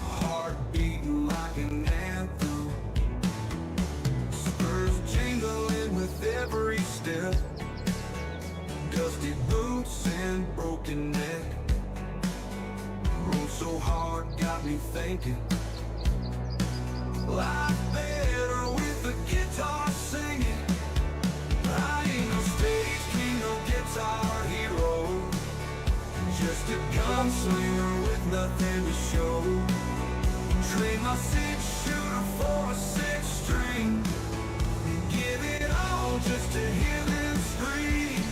Heart beating like an anthem, spurs jingling with every step, dusty boots and broken neck. Rolled so hard got me thinking, life better with the guitar singing. I ain't no stage king, no guitar hero, just a gunslinger with nothing to show. Trade my six-shooter for a six-string, and give it all just to hear them scream.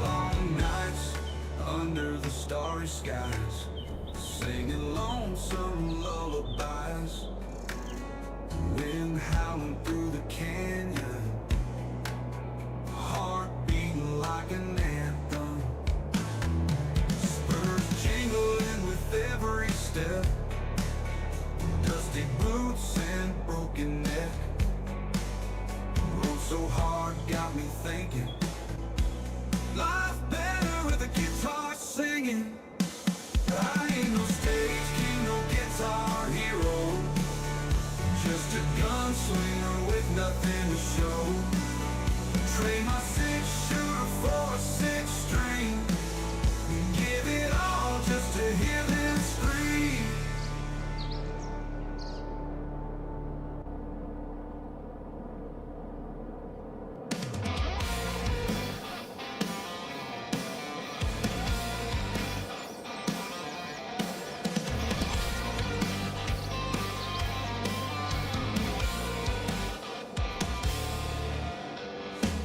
Long nights under the starry skies, singing lonesome lullabies. Wind howling through the canyon, heart beating like an anthem, spurs jingling with every step, dusty boots and broken neck. Rode so hard got me thinking, life better with a guitar singing. I ain't no stage king, no guitar hero, just a gunslinger with nothing to show. Trade my six-shooter for a six-string, and give it all just to hear them scream.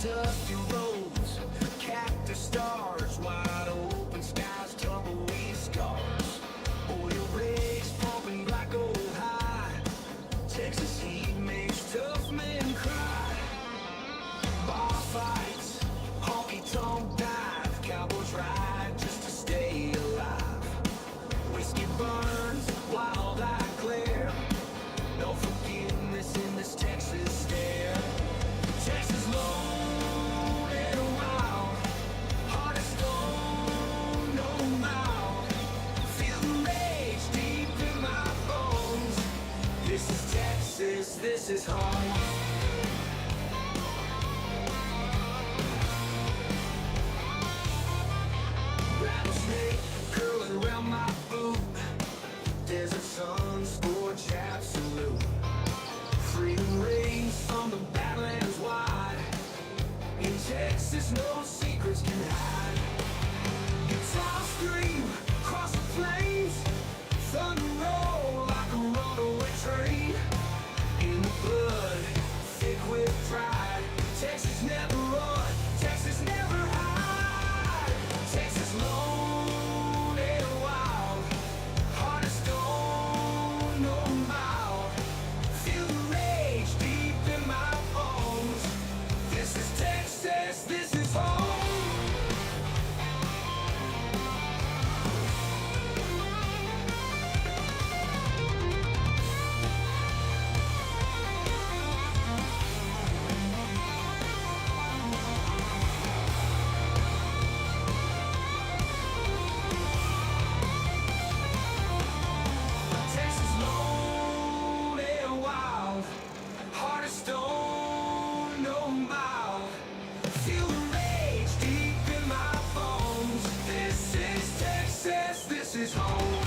Dusty roads, cactus stars, wide open skies, tumbleweed scars, oil rigs pumping black gold high. Texas heat makes tough men cry. Bar fights, honky-tonk dive, cowboys ride just to stay alive. Whiskey burns, wild eye glare, no forgiveness in this Texas stare. Texas lone and wild, heart of stone, no mouth. Feel the rage deep in my bones. This is Texas, this is home. Rattlesnake curling around my boot, desert sun scorch absolute. Freedom rings from the badlands wide. In Texas, no secrets can hide. Guitar scream across the plains, thunder roll like a runaway train. In the blood, thick with pride. Texas never run, Texas never hide. Texas lone and wild, heart of stone, no mouth. Feel the rage deep in my bones. This is Texas, this is home. Texas lone and wild, heart of stone, no mouth. Feel the rage deep in my bones. This is Texas, this is home.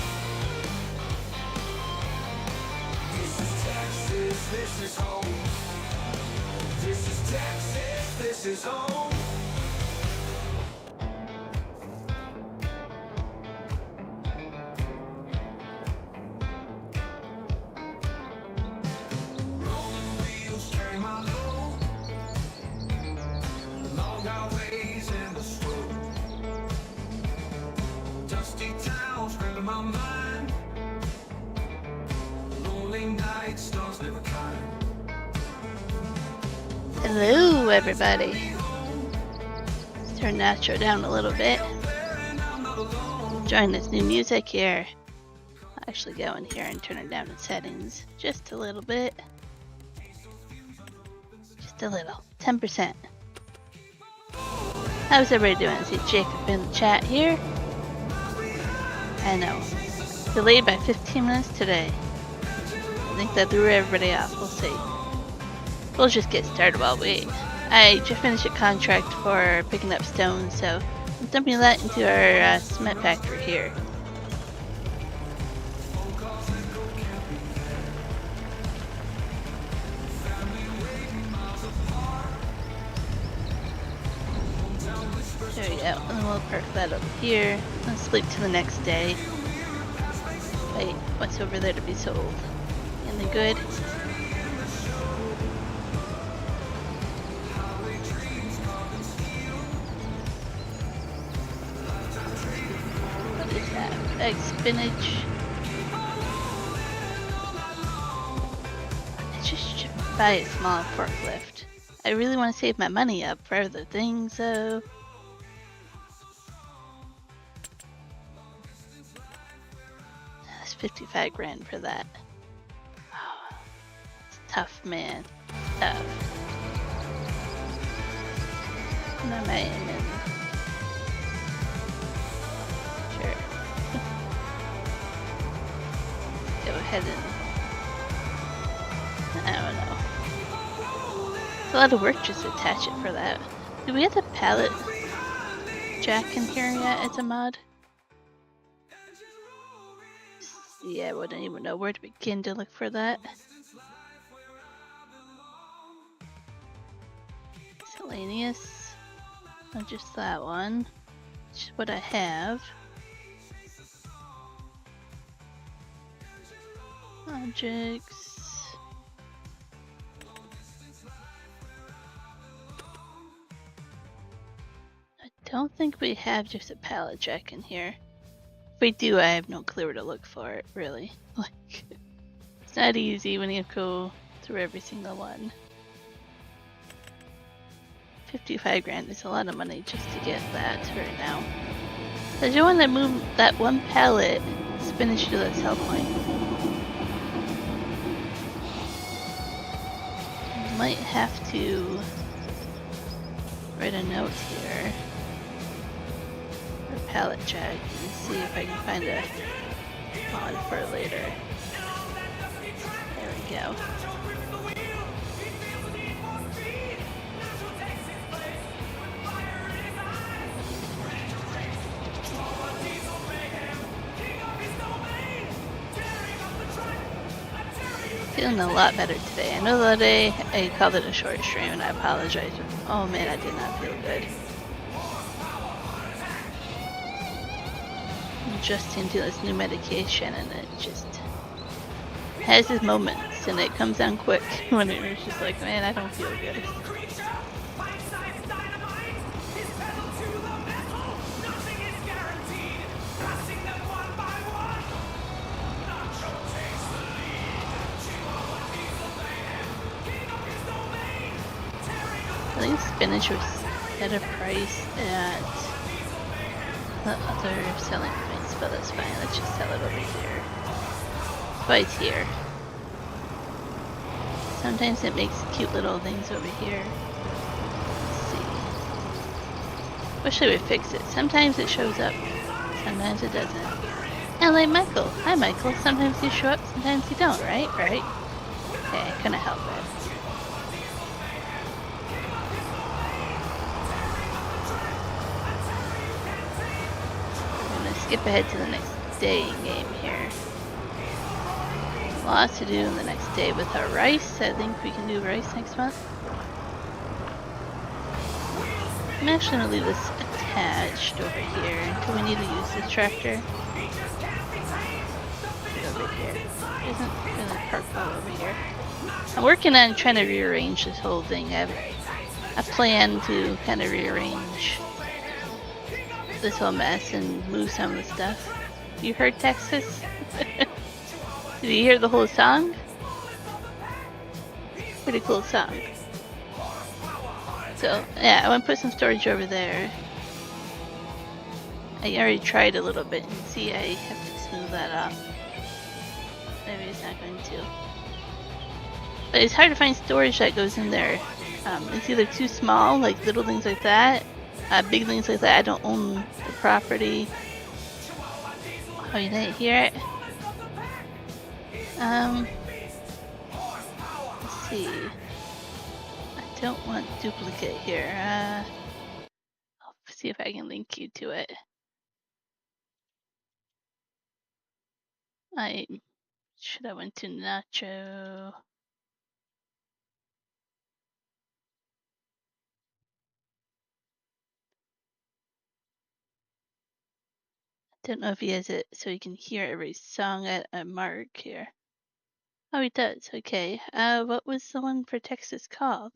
This is Texas, this is home. This is Texas, this is home. Rolling wheels carry my load, long highways and the slow. Dusty towns grab my mind, lonely night stars never kind. Hello everybody. Turn Nitro down a little bit. Enjoying this new music here. I'll actually go in here and turn it down in settings just a little bit. Just a little. 10%. How's everybody doing? I see Jacob in the chat here. I know. Delayed by 15 minutes today. I think that threw everybody off. We'll see. We'll just get started while we wait. I just finished a contract for picking up stone, so I'm dumping that into our cement factory here. There we go, and then we'll park that over here and sleep till the next day. Wait, what's over there to be sold? Anything good? What is that? Egg spinach. I just should buy a small forklift. I really want to save my money up for other things, though. That's 55 grand for that. Oh, it's tough, man. Tough. What am I in? Sure. Go ahead and... I don't know. It's a lot of work just to attach it for that. Do we have the pallet jack in here yet? It's a mod. Yeah, I wouldn't even know where to begin to look for that. Miscellaneous. Not just that one. Just what I have. Objects. I don't think we have just a pallet jack in here. If we do, I have no clue where to look for it, really. Like, it's not easy when you go through every single one. 55 grand is a lot of money just to get that right now. I just want to move that one pallet spinach to the sell point. Might have to write a note here. Pallet jack and see if I can find a mod for it later. There we go. Feeling a lot better today. I know the other day I called it a short stream and I apologize. Oh man, I did not feel good. Adjusting to this new medication and it just has its moments and it comes down quick when it's just like, man, I don't feel good. I think spinach was at a price at the other selling points, but that's fine. Let's just sell it over here. Right here. Sometimes it makes cute little things over here. Let's see. Wish they would fix it. Sometimes it shows up, sometimes it doesn't. And like Michael. Hi Michael. Sometimes you show up, sometimes you don't, right? Right? Okay, I couldn't help it. Skip ahead to the next day game here. Lots to do in the next day with our rice. I think we can do rice next month. I'm actually going to leave this attached over here until we need to use this tractor. Over here. It isn't really parked all over here. I'm working on trying to rearrange this whole thing. I plan to kind of rearrange this whole mess and move some of the stuff. You heard Texas? Did you hear the whole song? Pretty cool song. So yeah, I want to put some storage over there. I already tried a little bit. See, I have to smooth that off. Maybe it's not going to. But it's hard to find storage that goes in there. It's either too small, like little things like that. Big things like that, I don't own the property. Oh, you didn't hear it? Let's see. I don't want duplicate here. I'll see if I can link you to it. I should have went to Nacho. Don't know if he has it so you can hear every song at a mark here. Oh, he does. Okay. What was the one for Texas called?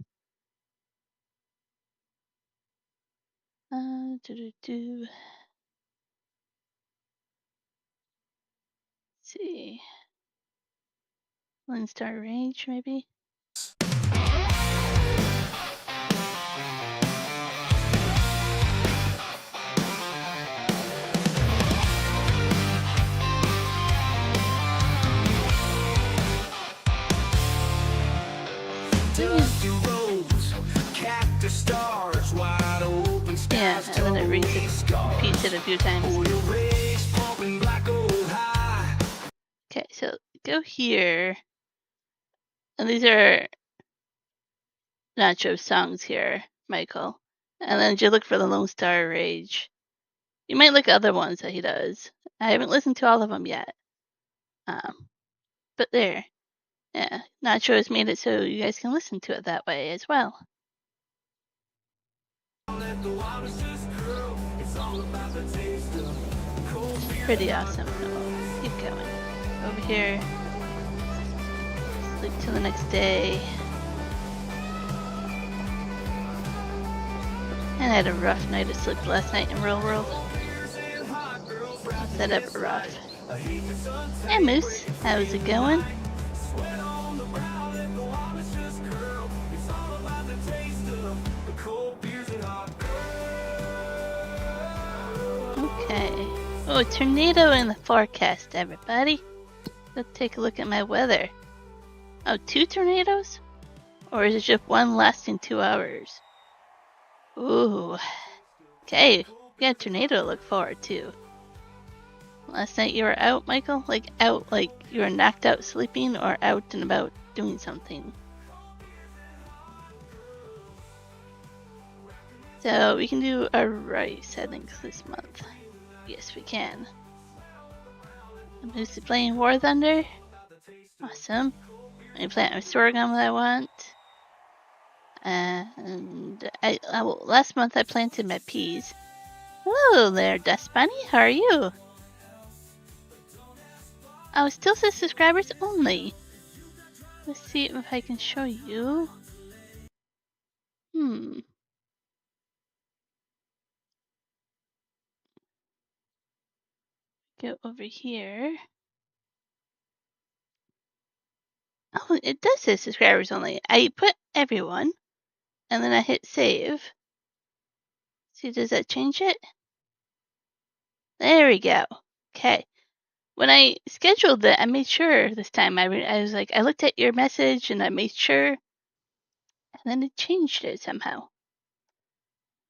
Let's see. Lone Star Range, maybe? Dusty roads, cactus stars, wide open Yeah, skies, and then it repeats scars. it a few times. Oil rays pumping black old high. Okay, so go here. And these are Nacho songs here, Michael. And then you look for the Lone Star Rage. You might look at other ones that he does. I haven't listened to all of them yet. But there. Yeah, Nacho has made it so you guys can listen to it that way as well. Pretty awesome. Oh, keep going. Over here. Sleep till the next day. And I had a rough night of sleep last night in real world. Was that ever rough? Hey Moose, how's it going? Okay. Oh, tornado in the forecast, everybody. Let's take a look at my weather. Oh, 2 tornadoes? Or is it just one lasting 2 hours? Ooh. Okay, we got a tornado to look forward to. Last night you were out, Michael? Like out, like you were knocked out sleeping, or out and about doing something? So we can do a rice, I think, this month. Yes, we can. I'm used to playing War Thunder. Awesome. I can plant my sorghum that I want. And last month I planted my peas. Hello there, Dust Bunny. How are you? Oh, it still says subscribers only. Let's see if I can show you. Go over here. Oh, it does say subscribers only. I put everyone, and then I hit save. See, does that change it? There we go. Okay. When I scheduled it, I made sure this time. I was like, I looked at your message and I made sure, and then it changed it somehow.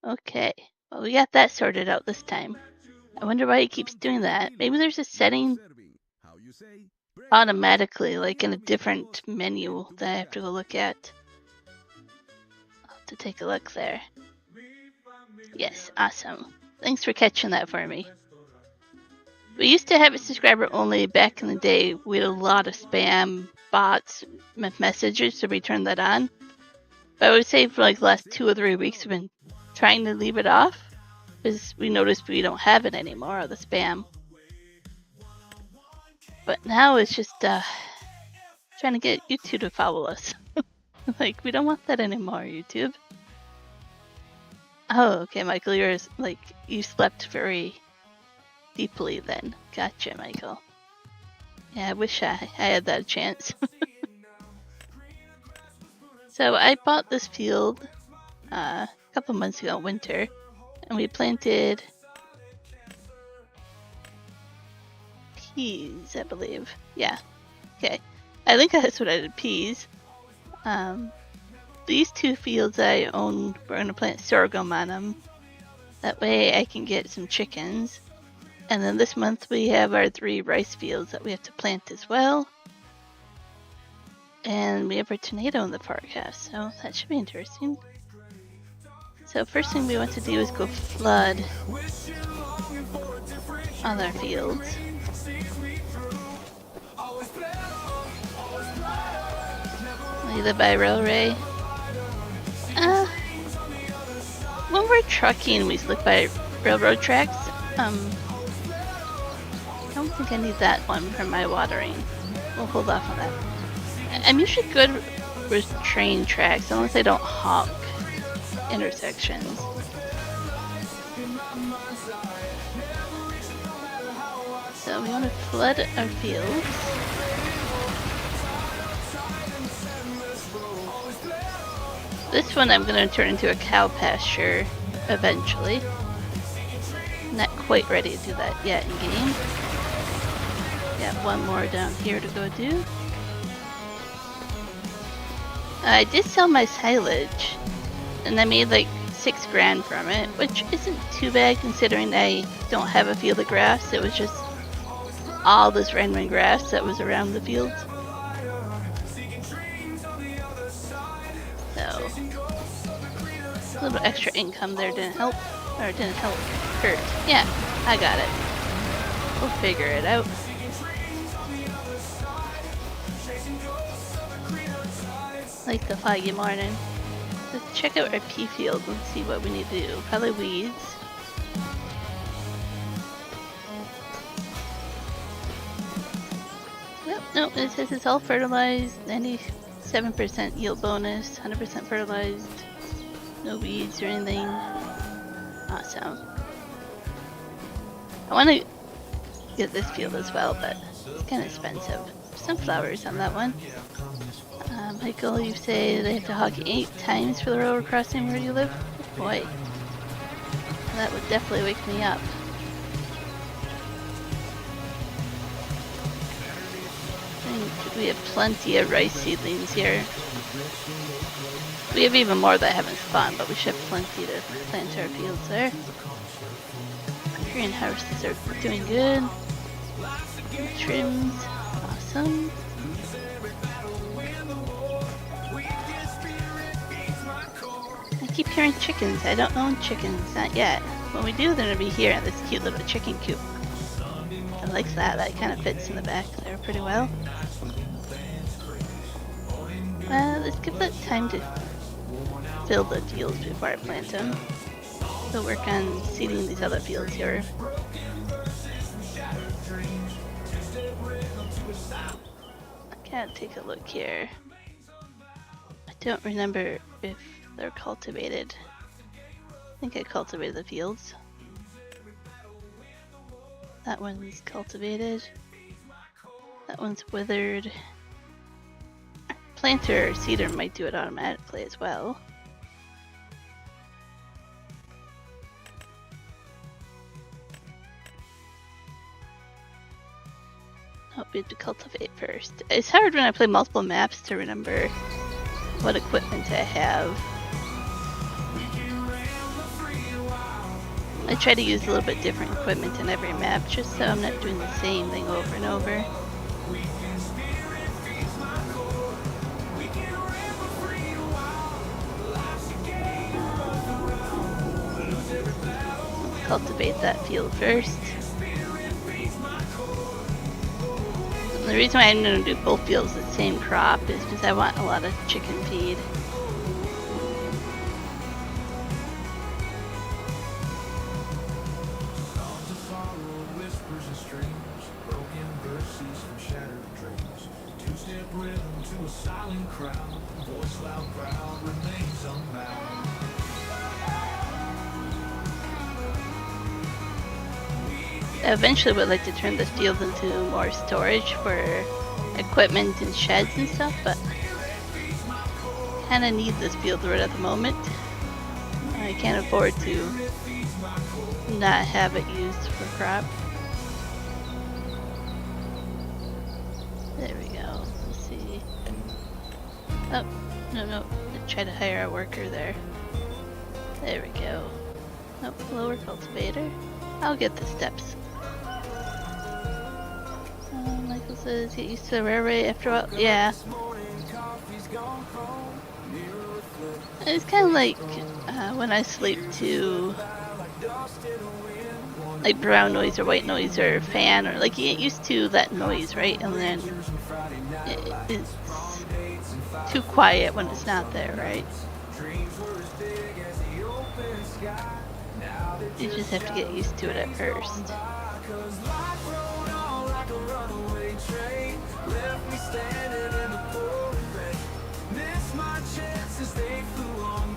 Okay. Well, we got that sorted out this time. I wonder why it keeps doing that. Maybe there's a setting automatically, like in a different menu that I have to go look at. I'll have to take a look there. Yes, awesome. Thanks for catching that for me. We used to have it subscriber only back in the day. We had a lot of spam bots messages, so we turned that on. But I would say for like the last 2 or 3 weeks, we've been trying to leave it off because we noticed we don't have it anymore, the spam. But now it's just trying to get YouTube to follow us. Like, we don't want that anymore, YouTube. Oh, okay, Michael, you're like, you slept very deeply then. Gotcha, Michael. Yeah, I wish I had that chance. So I bought this field a couple months ago, winter, and we planted peas, I believe. Yeah. Okay. I think that's what I did, peas. These two fields I own, we're going to plant sorghum on them. That way I can get some chickens. And then this month we have our 3 rice fields that we have to plant as well. And we have a tornado in the forecast, so that should be interesting. So first thing we want to do is go flood on our fields. We live by railway. When we're trucking, we look by railroad tracks. I don't think I need that one for my watering. We'll hold off on that. I'm usually good with train tracks, unless I don't honk intersections. So we want to flood our fields. This one I'm going to turn into a cow pasture eventually. Not quite ready to do that yet in game. Got one more down here to go do. I did sell my silage, and I made like $6 grand from it, which isn't too bad considering I don't have a field of grass. It was just all this random grass that was around the field. So a little extra income there didn't help, or didn't help hurt. Yeah, I got it. We'll figure it out. Like the foggy morning. Let's check out our pea field and see what we need to do. Probably weeds. Yep, no, it says it's all fertilized. 97% yield bonus, 100% fertilized. No weeds or anything. Awesome. I want to get this field as well, but it's kind of expensive. Sunflowers on that one. Michael, you say they have to hog 8 times for the railroad crossing where you live? Boy, that would definitely wake me up. I think we have plenty of rice seedlings here. We have even more that haven't spawned, but we should have plenty to plant our fields there. Greenhouses are doing good. Trims, awesome. I keep hearing chickens. I don't own chickens, not yet. When we do, they're gonna be here in this cute little chicken coop. I like that. That kind of fits in the back there pretty well. Let's give that time to fill the fields before I plant them. We'll work on seeding these other fields here. I gotta take a look here. I don't remember if they're cultivated. I think I cultivated the fields. That one's cultivated. That one's withered. Planter or seeder might do it automatically as well. Oh, we have to cultivate first. It's hard when I play multiple maps to remember what equipment I have. I try to use a little bit different equipment in every map just so I'm not doing the same thing over and over. Cultivate that field first. And the reason why I'm going to do both fields the same crop is because I want a lot of chicken feed. I eventually would like to turn this field into more storage for equipment and sheds and stuff, but kind of need this field right at the moment. I can't afford to not have it used for crop. There we go. Let's see. Oh, no. Try to hire a worker there. There we go. Oh, lower cultivator. I'll get the steps. Michael says get used to the railway after a while. Yeah. It's kind of like when I sleep to like brown noise or white noise or fan, or like you get used to that noise, right? And then it's too quiet when it's not there, right? You just have to get used to it at first.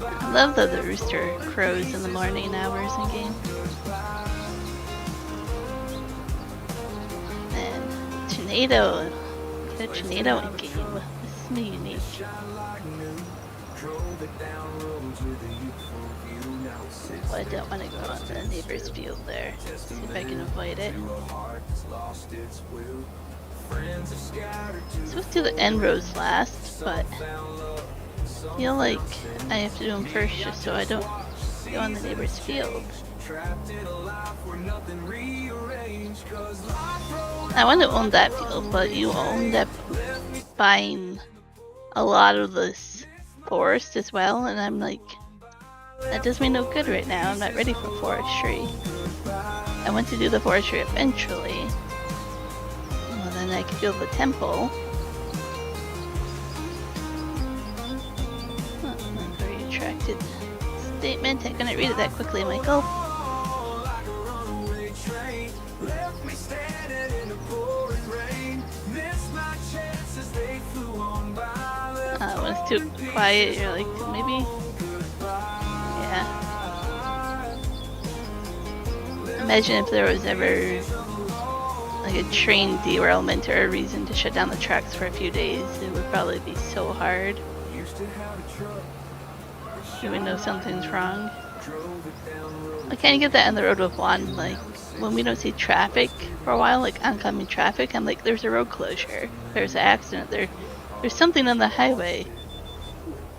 I love that the rooster crows in the morning hours in game. And tornado. Get a tornado in game. This is unique. Well, I don't want to go on the neighbor's field there. See if I can avoid it. I'm supposed to do the end rows last, but I feel like I have to do them first just so I don't go on the neighbor's field. I want to own that field, but you end up buying a lot of this forest as well, and I'm like, that does me no good right now. I'm not ready for forestry. I want to do the forestry eventually. Well, then I can build the temple. Oh, I'm very attracted statement. I couldn't read it that quickly, Michael. When it's too quiet, you're like, maybe. Yeah. Imagine if there was ever like a train derailment or a reason to shut down the tracks for a few days. It would probably be so hard. You would know something's wrong. I kind of get that on the road with Juan. Like, when we don't see traffic for a while, like oncoming traffic, I'm like, there's a road closure. There's an accident. There's something on the highway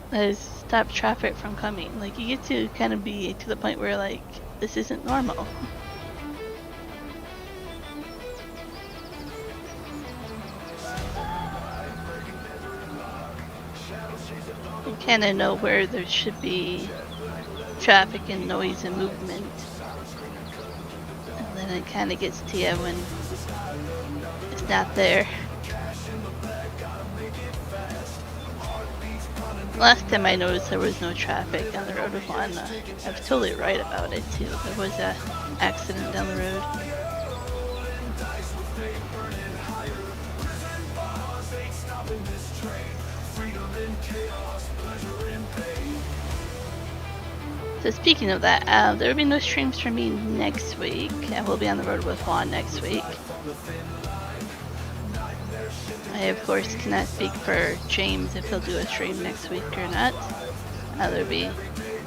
that has stopped traffic from coming. Like, you get to kind of be to the point where, like, this isn't normal. You kind of know where there should be traffic and noise and movement. And then it kind of gets to you when it's not there. Last time I noticed there was no traffic on the road with Juan. I was totally right about it too. There was an accident down the road. So speaking of that, there will be no streams for me next week. I will be on the road with Juan next week. I, of course, cannot speak for James if he'll do a stream next week or not. There'll be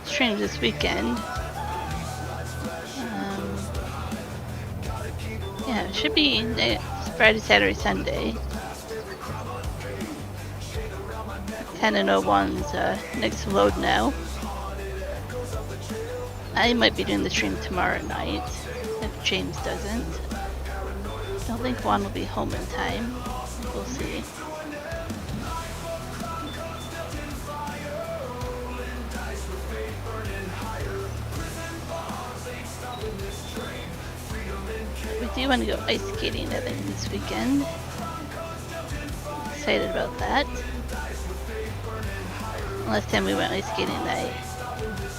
streams this weekend. Yeah, it should be Friday, Saturday, Sunday. Kind of know Juan's next load now. I might be doing the stream tomorrow night if James doesn't. I don't think Juan will be home in time. We'll see. We do want to go ice skating, I think, this weekend. Excited about that. Last time we went ice skating, I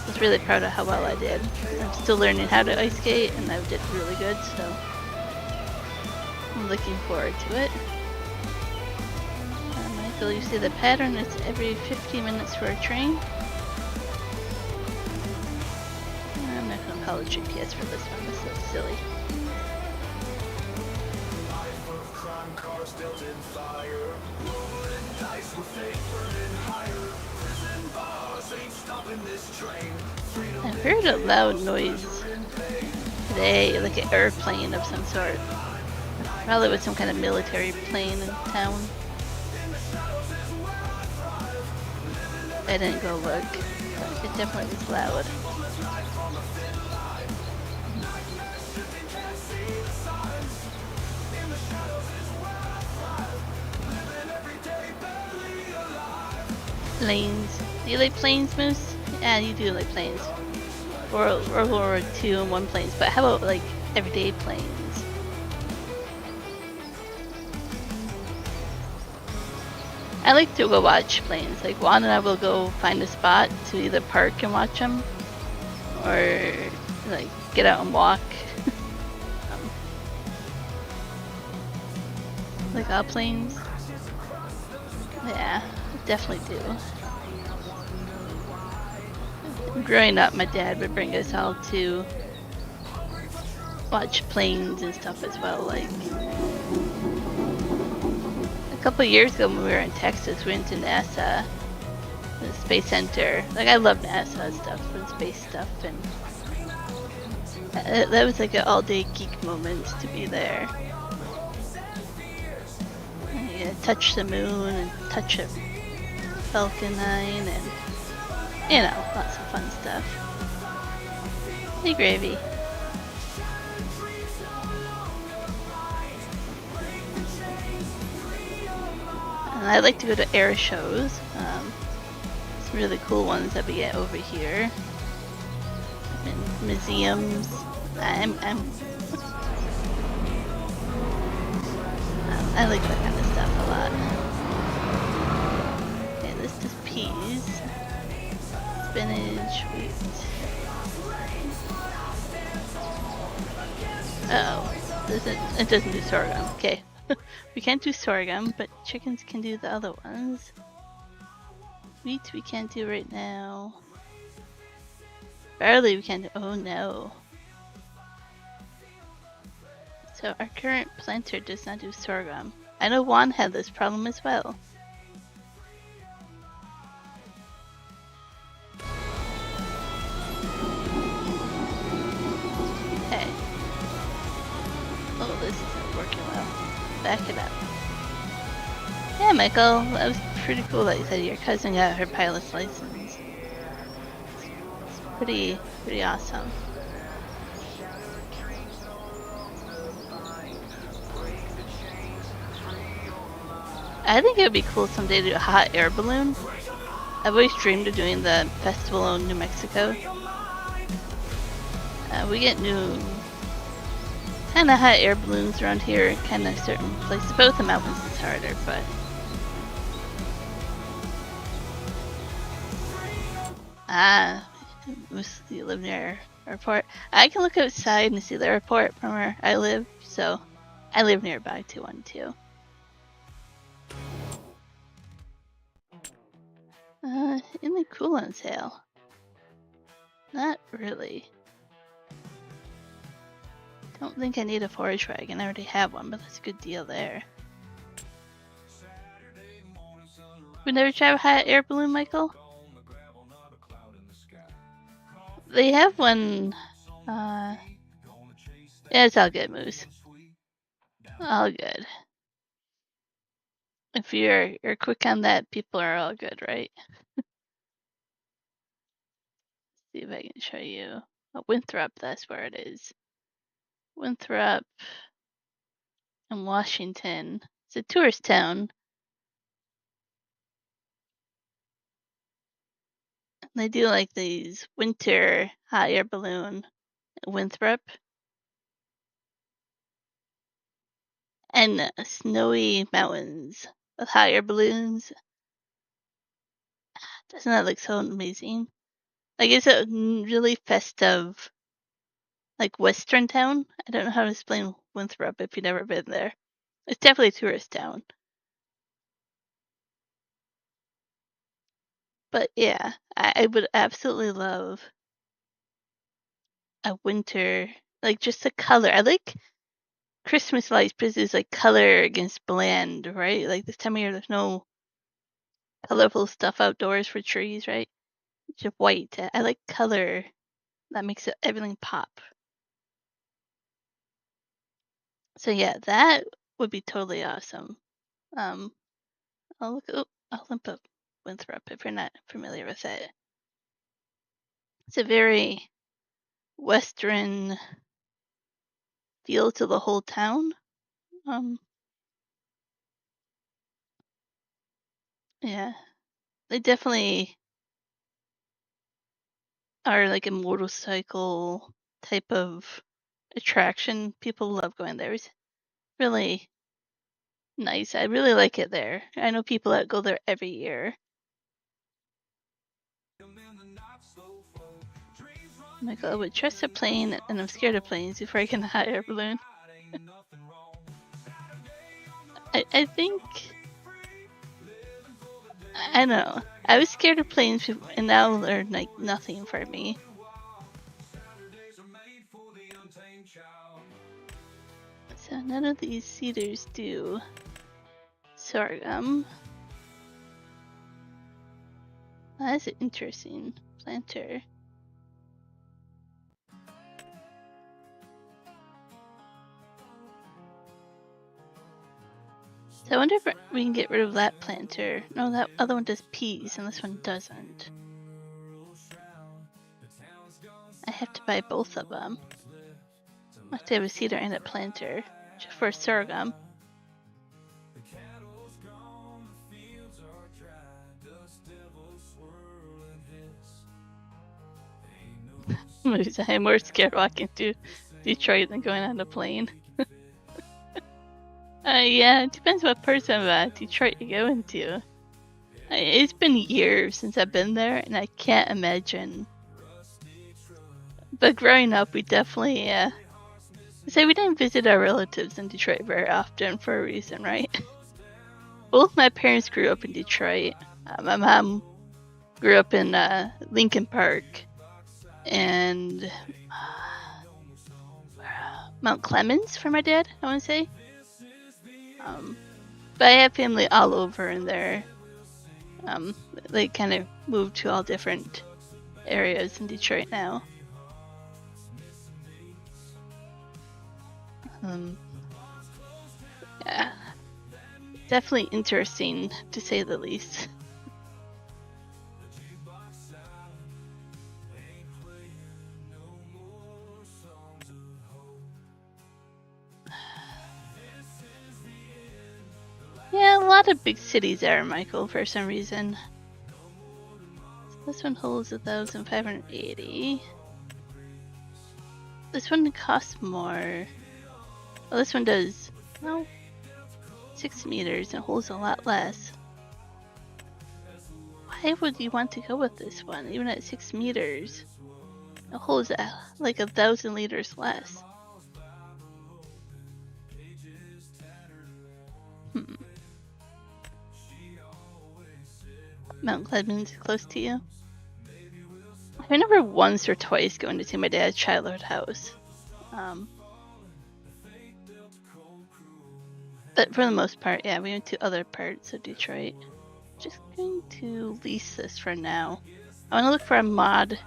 was really proud of how well I did. I'm still learning how to ice skate, and I did really good, so I'm looking forward to it. Michael, you see the pattern? It's every 15 minutes for a train. I'm not going to follow GPS for this one. This looks silly. I heard a loud noise today, like an airplane of some sort. Probably with some kind of military plane in town. I didn't go look, but it definitely was loud. Planes. Do you like planes, Moose? Yeah, you do like planes. Or World War II and one planes, but how about like everyday planes? I like to go watch planes. Like Juan and I will go find a spot to either park and watch them, or like get out and walk. Like all planes. Yeah, definitely do. Growing up, my dad would bring us all to watch planes and stuff as well. Like a couple of years ago when we were in Texas, we went to NASA, the Space Center. Like I love NASA stuff and space stuff, and that was like an all-day geek moment to be there. Yeah, touch the moon and touch a Falcon 9 and you know, lots of fun stuff. Hey, Gravy. And I like to go to air shows. Some really cool ones that we get over here. In museums. I like that kind of stuff a lot. Okay, this is peas, spinach, wheat. It doesn't do sorghum. Okay, we can't do sorghum, but chickens can do the other ones. Wheat we can't do right now. Barley we can't do. Oh no. So our current planter does not do sorghum. I know Juan had this problem as well. Okay. Oh, this isn't working well. Back it up. Yeah, Michael, that was pretty cool that you said your cousin got her pilot's license. It's pretty awesome. I think it would be cool someday to do a hot air balloon. I've always dreamed of doing the festival in New Mexico. We get new kind of hot air balloons around here, kind of certain places. Both the mountains is harder, but you live near airport. I can look outside and see the airport from where I live, so I live nearby to one too. Isn't it cool on sale? Not really. Don't think I need a forage wagon. I already have one, but that's a good deal there. We never tried a hot air balloon, Michael? They have one. Yeah, it's all good, Moose. All good. If you're quick on that, people are all good, right? See if I can show you. Oh, Winthrop, that's where it is. Winthrop in Washington. It's a tourist town. They do like these winter hot air balloon in Winthrop. And snowy mountains with hot air balloons. Doesn't that look so amazing? Like, it's a really festive, like, western town. I don't know how to explain Winthrop if you've never been there. It's definitely a tourist town. But yeah, I would absolutely love a winter, like, just the color. I like Christmas lights because it's like color against bland, right? Like, this time of year, there's no colorful stuff outdoors for trees, right? It's just white. I like color that makes everything pop. So yeah, that would be totally awesome. I'll limp up Winthrop if you're not familiar with it. It's a very Western feel to the whole town. Yeah, they definitely are like a motorcycle type of attraction. People love going there. It's really nice. I really like it there. I know people that go there every year. Michael, I would trust a plane, and I'm scared of planes before I can hot air balloon. I think I don't know. I was scared of planes, and now they're like nothing for me. So none of these cedars do sorghum. That's an interesting planter. So I wonder if we can get rid of that planter. No, that other one does peas, and this one doesn't. I have to buy both of them. I have to have a cedar and a planter just for sorghum. I'm more scared walking to Detroit than going on a plane. Yeah, it depends what part of Detroit you go into. It's been years since I've been there, and I can't imagine. But growing up, we definitely, say we didn't visit our relatives in Detroit very often for a reason, right? Both my parents grew up in Detroit. My mom grew up in Lincoln Park and Mount Clemens for my dad, I want to say. But I have family all over in there. They kind of moved to all different areas in Detroit now. Yeah, definitely interesting to say the least. Yeah, a lot of big cities there, Michael, for some reason. So this one holds 1,580. This one costs more. Well, this one does, well, 6 meters and holds a lot less. Why would you want to go with this one? Even at 6 meters, it holds like 1,000 liters less. Mount Clemens is close to you. I remember once or twice going to see my dad's childhood house. But for the most part, yeah, we went to other parts of Detroit. Just going to lease this for now. I want to look for a mod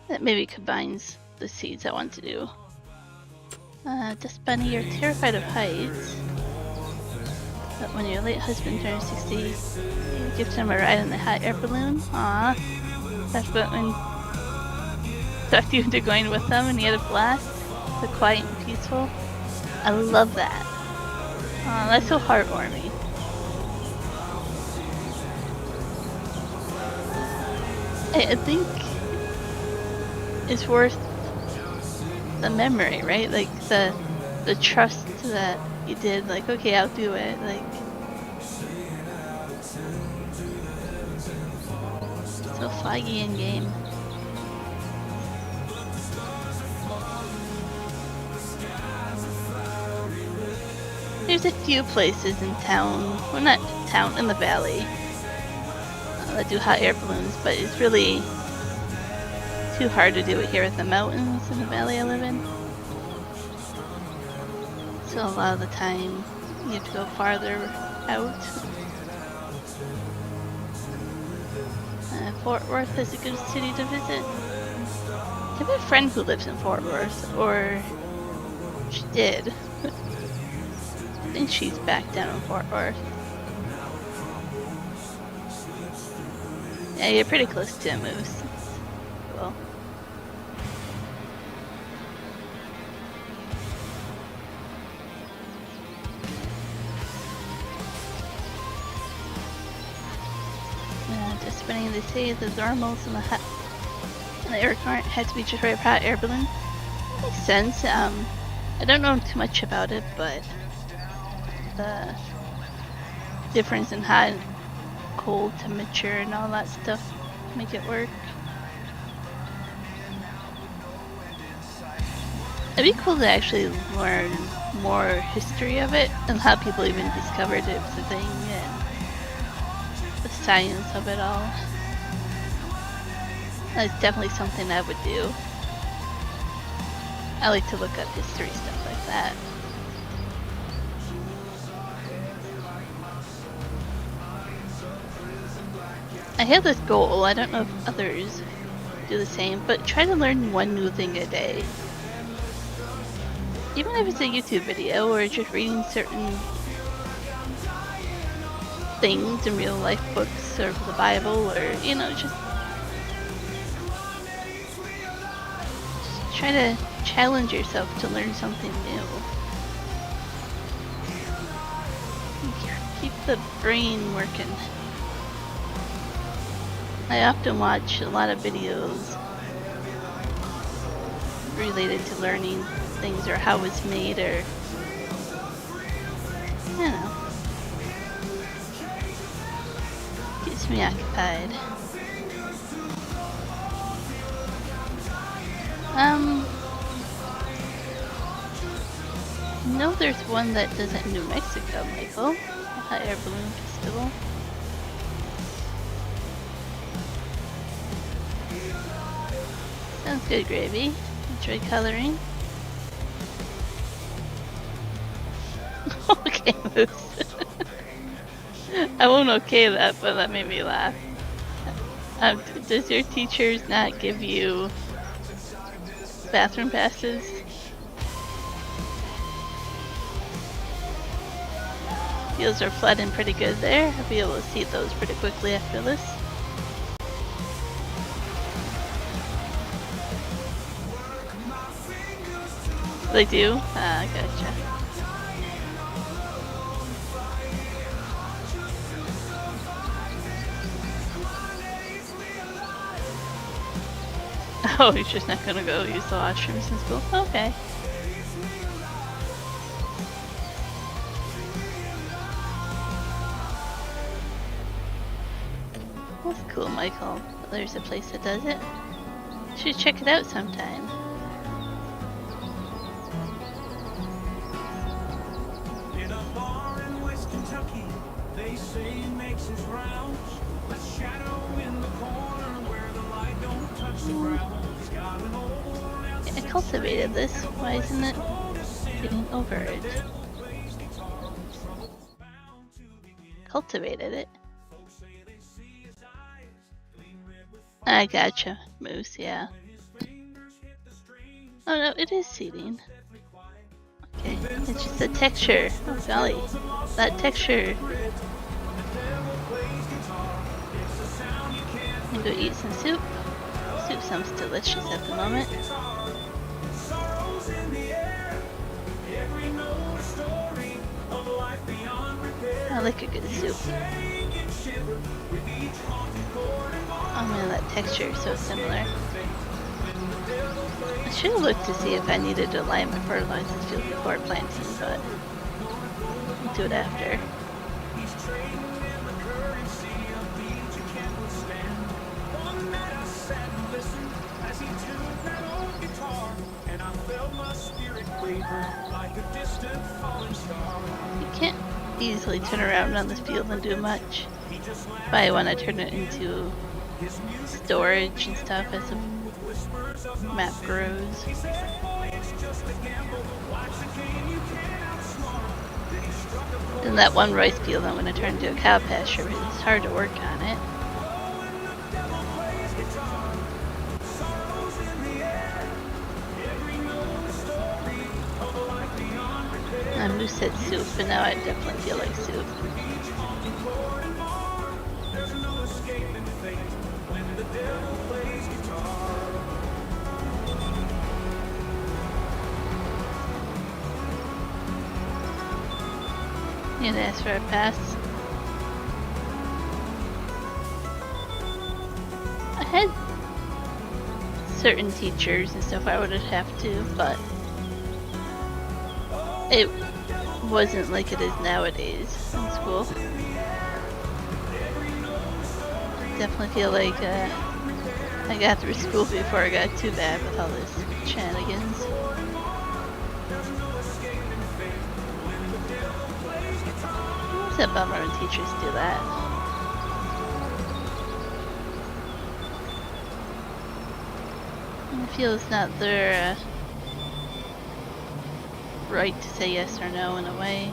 that maybe combines the seeds I want to do. Dust Bunny, you're terrified of heights. But when your late husband turns 60, you gift him a ride in the hot air balloon. Aww. That's what when talked you into going with them and you had a blast. So quiet and peaceful. I love that. Aw, that's so heartwarming. I think it's worth the memory, right? Like the trust that you did. Like, okay, I'll do it. Like, so flaggy in game. There's a few places in town, well, not town, in the valley, that do hot air balloons, but it's really too hard to do it here at the mountains in the valley I live in. So a lot of the time, you have to go farther out. Fort Worth is a good city to visit. I have a friend who lives in Fort Worth, or She did. I think she's back down in Fort Worth. Yeah, you're pretty close to Moose. Cool. Just spinning to see the thermals and the air current had to be just right about air balloon. Makes sense. I don't know too much about it, but the difference in hot and cold temperature and all that stuff make it work. It'd be cool to actually learn more history of it and how people even discovered it was a thing and the science of it all. That's definitely something I would do. I like to look up history stuff like that. I have this goal, I don't know if others do the same, but try to learn one new thing a day. Even if it's a YouTube video or just reading certain things in real life books or the Bible or, you know, just try to challenge yourself to learn something new. Keep the brain working. I often watch a lot of videos related to learning things or how it's made or, you know, keeps me occupied. No, there's one that does it in New Mexico, Michael. Hot Air Balloon Festival. Sounds good, Gravy. Enjoy coloring. Okay, Moose. I won't okay that, but that made me laugh. Does your teachers not give you bathroom passes? Fields are flooding pretty good there. I'll be able to see those pretty quickly after this. They do? Ah, gotcha. Oh, he's just not gonna go use the washrooms in school? Okay. That's cool, Michael. There's a place that does it. You should check it out sometime. In a bar in West Kentucky, they say he makes his rounds. A shadow in the corner where the light don't touch the ground. He's got an old I cultivated this. Why isn't it getting over it? Cultivated it. I gotcha. Moose, yeah. Oh no, it is seeding. Okay, it's just the texture. Oh golly. That texture. I'm gonna go eat some soup. Soup sounds delicious at the moment. I like a good soup. Oh man, that texture is so similar. I should have looked to see if I needed to lime and fertilize this field before planting, but I'll do it after. You can't easily turn around on this field and do much. But I want to turn it into storage and stuff as the map grows. And that one rice field I'm going to turn into a cow pasture because it's hard to work on it. Moose said soup, but now I definitely feel like soup. You gonna ask for a pass? I had certain teachers and stuff I would have to, but it wasn't like it is nowadays in school. Definitely feel like I got through school before it got too bad with all this shenanigans. It's a bummer when teachers do that. I feel it's not their right to say yes or no in a way.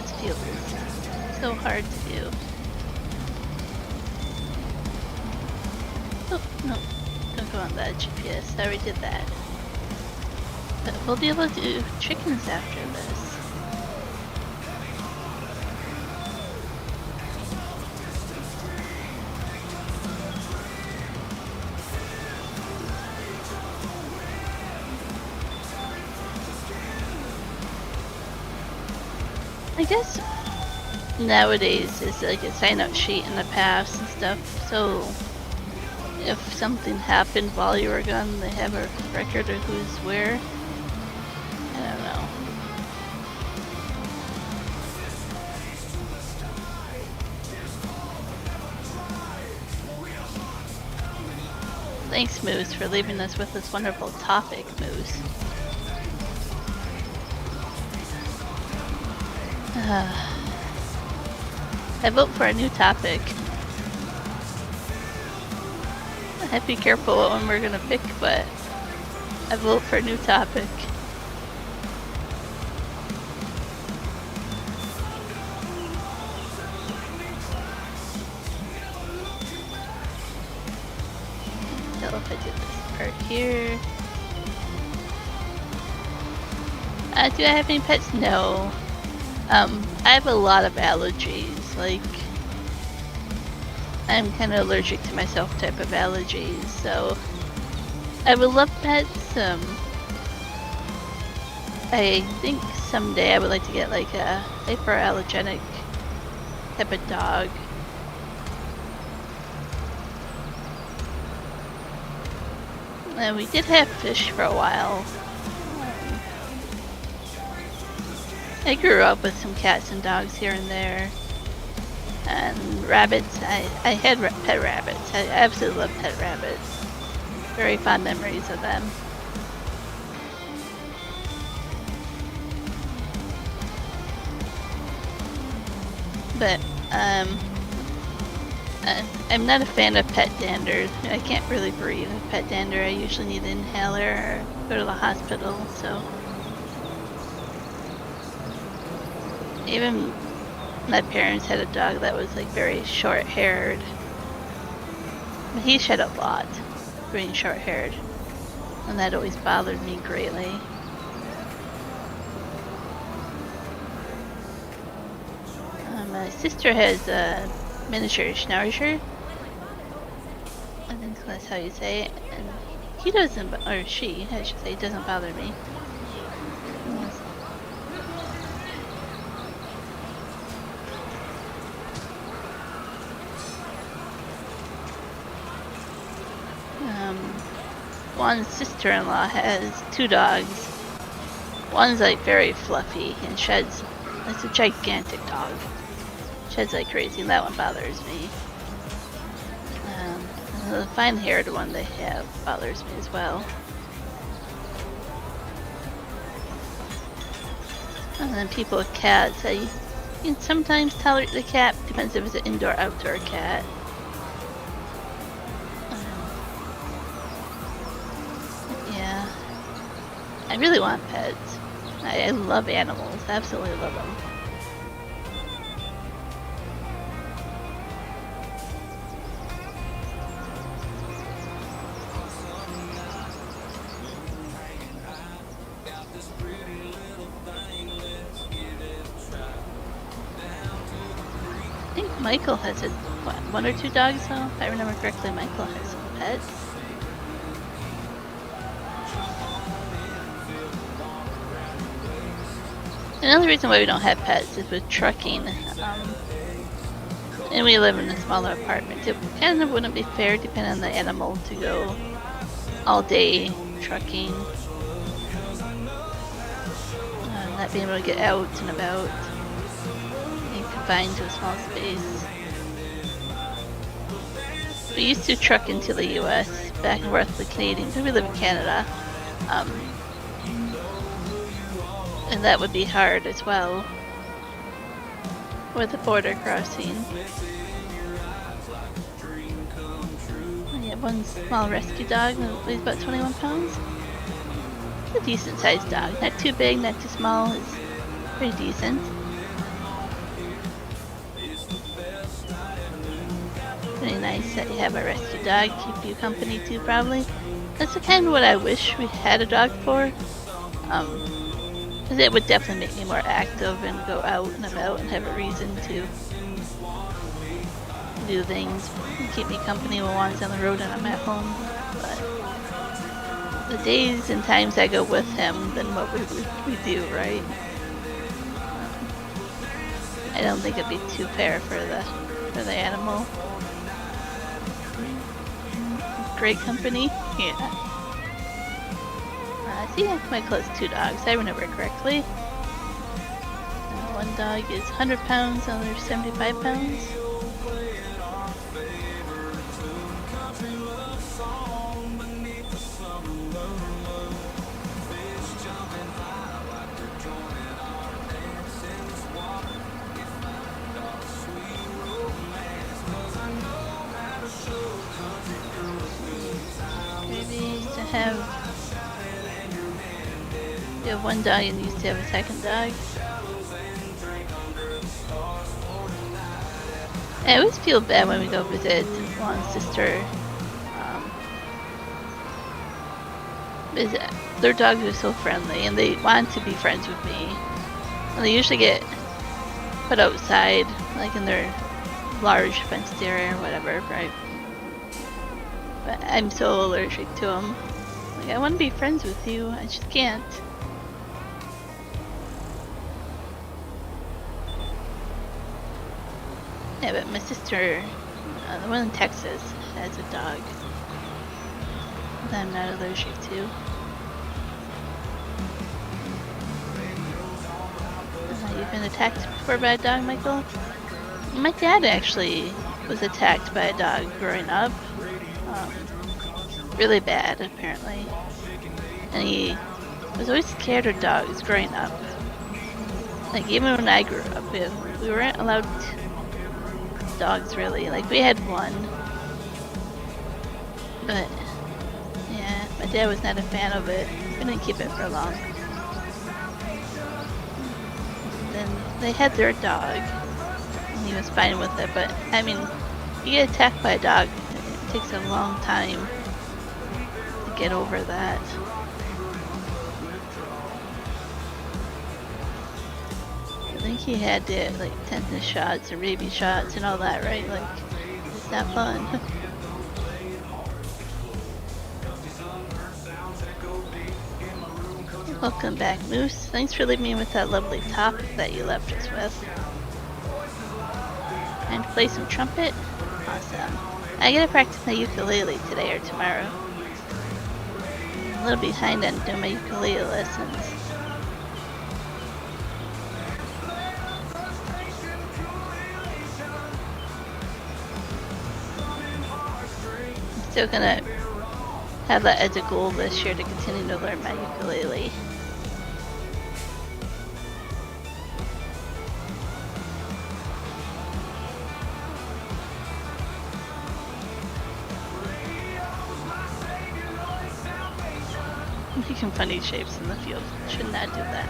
This field is so hard to do. Oh, no. Don't go on that GPS. I already did that. But we'll be able to do chickens after this. I guess nowadays it's like a sign-up sheet in the past and stuff, so if something happened while you were gone, they have a record of who's where. I don't know. Thanks, Moose, for leaving us with this wonderful topic, Moose. I vote for a new topic. I have to be careful what one we're gonna pick, but I vote for a new topic. So if I did this part here. Do I have any pets? No. I have a lot of allergies, like I'm kind of allergic to myself type of allergies, so I would love pets. I think someday I would like to get like a hyperallergenic type of dog. And we did have fish for a while. I grew up with some cats and dogs here and there. And rabbits, I had pet rabbits. I absolutely love pet rabbits. Very fond memories of them. But, I'm not a fan of pet dander. I can't really breathe with pet dander. I usually need an inhaler or go to the hospital, so. Even my parents had a dog that was like very short-haired. But he shed a lot, being short-haired. And that always bothered me greatly. My sister has a miniature schnauzer. I think that's how you say it. And he doesn't, or she, I should say, doesn't bother me. One sister-in-law has two dogs. One's like very fluffy and sheds. It's a gigantic dog. Sheds like crazy, and that one bothers me. The fine-haired one they have bothers me as well. And then people with cats, you can sometimes tolerate the cat. Depends if it's an indoor-outdoor cat. Yeah. I really want pets. I love animals. I absolutely love them. Michael has what, 1 or 2 dogs though? If I remember correctly, Michael has some pets. Another reason why we don't have pets is with trucking. And we live in a smaller apartment. It kind of wouldn't be fair, depending on the animal, to go all day trucking. Not being able to get out and about. Being confined to a small space. We used to truck into the US, back and forth with Canadians, because we live in Canada. And that would be hard as well. With the border crossing. We have one small rescue dog that weighs about 21 pounds. It's a decent sized dog. Not too big, not too small. It's pretty decent. Pretty nice that you have a rescue dog, keep you company too, probably. That's kind of what I wish we had a dog for. Because it would definitely make me more active and go out and about and have a reason to do things and keep me company while one's on the road and I'm at home. But the days and times I go with him than what we do, right? I don't think it'd be too fair for the animal. Great company, yeah. See, Michael has 2 dogs, I remember correctly. One dog is 100 pounds, the other 75 pounds. Maybe used to have... You have one dog and you used to have a second dog. I always feel bad when we go visit Juan's sister. Their dogs are so friendly and they want to be friends with me. And they usually get put outside, like in their large fenced area or whatever, right? But I'm so allergic to them. Like, I want to be friends with you, I just can't. Yeah, but my sister, the one in Texas, has a dog that I'm not allergic to. You've been attacked before by a dog, Michael? My dad actually was attacked by a dog growing up. Really bad, apparently. And he was always scared of dogs growing up. Like, even when I grew up, we weren't allowed dogs, really. Like, we had one. But, yeah, my dad was not a fan of it. We didn't keep it for long. Then they had their dog, and he was fine with it, but, I mean, you get attacked by a dog, it takes a long time to get over that. I think he had to, like, tetanus shots or rabies shots and all that, right? Like, it's not fun. Welcome back, Moose. Thanks for leaving me with that lovely top that you left us with. And play some trumpet? Awesome. I gotta practice my ukulele today or tomorrow. I'm a little behind on doing my ukulele lessons. I'm still gonna have that as a goal this year to continue to learn my ukulele. Making funny shapes in the field. Should not do that.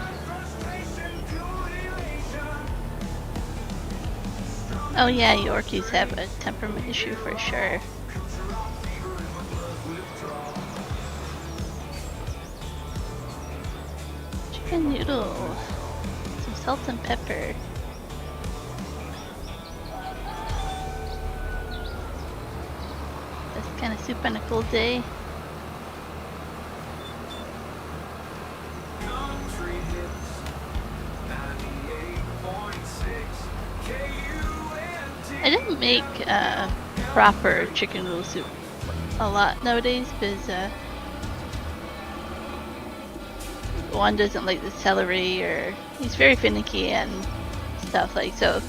Oh yeah, Yorkies have a temperament issue for sure. Chicken noodle. Some salt and pepper. kind of soup on a cold day. Country hits 98.6 KUNT. I didn't make proper chicken noodle soup a lot nowadays because one doesn't like the celery, or he's very finicky and stuff like so.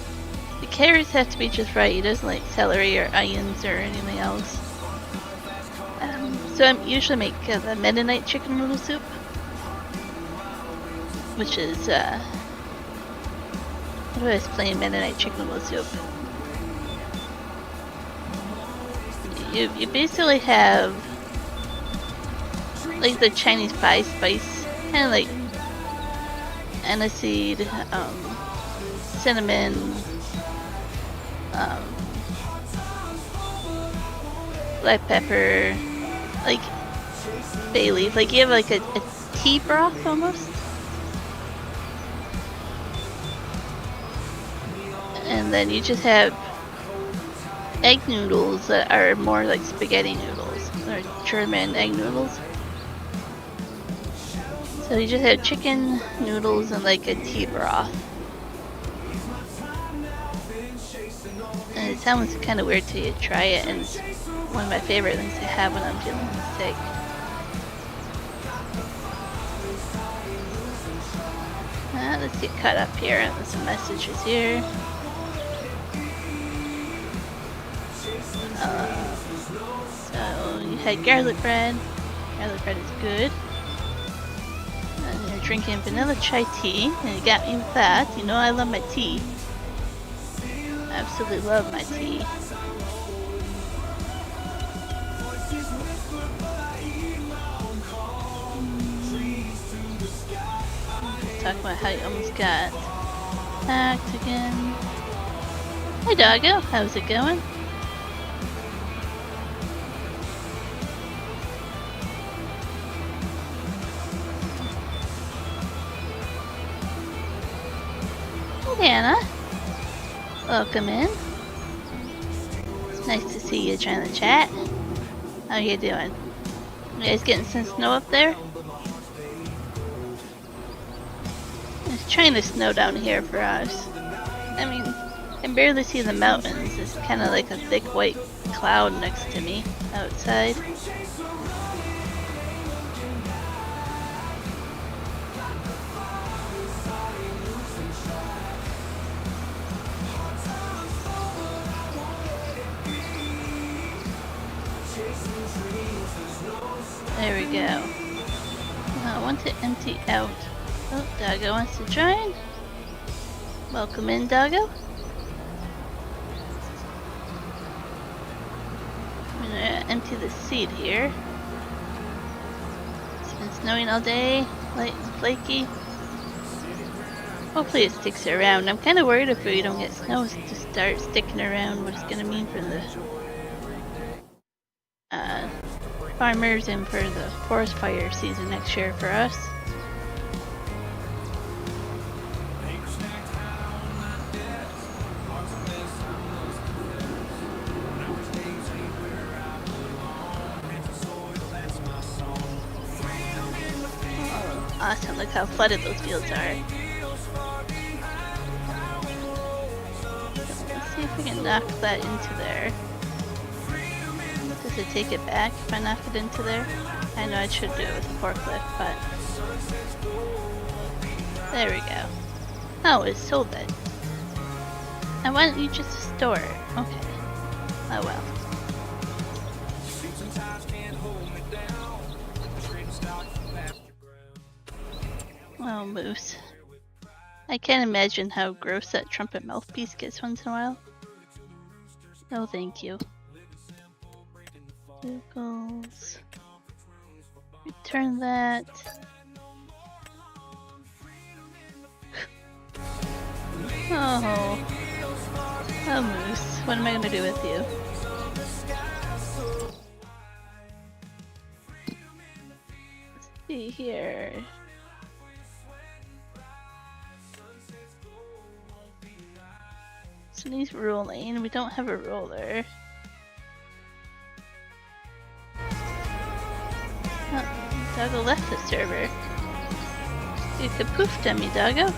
The carrots have to be just right. He doesn't like celery or onions or anything else. So I usually make the Mennonite chicken noodle soup, which is what is plain Mennonite chicken noodle soup. You basically have like the Chinese pie spice, kind of like aniseed, cinnamon, black pepper, like bay leaf. Like you have like a tea broth almost. And then you just have egg noodles that are more like spaghetti noodles, or German egg noodles. So you just have chicken noodles and like a tea broth. And it sounds kind of weird till you try it, and it's one of my favorite things to have when I'm feeling sick. Let's get caught up here on some messages here. So you had garlic bread. Garlic bread is good. And you're drinking vanilla chai tea, and you got me with that. You know I love my tea. Absolutely love my tea. Talk about how you almost got hacked again. Hi doggo, how's it going? Hey Anna, welcome in. It's nice to see you join the chat. How you doing? You guys getting some snow up there? It's trying to snow down here for us. I mean, I can barely see the mountains. It's kind of like a thick white cloud next to me outside. There we go. I want to empty out. Oh, Doggo wants to join. Welcome in, Doggo. I'm gonna empty the seed here. It's been snowing all day, light and flaky. Hopefully it sticks around. I'm kind of worried if we don't get snow to start sticking around, what it's gonna mean for the farmers and for the forest fire season next year for us. Oh, awesome, look how flooded those fields are. Let's see if we can knock that into there. Does it take it back if I knock it into there? I know I should do it with the forklift, but... There we go. Oh, it sold it. And why don't you just store it? Okay. Oh well. Oh, Moose. I can't imagine how gross that trumpet mouthpiece gets once in a while. Oh, thank you. Googles. Return that. Oh. Oh, Moose. What am I gonna do with you? Let's see here. So he's rolling. We don't have a roller. people left the server. You kapoofed on me, doggo.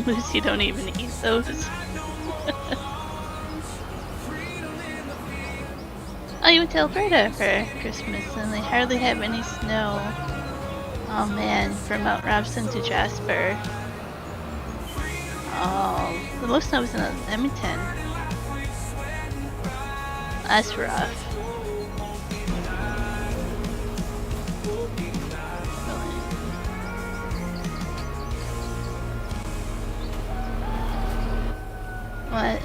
Moose, you don't even eat those. Oh, you went to Alberta for Christmas and they hardly have any snow. Oh man, from Mount Robson to Jasper. Oh, the most snow was in Edmonton. That's rough. What?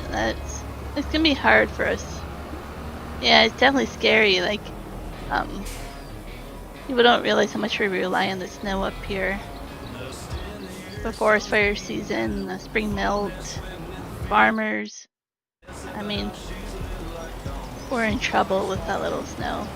It's gonna be hard for us. Yeah, it's definitely scary. Like, people don't realize how much we rely on the snow up here. The forest fire season, the spring melt, farmers. I mean, we're in trouble with that little snow.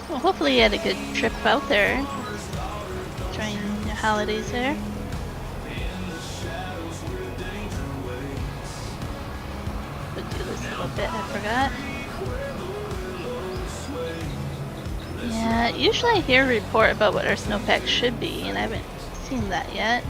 Well, hopefully you had a good trip out there. Enjoying your holidays there. Would do this little bit, I forgot. Yeah, usually I hear a report about what our snowpack should be, and I haven't seen that yet.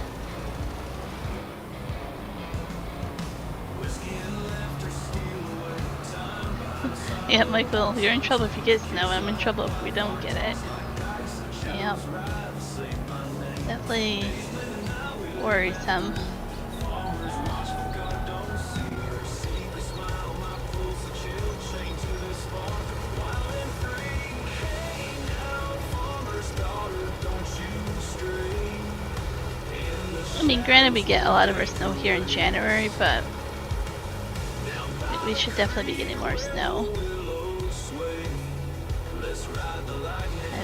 Yeah, Michael, you're in trouble if you get snow. I'm in trouble if we don't get it. Yep. Definitely worrisome. I mean, granted, we get a lot of our snow here in January, but we should definitely be getting more snow. It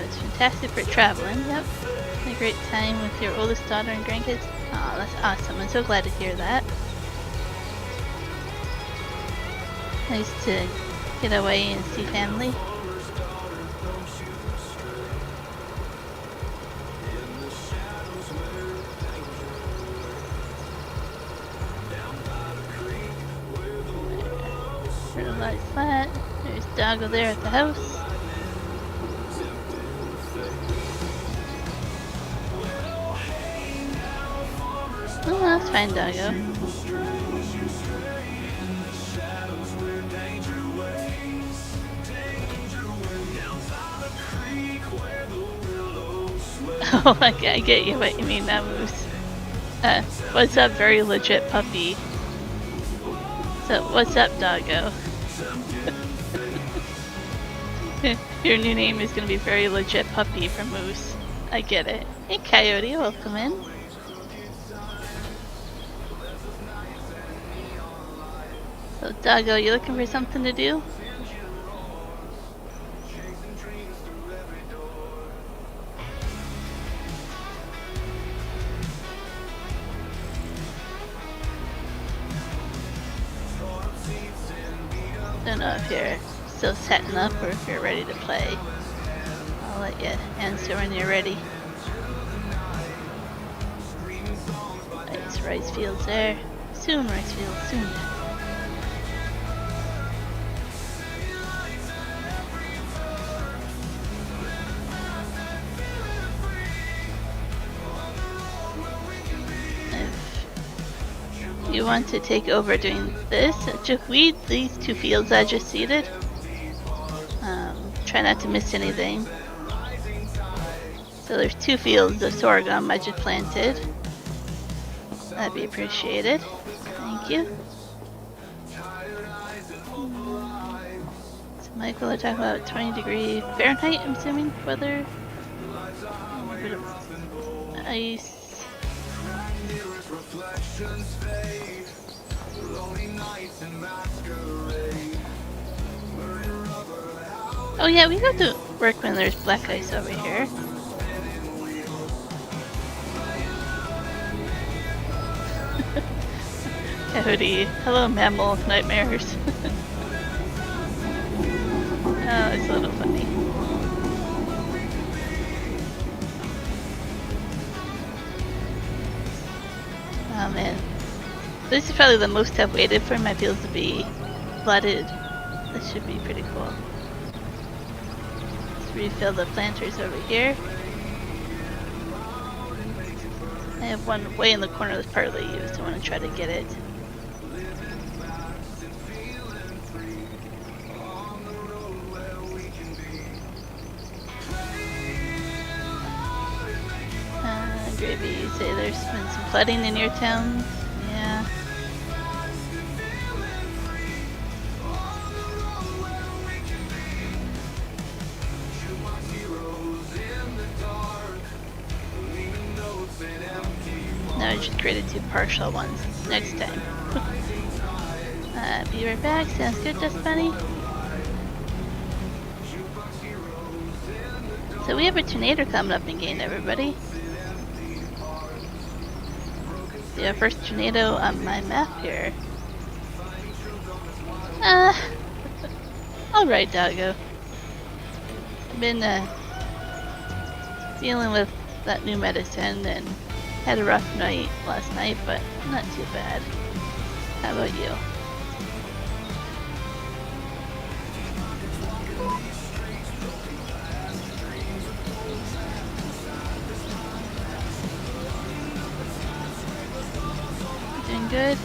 was fantastic for traveling. Yep. Had a great time with your oldest daughter and grandkids. Oh, that's awesome. I'm so glad to hear that. Nice to get away and see family. Fertilized flat. There's Doggo there at the house. Oh, that's fine, Doggo. Oh, I get you what you mean, that moose. What's up, very legit puppy? So, what's up, Doggo? Your new name is gonna be very legit puppy from Moose. I get it. Hey, Coyote, welcome in. So, Doggo, you looking for something to do? Don't know if you're still setting up or if you're ready to play. I'll let you answer when you're ready. Nice rice fields there. Soon, rice fields, soon. If you want to take over doing this, just weed these two fields I just seeded. Try not to miss anything. So there's 2 fields of sorghum I just planted. That'd be appreciated. Thank you. So Michael, they're talking about 20-degree Fahrenheit, I'm assuming, weather. A bit of ice. Oh yeah, we have to work when there's black ice over here. Coyote, hello mammal nightmares. Oh, it's a little funny. Oh man. This is probably the most I've waited for my fields to be flooded. This should be pretty cool. Let's refill the planters over here. I have one way in the corner that's partly used. I want to try to get it. Gravy, you say there's been some flooding in your town? Yeah. No, I just created 2 partial ones. Next time. Be right back. Sounds good, Dust Bunny. So we have a tornado coming up in game, everybody. The first tornado on my map here. Alright, doggo. I've been dealing with that new medicine and had a rough night last night, but not too bad. How about you? Doing good?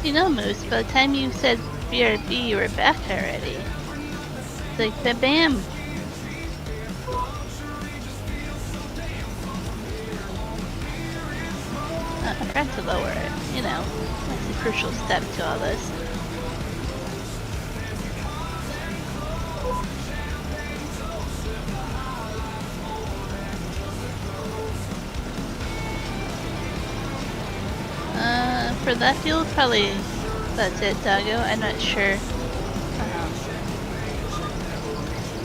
You know, Moose, by the time you said BRB, you were back already. It's like, bam! I forgot to lower it, you know. That's a crucial step to all this. For that field, probably that's it, doggo. I'm not sure.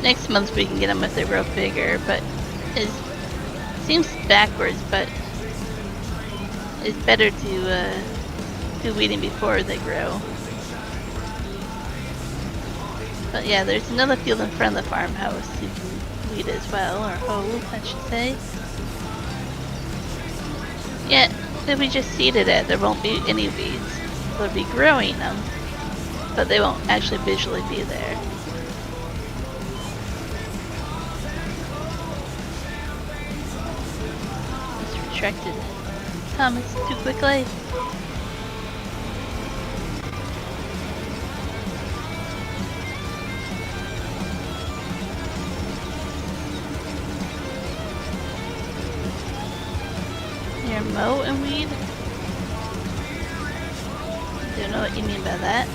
Next month we can get them if they grow bigger, but it seems backwards, but it's better to do weeding before they grow. But yeah, there's another field in front of the farmhouse you can weed as well, or hoe, I should say. Yeah. If we just seeded it, there won't be any weeds. They'll be growing them, but they won't actually visually be there. It's retracted comments too quickly. Mow and weed? Don't know what you mean by that.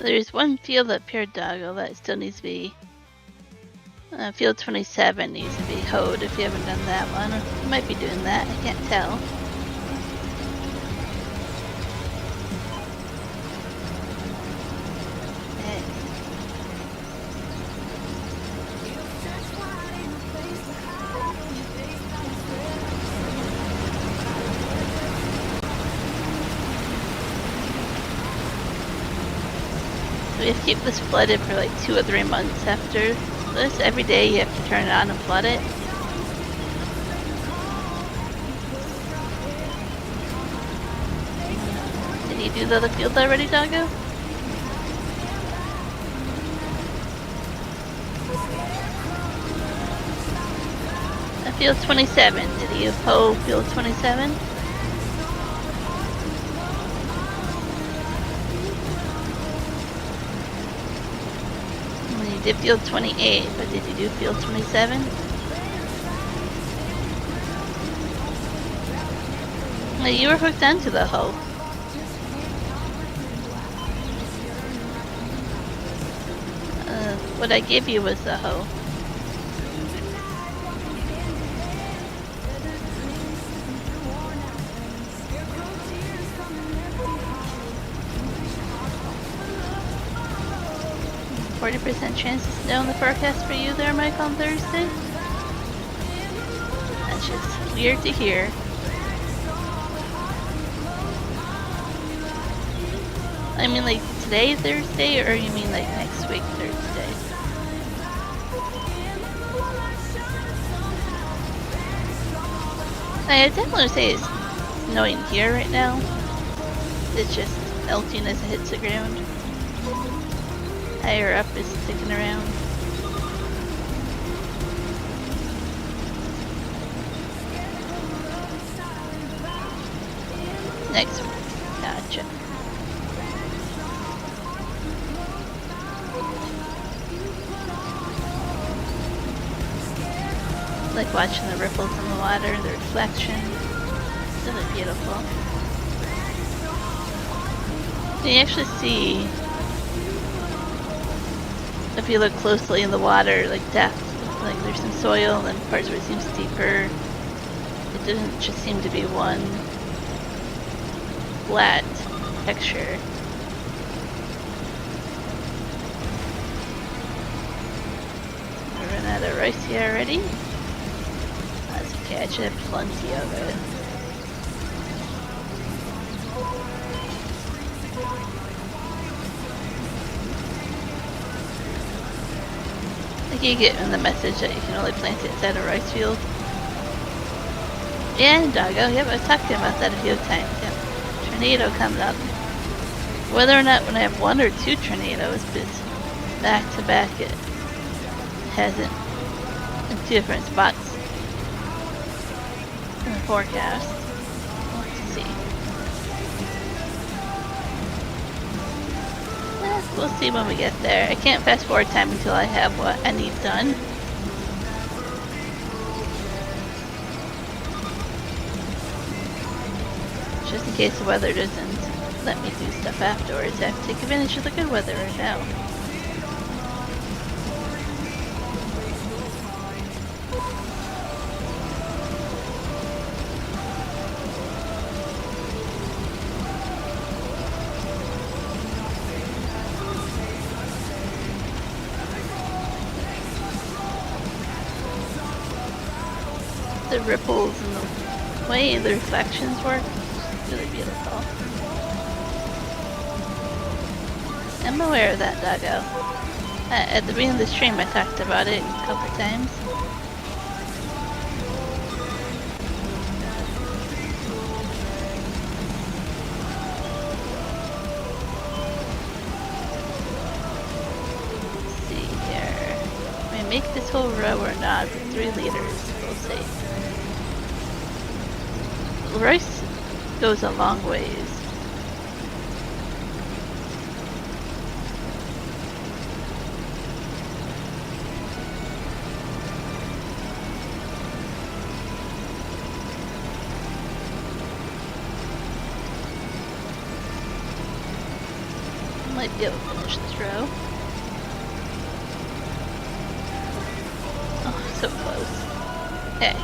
There's one field up here, doggo, that still needs to be field 27 needs to be hoed if you haven't done that one. Or you might be doing that, I can't tell. We have to keep this flooded for like 2 or 3 months after this. Every day you have to turn it on and flood it. Did you do the other field already, doggo? Field 27. Did you hoe field 27? You did field 28, but did you do field 27? No, you were hooked onto the hoe. What I gave you was the hoe. 40% chance of snow in the forecast for you there, Mike, on Thursday? That's just weird to hear. I mean, like today, Thursday, or you mean like next week, Thursday? I definitely say it's snowing here right now. It's just melting as it hits the ground. Higher up is sticking around. Next week. Gotcha. Like watching the ripples in the water, the reflection. It's really beautiful. You actually see, if you look closely in the water, like depth, like there's some soil and parts where it seems deeper. It doesn't just seem to be one flat texture. I ran out of rice here already. That's okay, I should have plenty of it. Like you get in the message that you can only plant it inside a rice field. Yeah, doggo, yep, I've talked to him about that a few times, yep. Tornado coming up. Whether or not when I have one or two tornadoes, but back to back it hasn't in two different spots in the forecast. Let's see. We'll see when we get there. I can't fast forward time until I have what I need done. Just in case the weather doesn't let me do stuff afterwards, I have to take advantage of the good weather right now. The ripples and the way the reflections work, it's really beautiful. I'm aware of that, doggo. At the beginning of the stream I talked about it a couple times. Let's see here. Can we make this whole row or not? 3 liters, we'll see. Rice goes a long ways. I might be able to finish this row. Oh, so close. Okay.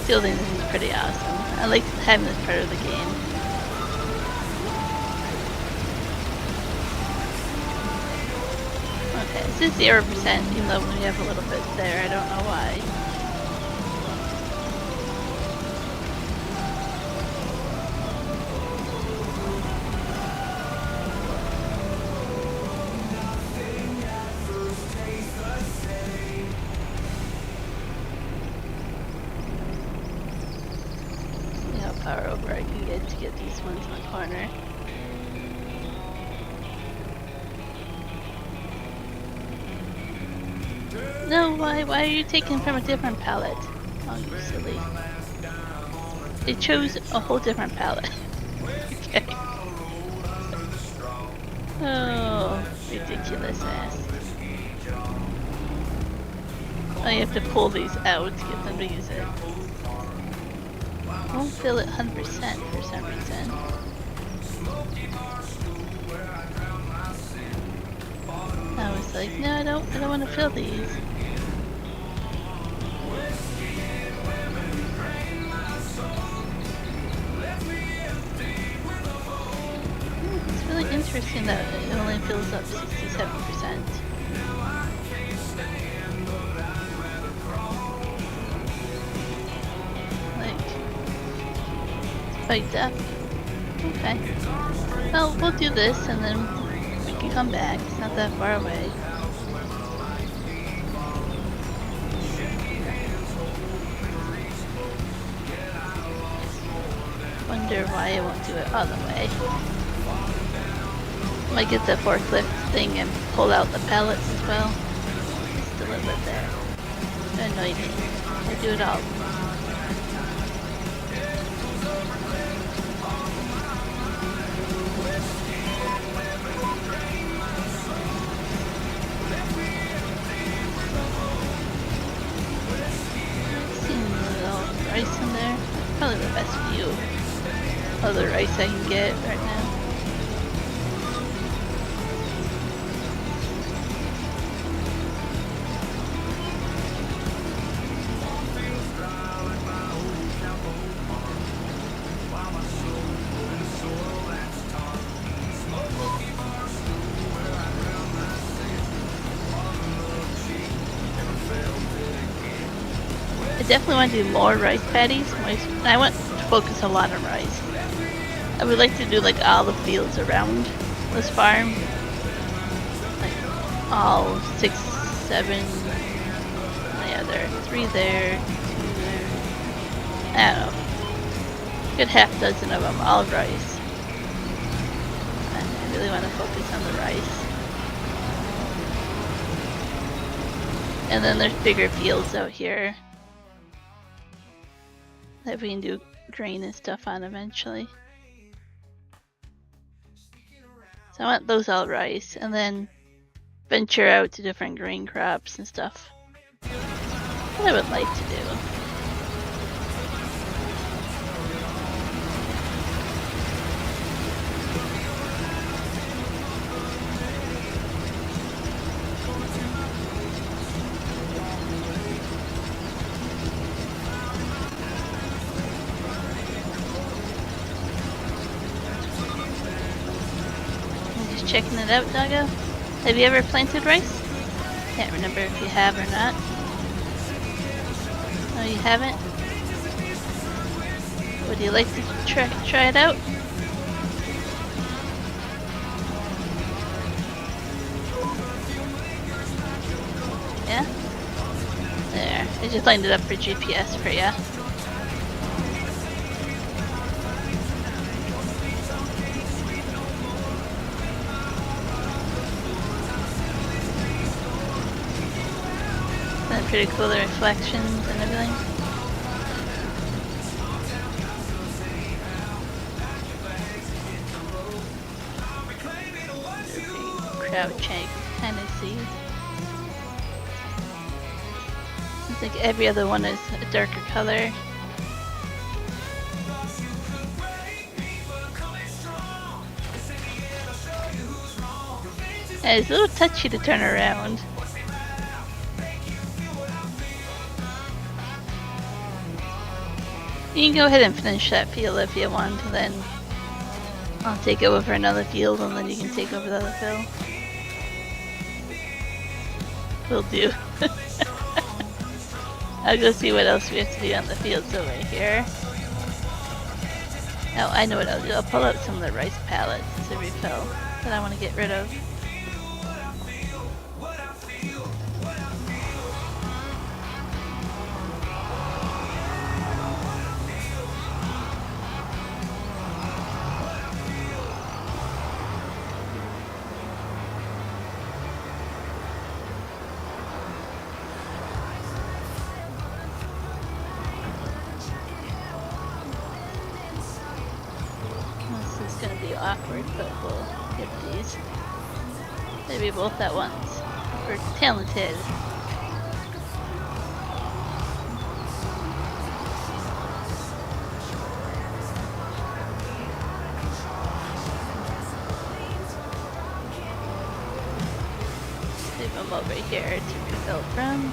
Still think this is pretty awesome. I like having this part of the game. Okay, this is 0%, even though we have a little bit there. I don't know why. See how far over I can get to get these ones in the corner. No, why are you taking from a different palette? Oh, you silly. It chose a whole different palette. Okay. Oh, ridiculous ass. Oh, you have to pull these out to get them to use it. Won't fill it 100% for some reason. I was like, no, I don't want to fill these. interesting that it only fills up 67%. Like, spiked up. Okay. Well, we'll do this and then we can come back. It's not that far away. Wonder why it won't do it all the way. Might get the forklift thing and pull out the pallets as well. Just a little bit there. That annoyed me. I do it all. Seeing a little rice in there. Probably the best view of the rice I can get right now. I definitely want to do more rice paddies. I want to focus a lot on rice. I would like to do like all the fields around this farm. Like all 6, 7, yeah, there are 3 there, 2 there. I don't know. Good half dozen of them, all rice. And I really want to focus on the rice. And then there's bigger fields out here that we can do grain and stuff on eventually. So I want those all rice and then venture out to different grain crops and stuff. What I would like to do. Checking it out, Doggo. Have you ever planted rice? Can't remember if you have or not. No, you haven't? Would you like to try it out? Yeah? There. I just lined it up for GPS for ya. Pretty cool, the reflections and everything. Crouching, kind of see. Seems like every other one is a darker color. Yeah, it's a little touchy to turn around. You can go ahead and finish that field if you want, and then I'll take over another field, and then you can take over the other field. Will do. I'll go see what else we have to do on the fields over here. Oh, I know what I'll do. I'll pull out some of the rice pallets to refill that I want to get rid of. This is going to be awkward, but we'll get these. Maybe both at once. We're talented. Leave them over here to refill from.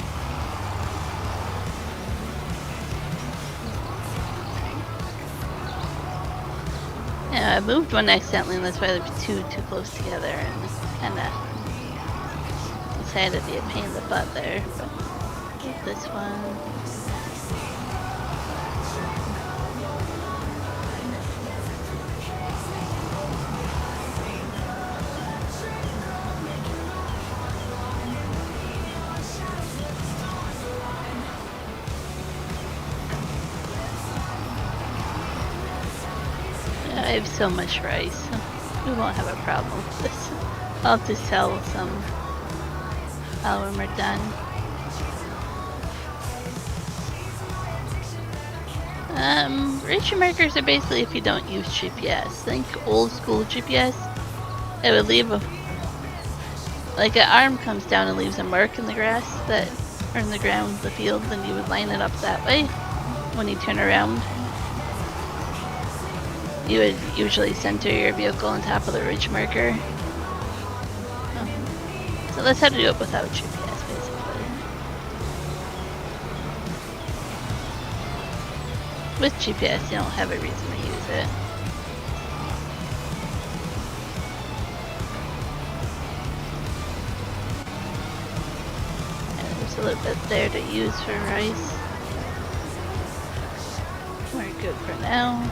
I moved one accidentally, and that's why they're too close together, and kinda decided to be a pain in the butt there. But this one. I have so much rice. We won't have a problem with this. I'll have to sell some when we're done. Region markers are basically if you don't use GPS. Think old school GPS. It would leave a, like an arm comes down and leaves a mark in the grass that, or in the ground, the field, then you would line it up that way when you turn around. You would usually center your vehicle on top of the ridge marker. So that's how to do it without GPS, basically. With GPS, you don't have a reason to use it. And there's a little bit there to use for rice. We're good for now.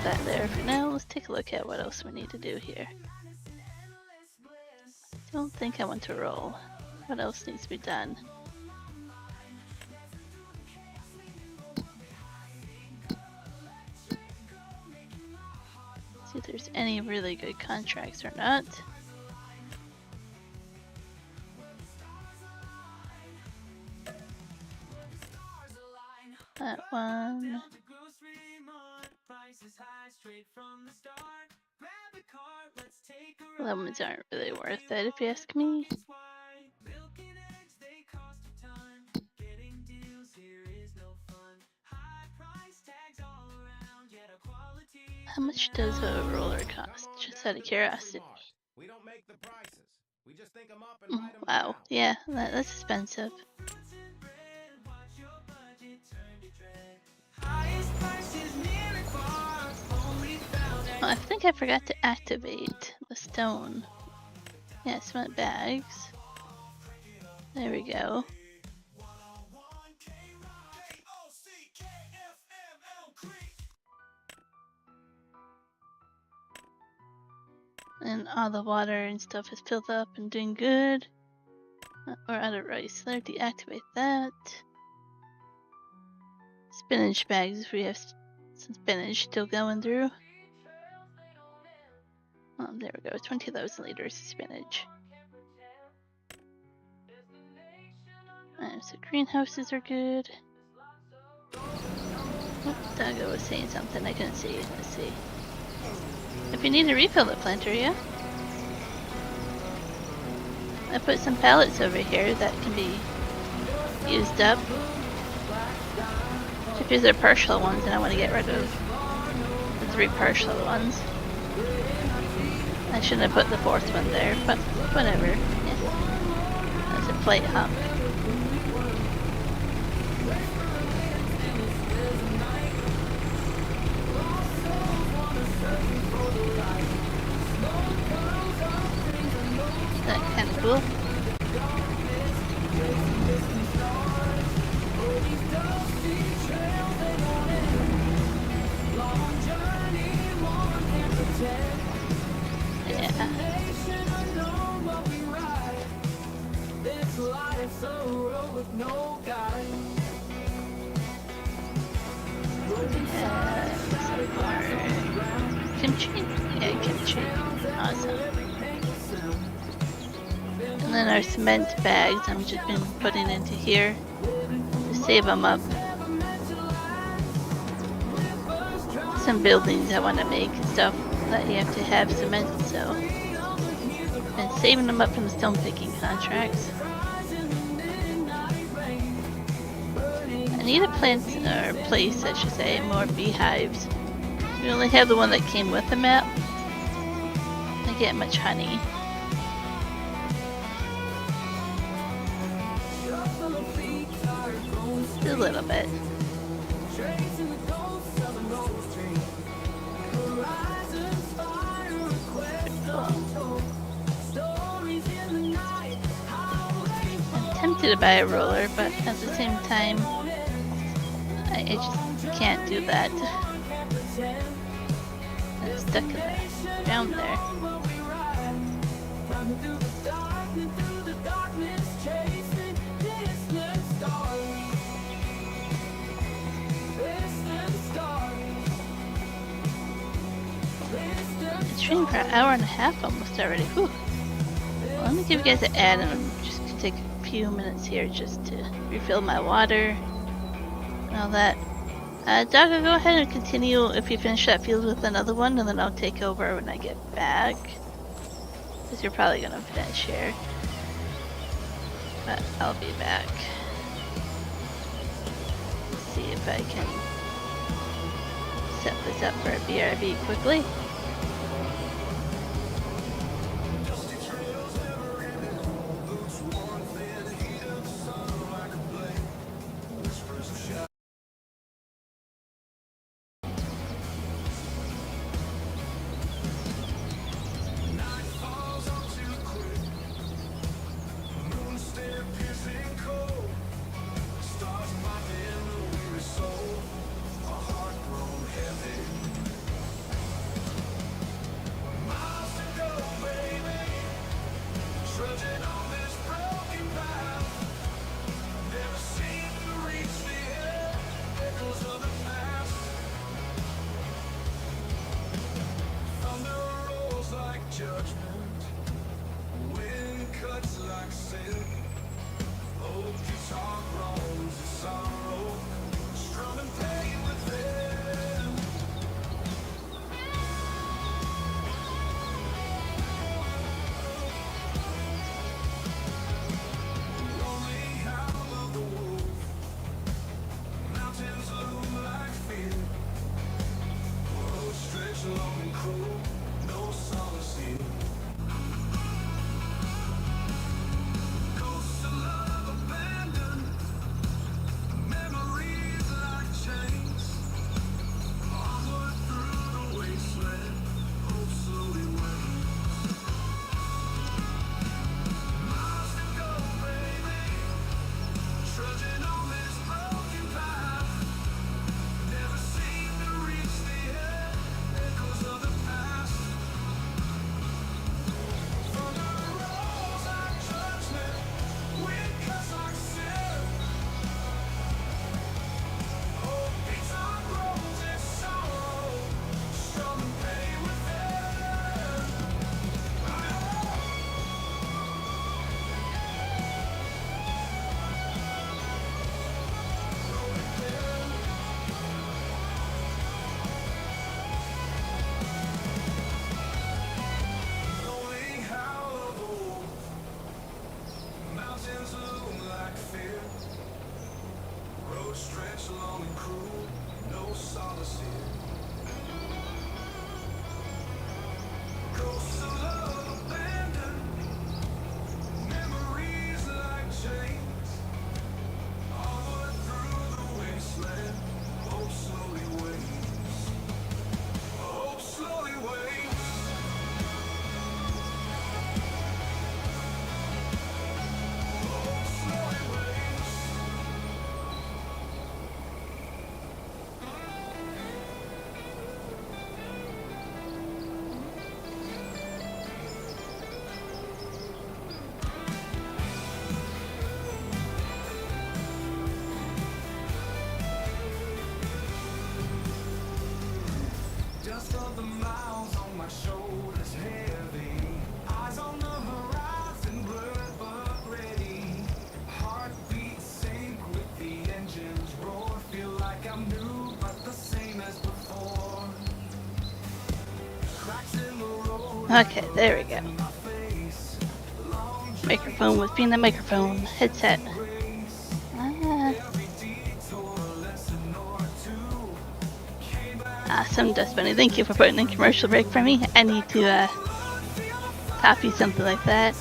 That there for now. Let's take a look at what else we need to do here. Don't think I want to roll. What else needs to be done? See if there's any really good contracts or not. That one. Lemons aren't really worth it if you ask me. How much does a roller cost? Just out of curiosity. We don't make the prices. We just think them up and write them Wow, down. yeah, that's expensive. Oh, I think I forgot to activate the stone. Yeah, cement bags. There we go. And all the water and stuff is filled up and doing good. We're out of rice there. Deactivate that. Spinach bags. We have some spinach still going through. There we go. 20,000 liters of spinach. So greenhouses are good. Oh, Doggo was saying something I couldn't see. Let's see. If you need to refill the planter, yeah. I put some pallets over here that can be used up. If these are partial ones, and I want to get rid of the 3 partial ones. I shouldn't have put the 4th one there, but whatever. Yeah. That's a plate hump. That kind of cool. Yeah. Kimchi? Yeah, kimchi. Awesome. And then our cement bags, I'm just been putting into here to save them up. Some buildings I want to make and stuff that you have to have cement, so and saving them up from the stone picking contracts. I need a plant or place, I should say, more beehives. We only have the one that came with the map. I get much honey. Just a little bit. tempted to buy a roller, but at the same time, I just can't do that. I'm stuck in the ground there. It's streamed for an hour and a half almost already. Whew. Well, let me give you guys an ad, and I'm just gonna take a few minutes here just to refill my water and all that. Doggo, go ahead and continue if you finish that field with another one, and then I'll take over when I get back. Because you're probably gonna finish here. But I'll be back. Let's see if I can set this up for a BRB quickly. Okay, there we go. Microphone was being the microphone. Headset. Awesome, Dust Bunny. Thank you for putting in commercial break for me. I need to copy something like that.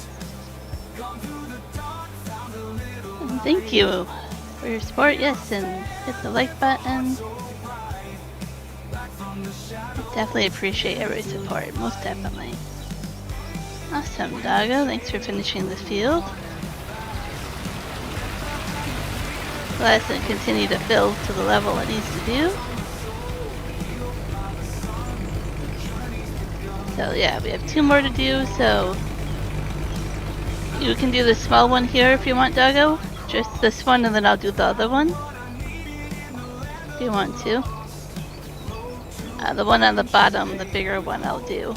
And thank you for your support. Yes, and hit the like button. Definitely appreciate every support, most definitely. Awesome, Doggo. Thanks for finishing the field. glass and continue to fill to the level it needs to do. So yeah, we have 2 more to do, so you can do the small one here if you want, Doggo. Just this one, and then I'll do the other one. If you want to. The one on the bottom, the bigger one, I'll do.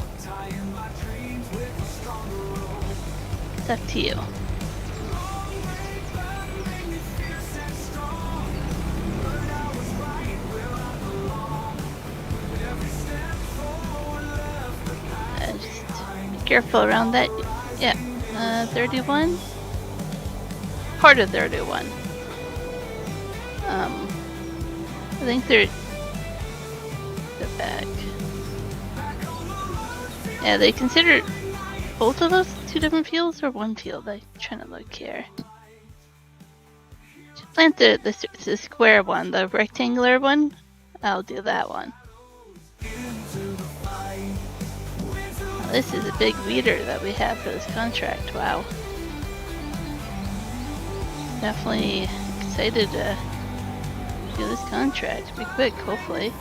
It's up to you. Just be careful around that. Yeah, 31? Part of 31. I think they're the back. Yeah, they consider both of those 2 different fields or one field. I'm trying to look here. Just plant the square one, the rectangular one. I'll do that one. Oh, this is a big weeder that we have for this contract. Wow. Definitely excited to do this contract. Be quick, hopefully.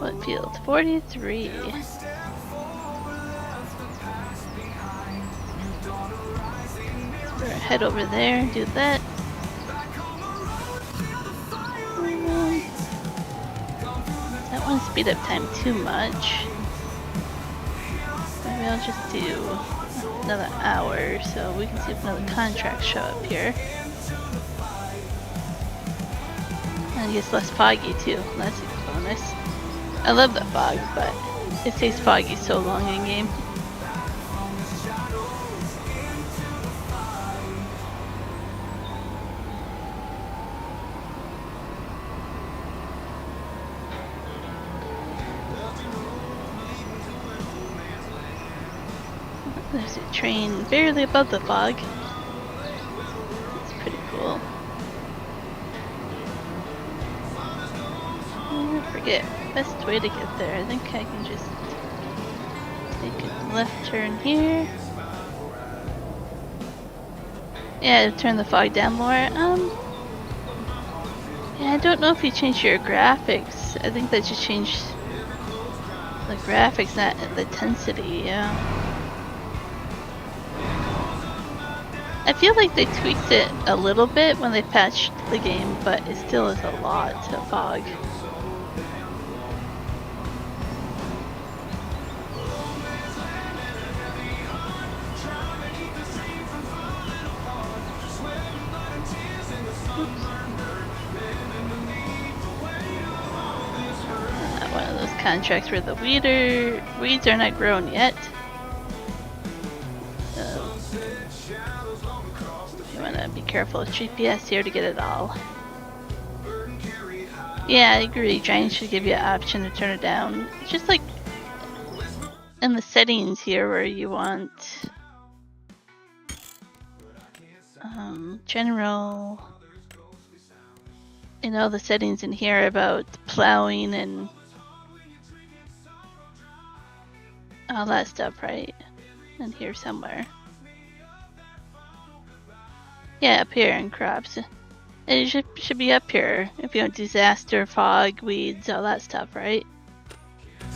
What field? 43. So head over there and do that. That won't speed up time too much. Maybe I'll just do another hour so we can see if another contracts show up here. And it gets less foggy too. That's a bonus. I love the fog, but it stays foggy so long in game. There's a train barely above the fog. It's pretty cool. I forget. Best way to get there. I think I can just take a left turn here. Yeah, turn the fog down more. Yeah, I don't know if you change your graphics. I think that you change the graphics, not the intensity. Yeah. I feel like they tweaked it a little bit when they patched the game, but it still is a lot of fog. One of those contracts where the weeds are not grown yet. So you want to be careful with GPS here to get it all. Yeah, I agree. Giants should give you an option to turn it down. It's just like in the settings here where you want general, you know, the settings in here about plowing and all that stuff, right? In here somewhere. Yeah, up here in crops. It should be up here if you want disaster, fog, weeds, all that stuff, right?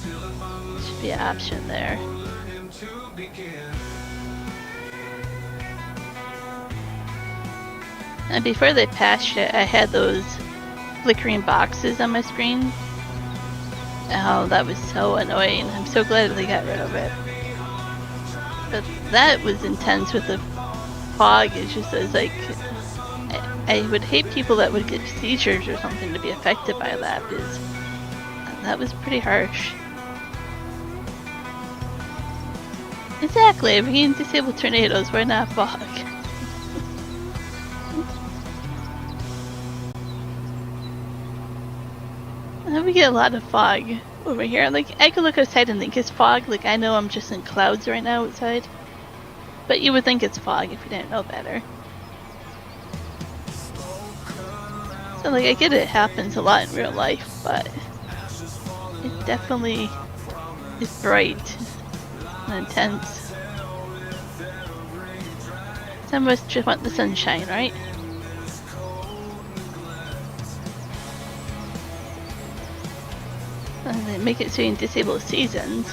Should be an option there. And before they patched it, I had those flickering boxes on my screen. Oh, that was so annoying. I'm so glad they got rid of it. But that was intense with the fog. It's like I would hate people that would get seizures or something to be affected by that, because that was pretty harsh. Exactly, if we can disable tornadoes, why not fog? We get a lot of fog over here. Like, I could look outside and think it's fog. Like, I know I'm just in clouds right now outside. But you would think it's fog if you didn't know better. So, like, I get it happens a lot in real life, but it definitely is bright and intense. Some of us just want the sunshine, right? And they make it so you can disable seasons.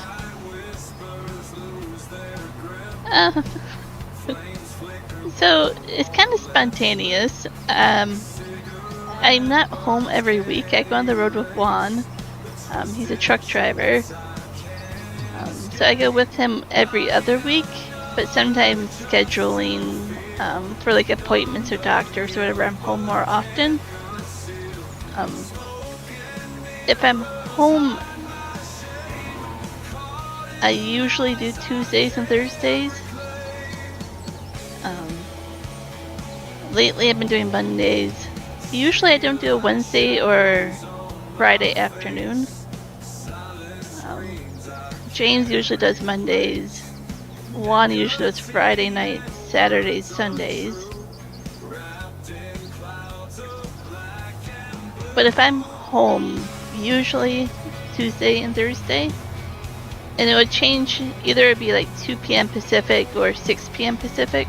So it's kind of spontaneous. I'm not home every week. I go on the road with Juan. He's a truck driver. So I go with him every other week, but sometimes scheduling for like appointments or doctors or whatever, I'm home more often. If I'm home, I usually do Tuesdays and Thursdays. Lately I've been doing Mondays. Usually I don't do a Wednesday or Friday afternoon. James usually does Mondays. Juan usually does Friday nights, Saturdays, Sundays. But if I'm home, usually Tuesday and Thursday. And it would change, either it'd be like 2 p.m. Pacific or 6 p.m. Pacific.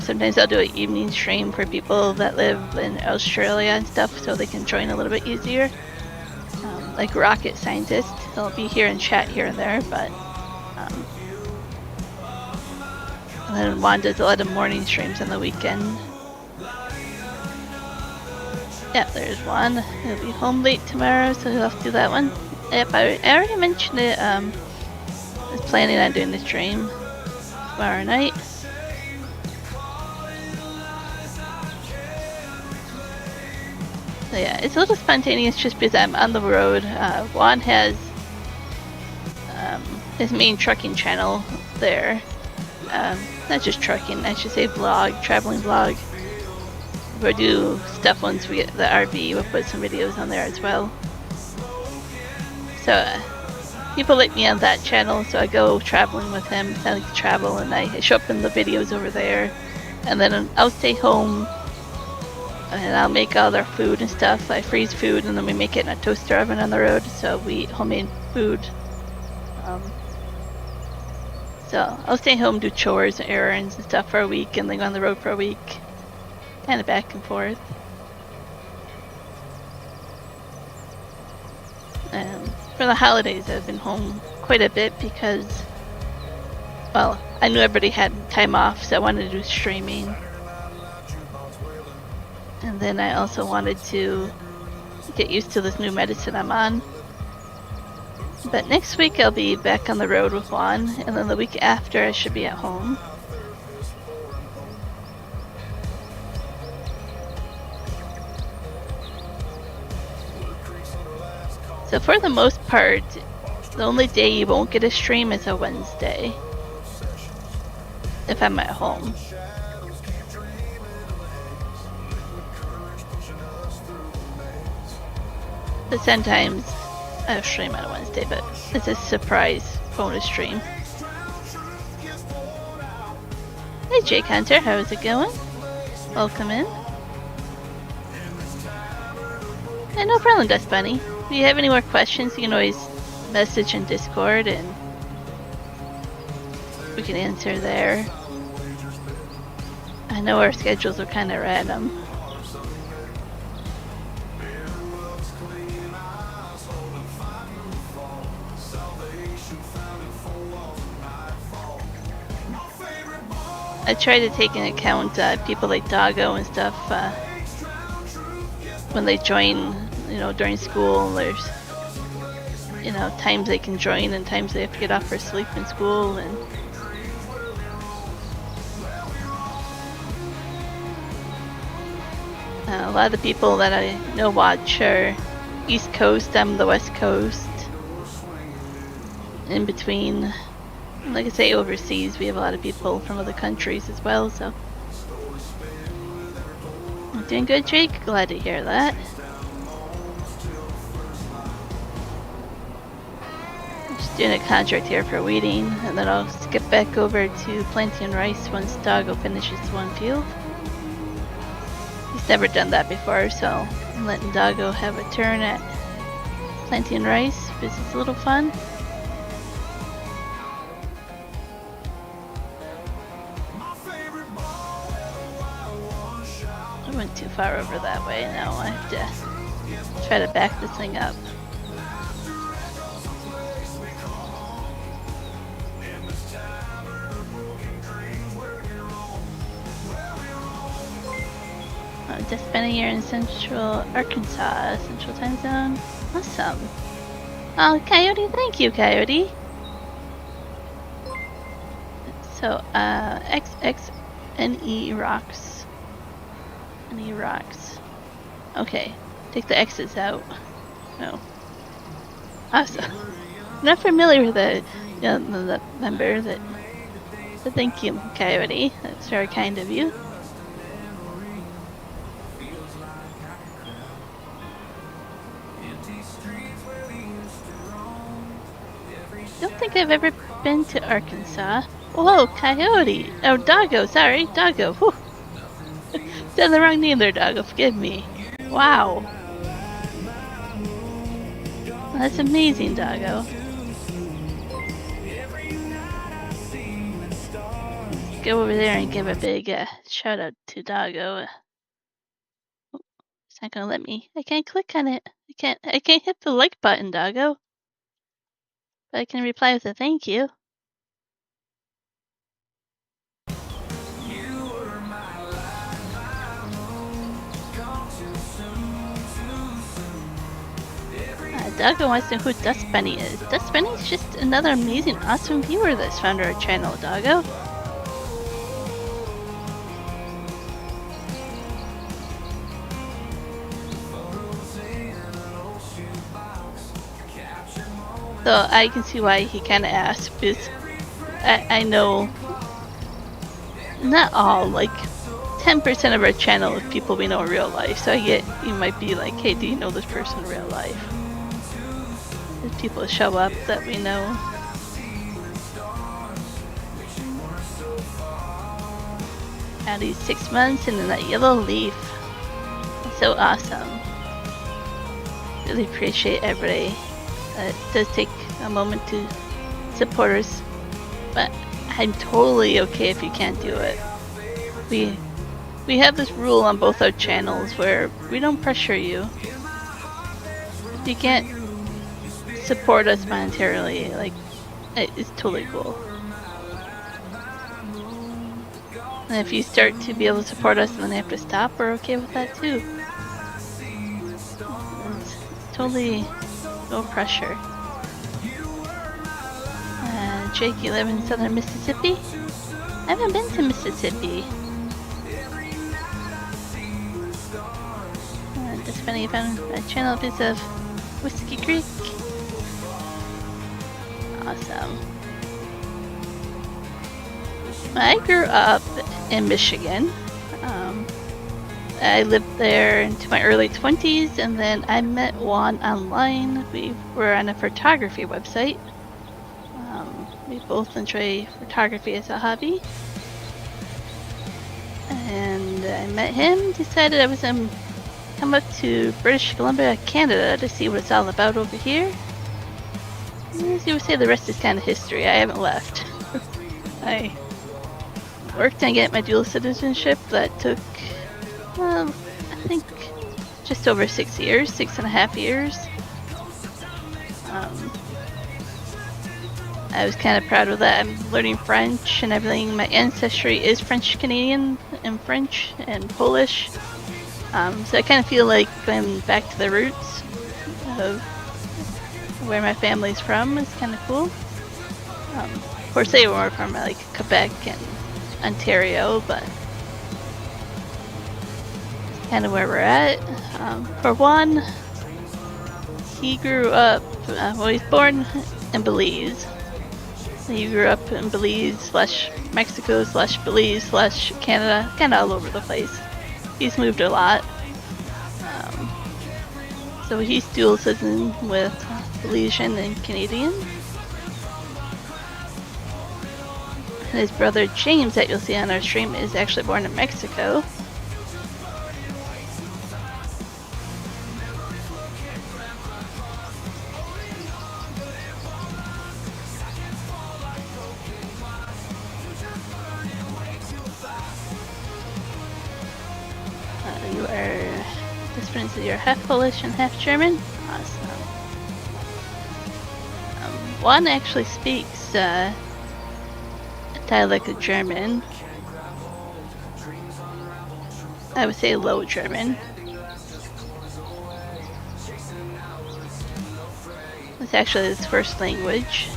Sometimes I'll do an evening stream for people that live in Australia and stuff so they can join a little bit easier. Like rocket scientists, they'll be here and chat here and there, but and then Juan does a lot of morning streams on the weekend. Yeah, there's Juan. He'll be home late tomorrow, so he'll have to do that one. Yep, I already mentioned it. I was planning on doing the stream tomorrow night. So yeah, it's a little spontaneous just because I'm on the road. Juan has his main trucking channel there. Not just trucking, I should say vlog, traveling vlog. We'll do stuff once we get the RV, we'll put some videos on there as well. So people like me on that channel, so I go traveling with him. I like to travel and I show up in the videos over there. And then I'll stay home and I'll make all their food and stuff. I freeze food and then we make it in a toaster oven on the road, so we eat homemade food. So I'll stay home, do chores and errands and stuff for a week, and then go on the road for a week. Kind of back and forth. For the holidays I've been home quite a bit because, well, I knew everybody had time off, so I wanted to do streaming. And then I also wanted to get used to this new medicine I'm on. But next week I'll be back on the road with Juan, and then the week after I should be at home. So for the most part, the only day you won't get a stream is a Wednesday, if I'm at home. But sometimes I'll stream on a Wednesday, but it's a surprise bonus stream. Hey Jake Hunter, how's it going? Welcome in. And no problem, Dust Bunny. If you have any more questions, you can always message in Discord and we can answer there. I know our schedules are kind of random. I try to take into account people like Doggo and stuff when they join, you know, during school. There's, you know, times they can join and times they have to get off for sleep in school. And a lot of the people that I know watch are East Coast, I'm the West Coast. In between. Like I say, overseas, we have a lot of people from other countries as well, so. I'm doing good, Jake. Glad to hear that. I'm just doing a contract here for weeding, and then I'll skip back over to planting rice once Doggo finishes one field. He's never done that before, so I'm letting Doggo have a turn at planting rice because it's a little fun. went too far over that way. Now I have to try to back this thing up. Just spent a year in Central Arkansas, Central Time Zone. Awesome. Oh, Coyote, thank you, Coyote. So, XXNE rocks. NE rocks. Okay, take the X's out. No. Awesome. I'm not familiar with the member that. So thank you, Coyote. That's very kind of you. Don't think I've ever been to Arkansas. Whoa, Coyote! Oh, Doggo, sorry, Doggo. Whew. Said the wrong name there, Doggo, forgive me. Wow. That's amazing, Doggo. Go over there and give a big shout out to Doggo. It's not gonna let me. I can't click on it. I can't hit the like button, Doggo. But I can reply with a thank you. Doggo wants to know who Dust Bunny is. Dust Bunny is just another amazing, awesome viewer that's found our channel, Doggo. So I can see why he kind of asked, because I know not all, like 10% of our channel is people we know in real life. So I get, you might be like, hey, do you know this person in real life? There's people show up that we know. At least 6 months and then that yellow leaf. It's so awesome. Really appreciate everybody. It does take a moment to support us, but I'm totally okay if you can't do it. We have this rule on both our channels where we don't pressure you. If you can't support us monetarily, like, it's totally cool. And if you start to be able to support us and then have to stop, we're okay with that too. It's totally no pressure. Jake, you live in southern Mississippi? I haven't been to Mississippi. Just funny, found a channel piece of Whiskey Creek. Awesome. I grew up in Michigan. I lived there into my early 20s, and then I met Juan online. We were on a photography website. We both enjoy photography as a hobby. And I met him, decided I was going to come up to British Columbia, Canada to see what it's all about over here. As you would say, the rest is kind of history. I haven't left. I worked on getting my dual citizenship. That took, I think, just over 6 years, 6.5 years. I was kind of proud of that. I'm learning French and everything. My ancestry is French Canadian and French and Polish. So I kind of feel like going back to the roots of where my family's from is kind of cool. Of course, they were from like Quebec and Ontario, but kind of where we're at. For one, he grew up, well, he's born in Belize. He grew up in Belize / Mexico / Belize / Canada, kind of all over the place. He's moved a lot. So he's dual citizen with Belizean and Canadian. And his brother James, that you'll see on our stream, is actually born in Mexico. So you are, this means that you're half Polish and half German? Awesome. One actually speaks a dialect of German. I would say Low German. It's actually his first language.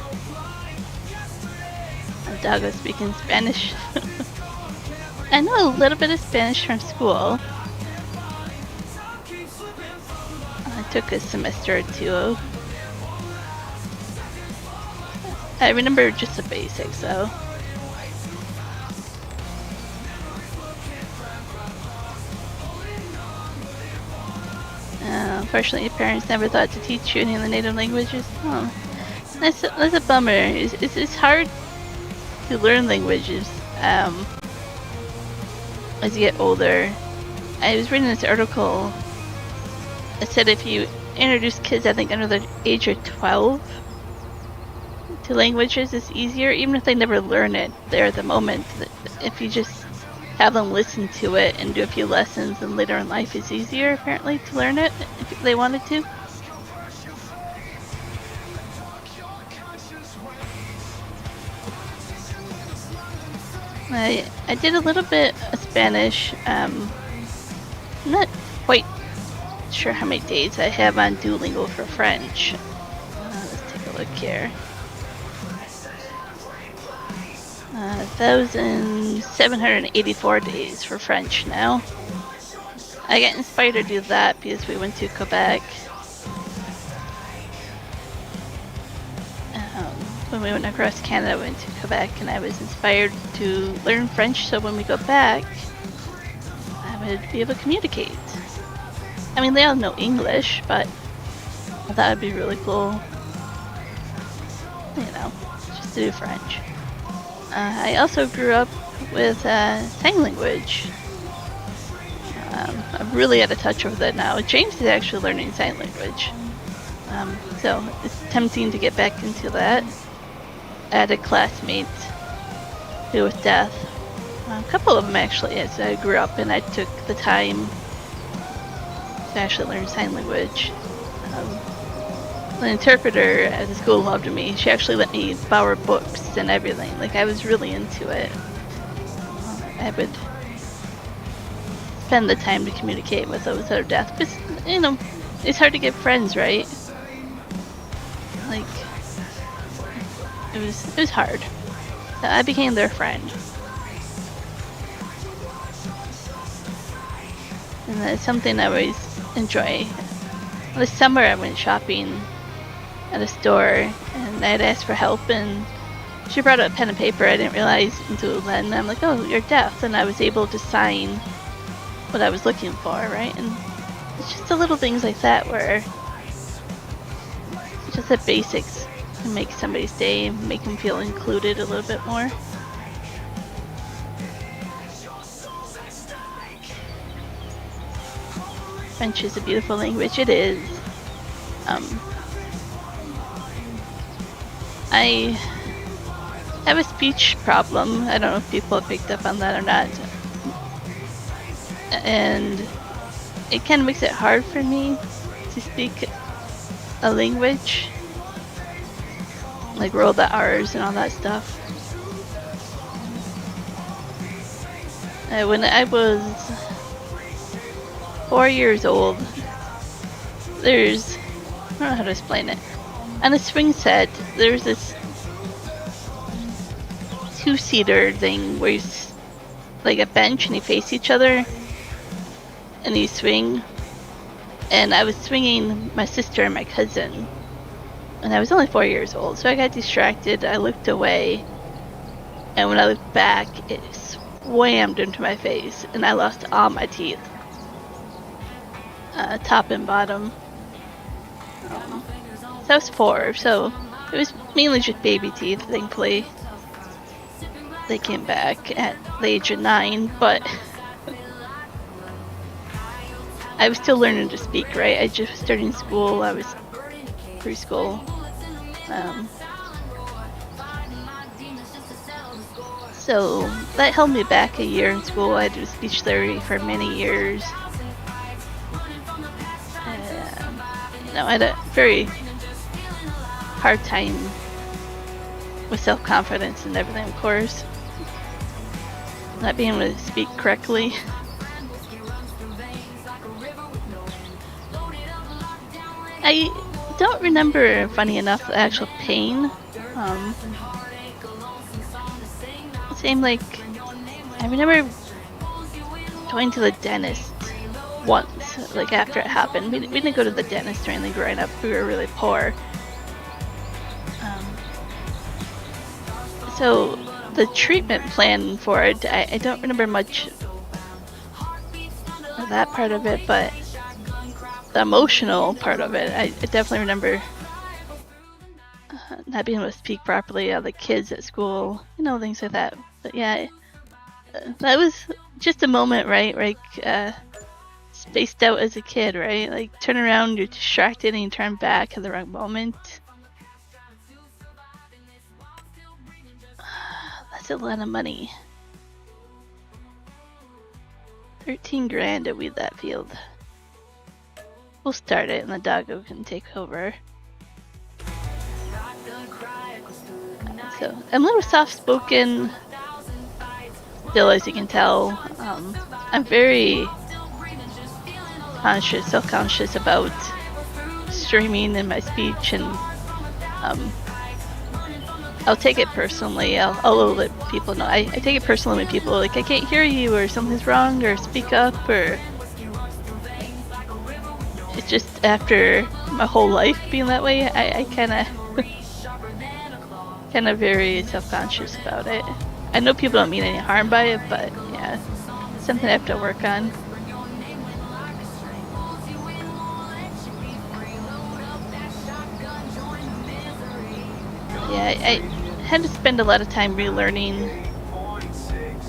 And Doug was speaking Spanish. I know a little bit of Spanish from school. I took a semester or two. I remember just the basics though. Unfortunately, your parents never thought to teach you any of the native languages. Oh, that's a bummer. It's hard to learn languages as you get older. I was reading this article. It said if you introduce kids, I think under the age of 12, to languages, it's easier, even if they never learn it there at the moment. If you just have them listen to it and do a few lessons, and later in life it's easier apparently to learn it if they wanted to. I did a little bit of Spanish. I'm not quite sure how many days I have on Duolingo for French. Let's take a look here. 1,784 days for French now. I got inspired to do that because we went to Quebec. When we went across Canada, we went to Quebec, and I was inspired to learn French so when we go back, I would be able to communicate. I mean, they all know English, but I thought it'd be really cool, you know, just to do French. I also grew up with sign language. I'm really out of touch with it now. James is actually learning sign language. So it's tempting to get back into that. I had a classmate who was deaf. A couple of them actually, as I grew up, and I took the time to actually learn sign language. The interpreter at the school loved me. She actually let me borrow books and everything. Like, I was really into it. I would spend the time to communicate with those that are deaf. But, you know, it's hard to get friends, right? Like, it was hard. So I became their friend. And that's something I always enjoy. This summer I went shopping at a store, and I'd asked for help, and she brought up a pen and paper. I didn't realize until then. I'm like, oh, you're deaf, and I was able to sign what I was looking for, right? And it's just the little things like that where just the basics can make somebody's day, make them feel included a little bit more. French is a beautiful language. It is. I have a speech problem. I don't know if people have picked up on that or not. And it kind of makes it hard for me to speak a language. Like roll the R's and all that stuff. When I was 4 years old, I don't know how to explain it. On a swing set, there's this two-seater thing where you like a bench and you face each other and you swing. And I was swinging my sister and my cousin, and I was only 4 years old, so I got distracted. I looked away, and when I looked back, it swammed into my face, and I lost all my teeth, top and bottom. So I was 4, so it was mainly just baby teeth. Thankfully, they came back at the age of 9, but I was still learning to speak, right? I just was starting school. I was preschool. So that held me back a year in school. I did speech therapy for many years. No, I had a very hard time with self-confidence and everything, of course. Not being able to speak correctly. I don't remember, funny enough, the actual pain. Same like, I remember going to the dentist once, like after it happened. We didn't go to the dentist or anything growing up. We were really poor. So the treatment plan for it, I don't remember much of that part of it, but the emotional part of it, I definitely remember not being able to speak properly, the kids at school, you know, things like that. But yeah, that was just a moment, right? Like, spaced out as a kid, right? Like, turn around, you're distracted, and you turn back at the wrong moment. That's a lot of money. 13 grand to weed that field. We'll start it and the doggo can take over. So, I'm a little soft-spoken still, as you can tell. I'm very self-conscious about streaming and my speech, and I'll take it personally. I'll let people know. I take it personally when people are like, I can't hear you, or something's wrong, or speak up, or it's just after my whole life being that way, I kind of very self-conscious about it. I know people don't mean any harm by it, but yeah, it's something I have to work on. Yeah, I had to spend a lot of time relearning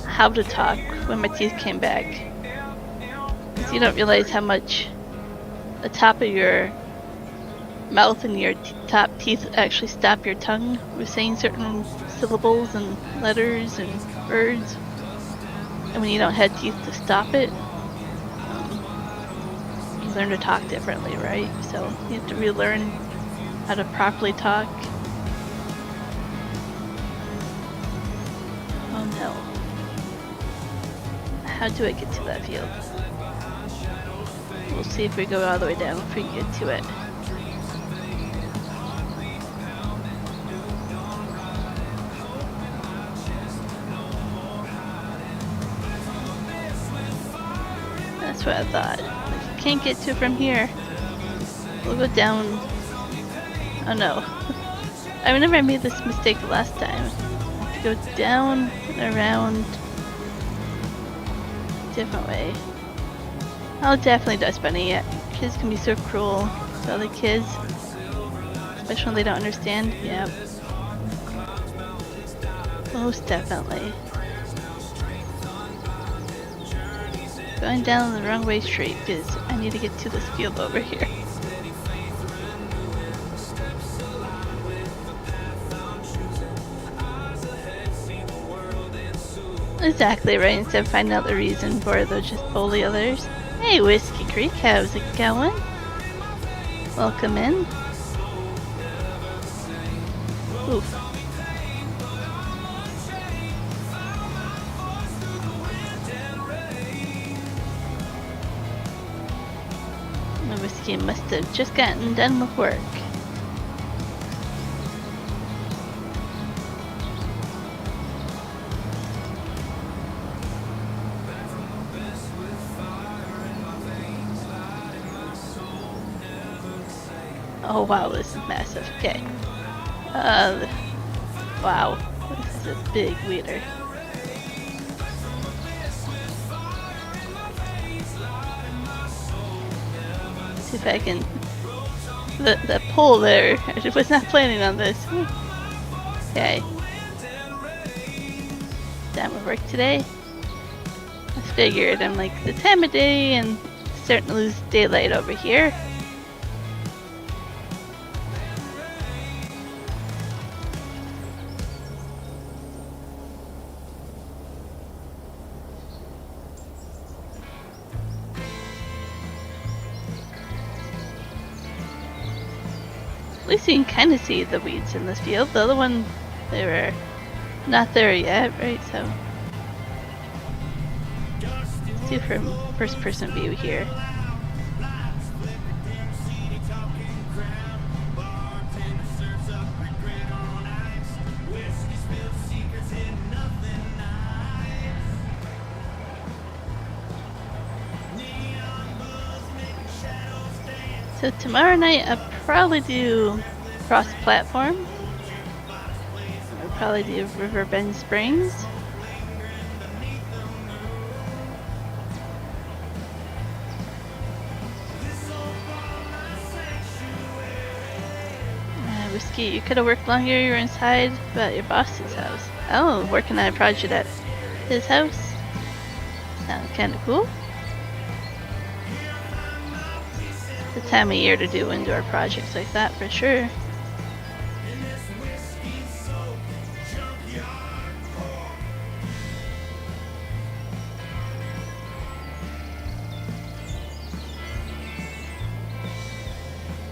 how to talk when my teeth came back. Because you don't realize how much the top of your mouth and your top teeth actually stop your tongue with saying certain syllables and letters and words. And when you don't have teeth to stop it, you learn to talk differently, right? So you have to relearn how to properly talk. Oh no. How do I get to that field? We'll see if we go all the way down if we can get to it. That's what I thought. If you can't get to it from here, we'll go down. Oh no. I remember I made this mistake last time. Go down and around. Different way. I'll definitely dust bunny it. Kids can be so cruel to other kids, especially when they don't understand. Yep. Most definitely. Going down the wrong way straight because I need to get to this field over here. Exactly right, instead of finding out the reason for it, they'll just bully others. Hey, Whiskey Creek, how's it going? Welcome in. Oof. My Whiskey must have just gotten done with work. Oh wow, this is massive. Okay. Wow. This is a big weeder. See if I can... The pole there, I was not planning on this. Okay. Done with work today. I figured, I'm like, the time of day and starting to lose daylight over here. least you can kind of see the weeds in this field. The other one, they were not there yet, right? So let's do from first person view here. So tomorrow night I'll probably do cross platform. I'll probably do Riverbend Springs. Whiskey, you could have worked longer. You were inside, but your boss's house. Oh, working on a project at his house. Sounds kind of cool. The time of year to do indoor projects like that for sure.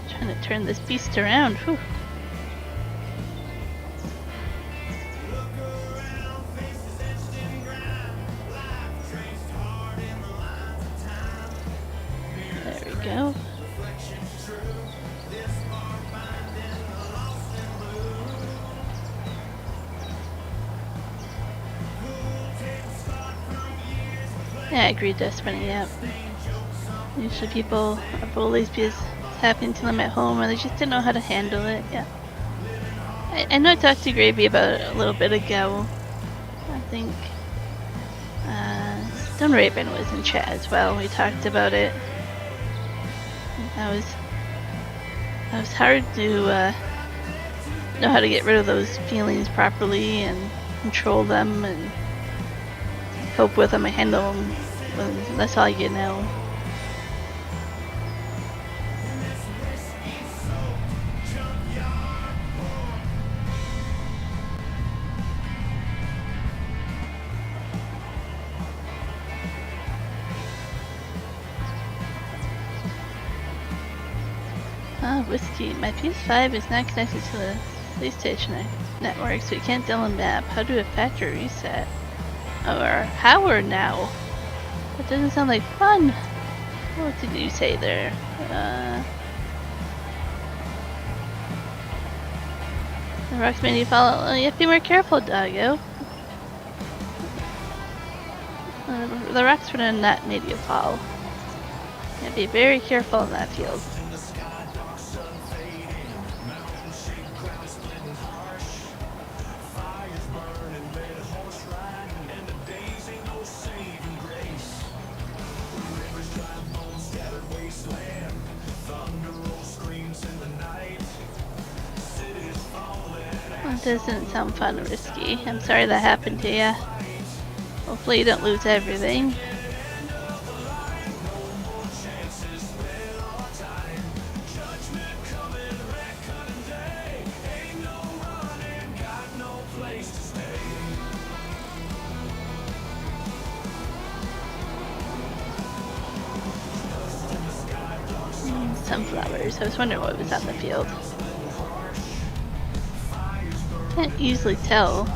Trying to turn this beast around. Whew. There we go. Yeah, I agree, Destiny, yeah. Usually people are bullies because it's happening to them at home or they just didn't know how to handle it, yeah. I know I talked to Gravy about it a little bit ago. I think Stone Raven was in chat as well. We talked about it. That was hard to know how to get rid of those feelings properly and control them and cope with them and handle them when that's all you know. Whiskey. My PS5 is not connected to the PlayStation network, so you can't download map. How do a factory reset? Or how or now? That doesn't sound like fun. What did you say there? The rocks made you fall. You have to be more careful, doggo. The rocks would have not made you fall. You have to be very careful in that field. That doesn't sound fun or risky. I'm sorry that happened to you. Hopefully you don't lose everything. Sunflowers. I was wondering what was on the field. Can't easily tell.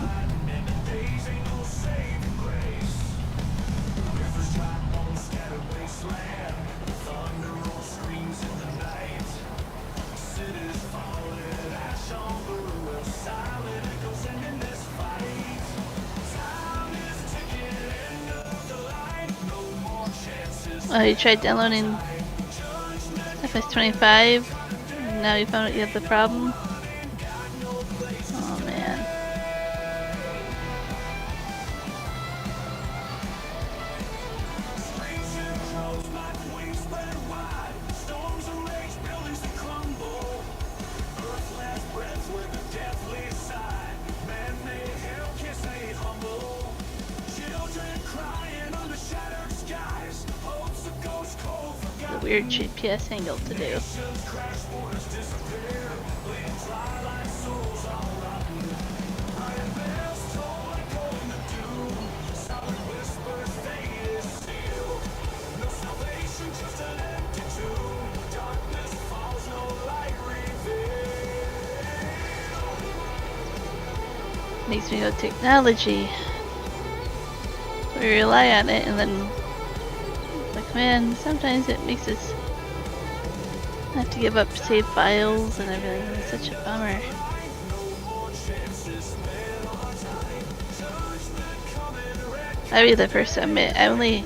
Oh, you tried downloading FS25, and now you found out you have the problem? Oh man. A weird GPS angle to do. makes me go technology. We rely on it, and then like, man, sometimes it makes us have to give up save files and everything. It's such a bummer. I'll be the first to admit, I only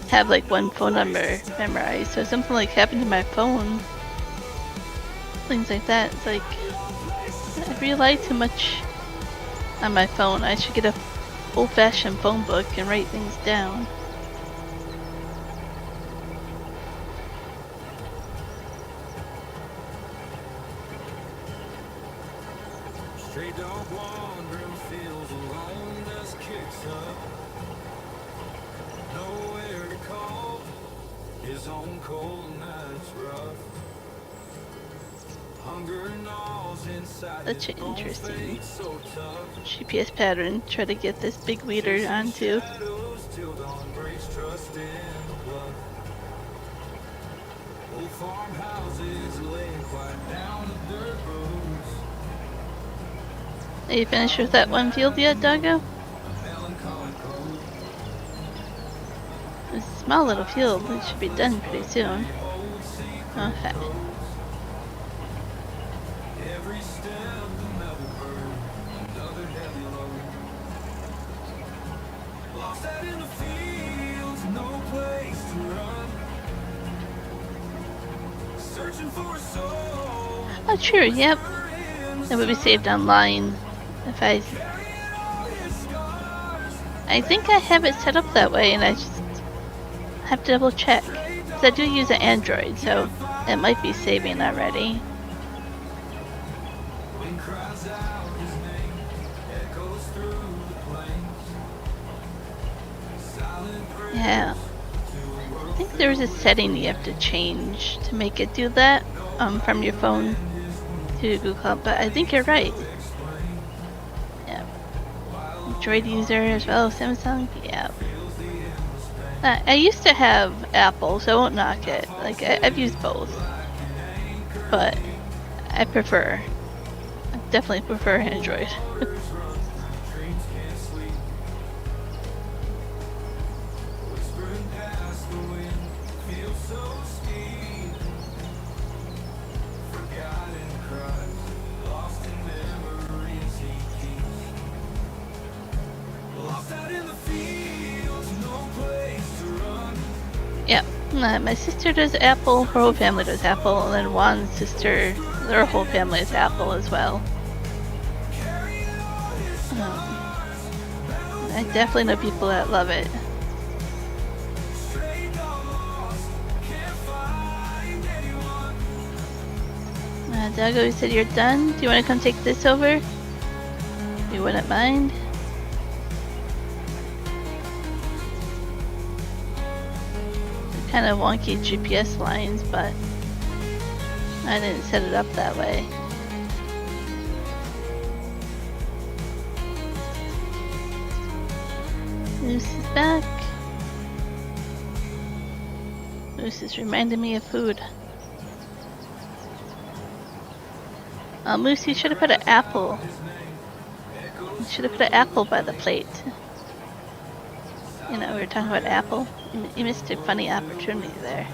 have like one phone number memorized, so if something like happened to my phone, things like that, it's like I rely too much on my phone. I should get a old-fashioned phone book and write things down. Stray dog wandering fields alone, dust kicks up. Nowhere to call, his own cold nights rough. Hunger gnaws inside Such his an own interesting fate, so tough. GPS pattern. Try to get this big weeder onto. Shadows till dawn breaks, trust in the bluff. Old farmhouses laying quiet down the dirt roads. Are you finished with that one field yet, Doggo? Melancholy cold. It's a small little field. It should be done pretty soon. Okay. Every step another bird, another heavy load. Lost out in the fields, no place to run. Searching for a soul. Oh, true. Yep. It would be saved online if I think I have it set up that way, and I just have to double check. Because I do use an Android, so it might be saving already. Wind cries out his name, echoes through the plains. Silent prayer Yeah. I think there's a setting you have to change to make it do that from your phone to Google, but I think you're right. Yeah. Android user as well, Samsung, yeah. I used to have Apple, so I won't knock it. Like, I've used both. But I definitely prefer Android. dreams can't sleep. Whispering past the wind, feels so steep. Forgotten cries, lost in memories he keeps. Lost out in the fields, no place to run. Yeah. My sister does Apple, her whole family does Apple, and then Juan's sister, their whole family is Apple as well. I definitely know people that love it. Dago, you said you're done? Do you want to come take this over? You wouldn't mind? Kind of wonky GPS lines, but I didn't set it up that way. Moose is back. Moose is reminding me of food. Moose, you should have put an apple. You should have put an apple by the plate. You know, we were talking about apple. You missed a funny opportunity there.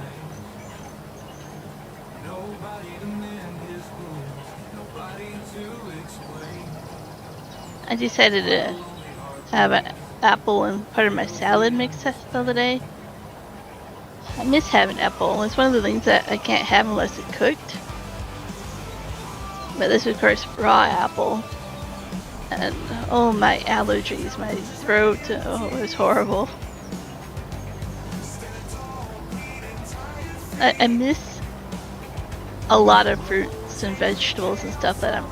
I decided to have an apple and part of my salad mix the other day. I miss having apple. It's one of the things that I can't have unless it's cooked. But this is, of course, raw apple. And oh, my allergies, my throat, oh, it was horrible. I miss a lot of fruits and vegetables and stuff that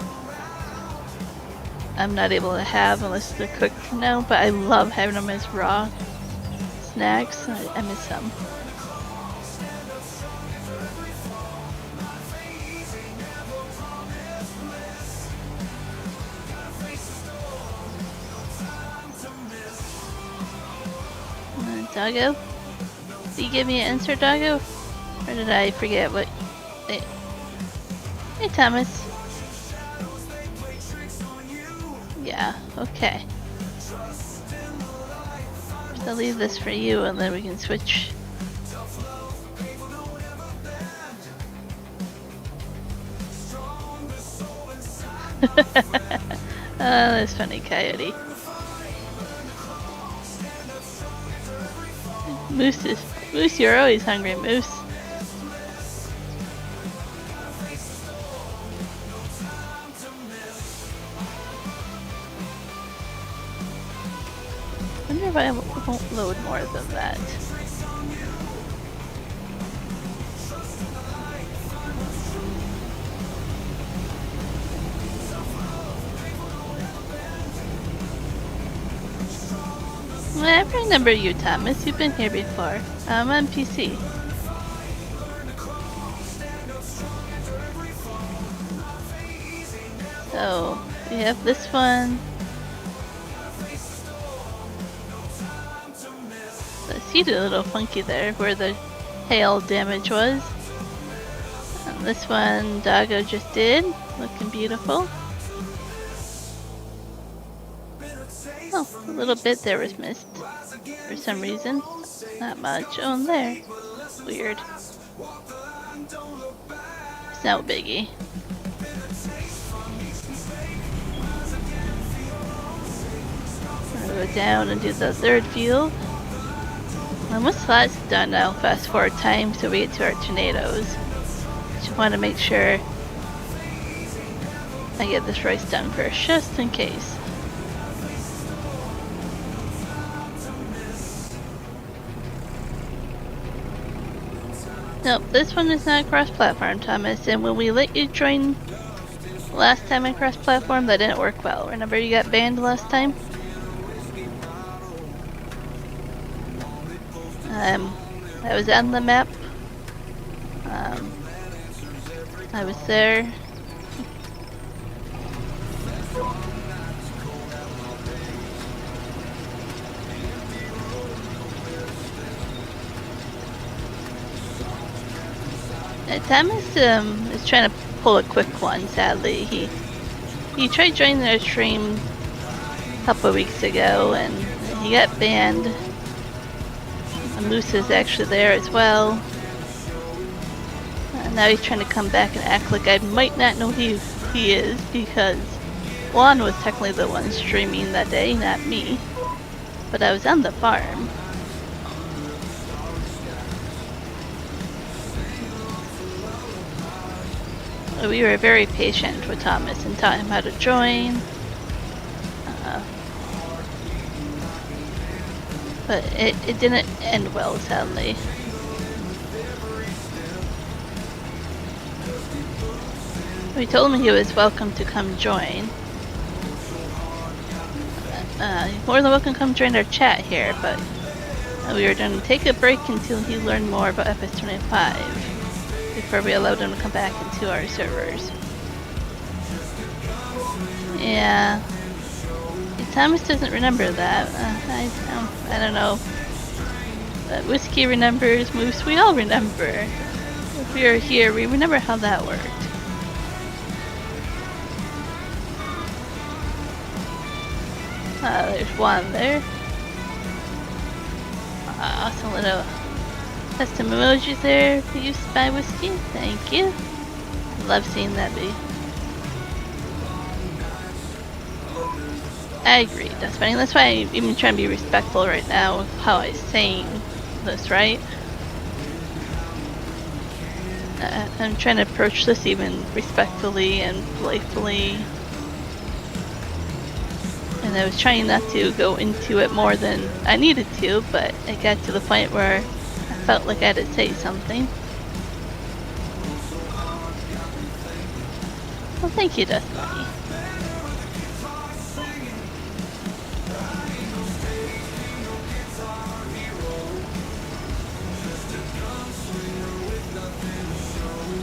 I'm not able to have unless they're cooked now, but I love having them as raw snacks. I miss them. Doggo? Did you give me an answer, Doggo? Or did I forget what... Hey Thomas. Yeah, okay. So I'll leave this for you and then we can switch. That's funny, Coyote. Moose, you're always hungry, Moose. Wonder if I won't load more than that. I remember you, Thomas. You've been here before. I'm on PC. So, we have this one. The seat is a little funky there, where the hail damage was. And this one, Doggo just did. Looking beautiful. Oh, a little bit there was missed. For some reason. Not much. Oh, and there. Weird. It's no biggie. Go down and do the third field. And once that's done, I'll fast forward time so we get to our tornadoes. Just want to make sure I get this rice done first, just in case. Nope, this one is not cross-platform, Thomas, and when we let you join last time in cross-platform, that didn't work well. Remember you got banned last time? I was on the map. I was there. Thomas is trying to pull a quick one, sadly. He tried joining our stream a couple of weeks ago and he got banned. And Moose is actually there as well. And now he's trying to come back and act like I might not know who he is because Juan was technically the one streaming that day, not me. But I was on the farm. We were very patient with Thomas and taught him how to join. But it didn't end well, sadly. We told him he was welcome to come join. More than welcome to come join our chat here, but we were going to take a break until he learned more about FS25 before we allowed him to come back into our servers. Yeah. Thomas doesn't remember that. I don't know. But Whiskey remembers, Moose, we all remember. If we are here, we remember how that worked. There's one there. Awesome little custom emojis there used by Whiskey. Thank you. Love seeing that be. I agree, that's funny. That's why I'm even trying to be respectful right now with how I'm saying this, right? I'm trying to approach this even respectfully and playfully. And I was trying not to go into it more than I needed to, but it got to the point where I felt like I had to say something. Well, thank you, Dust Bunny.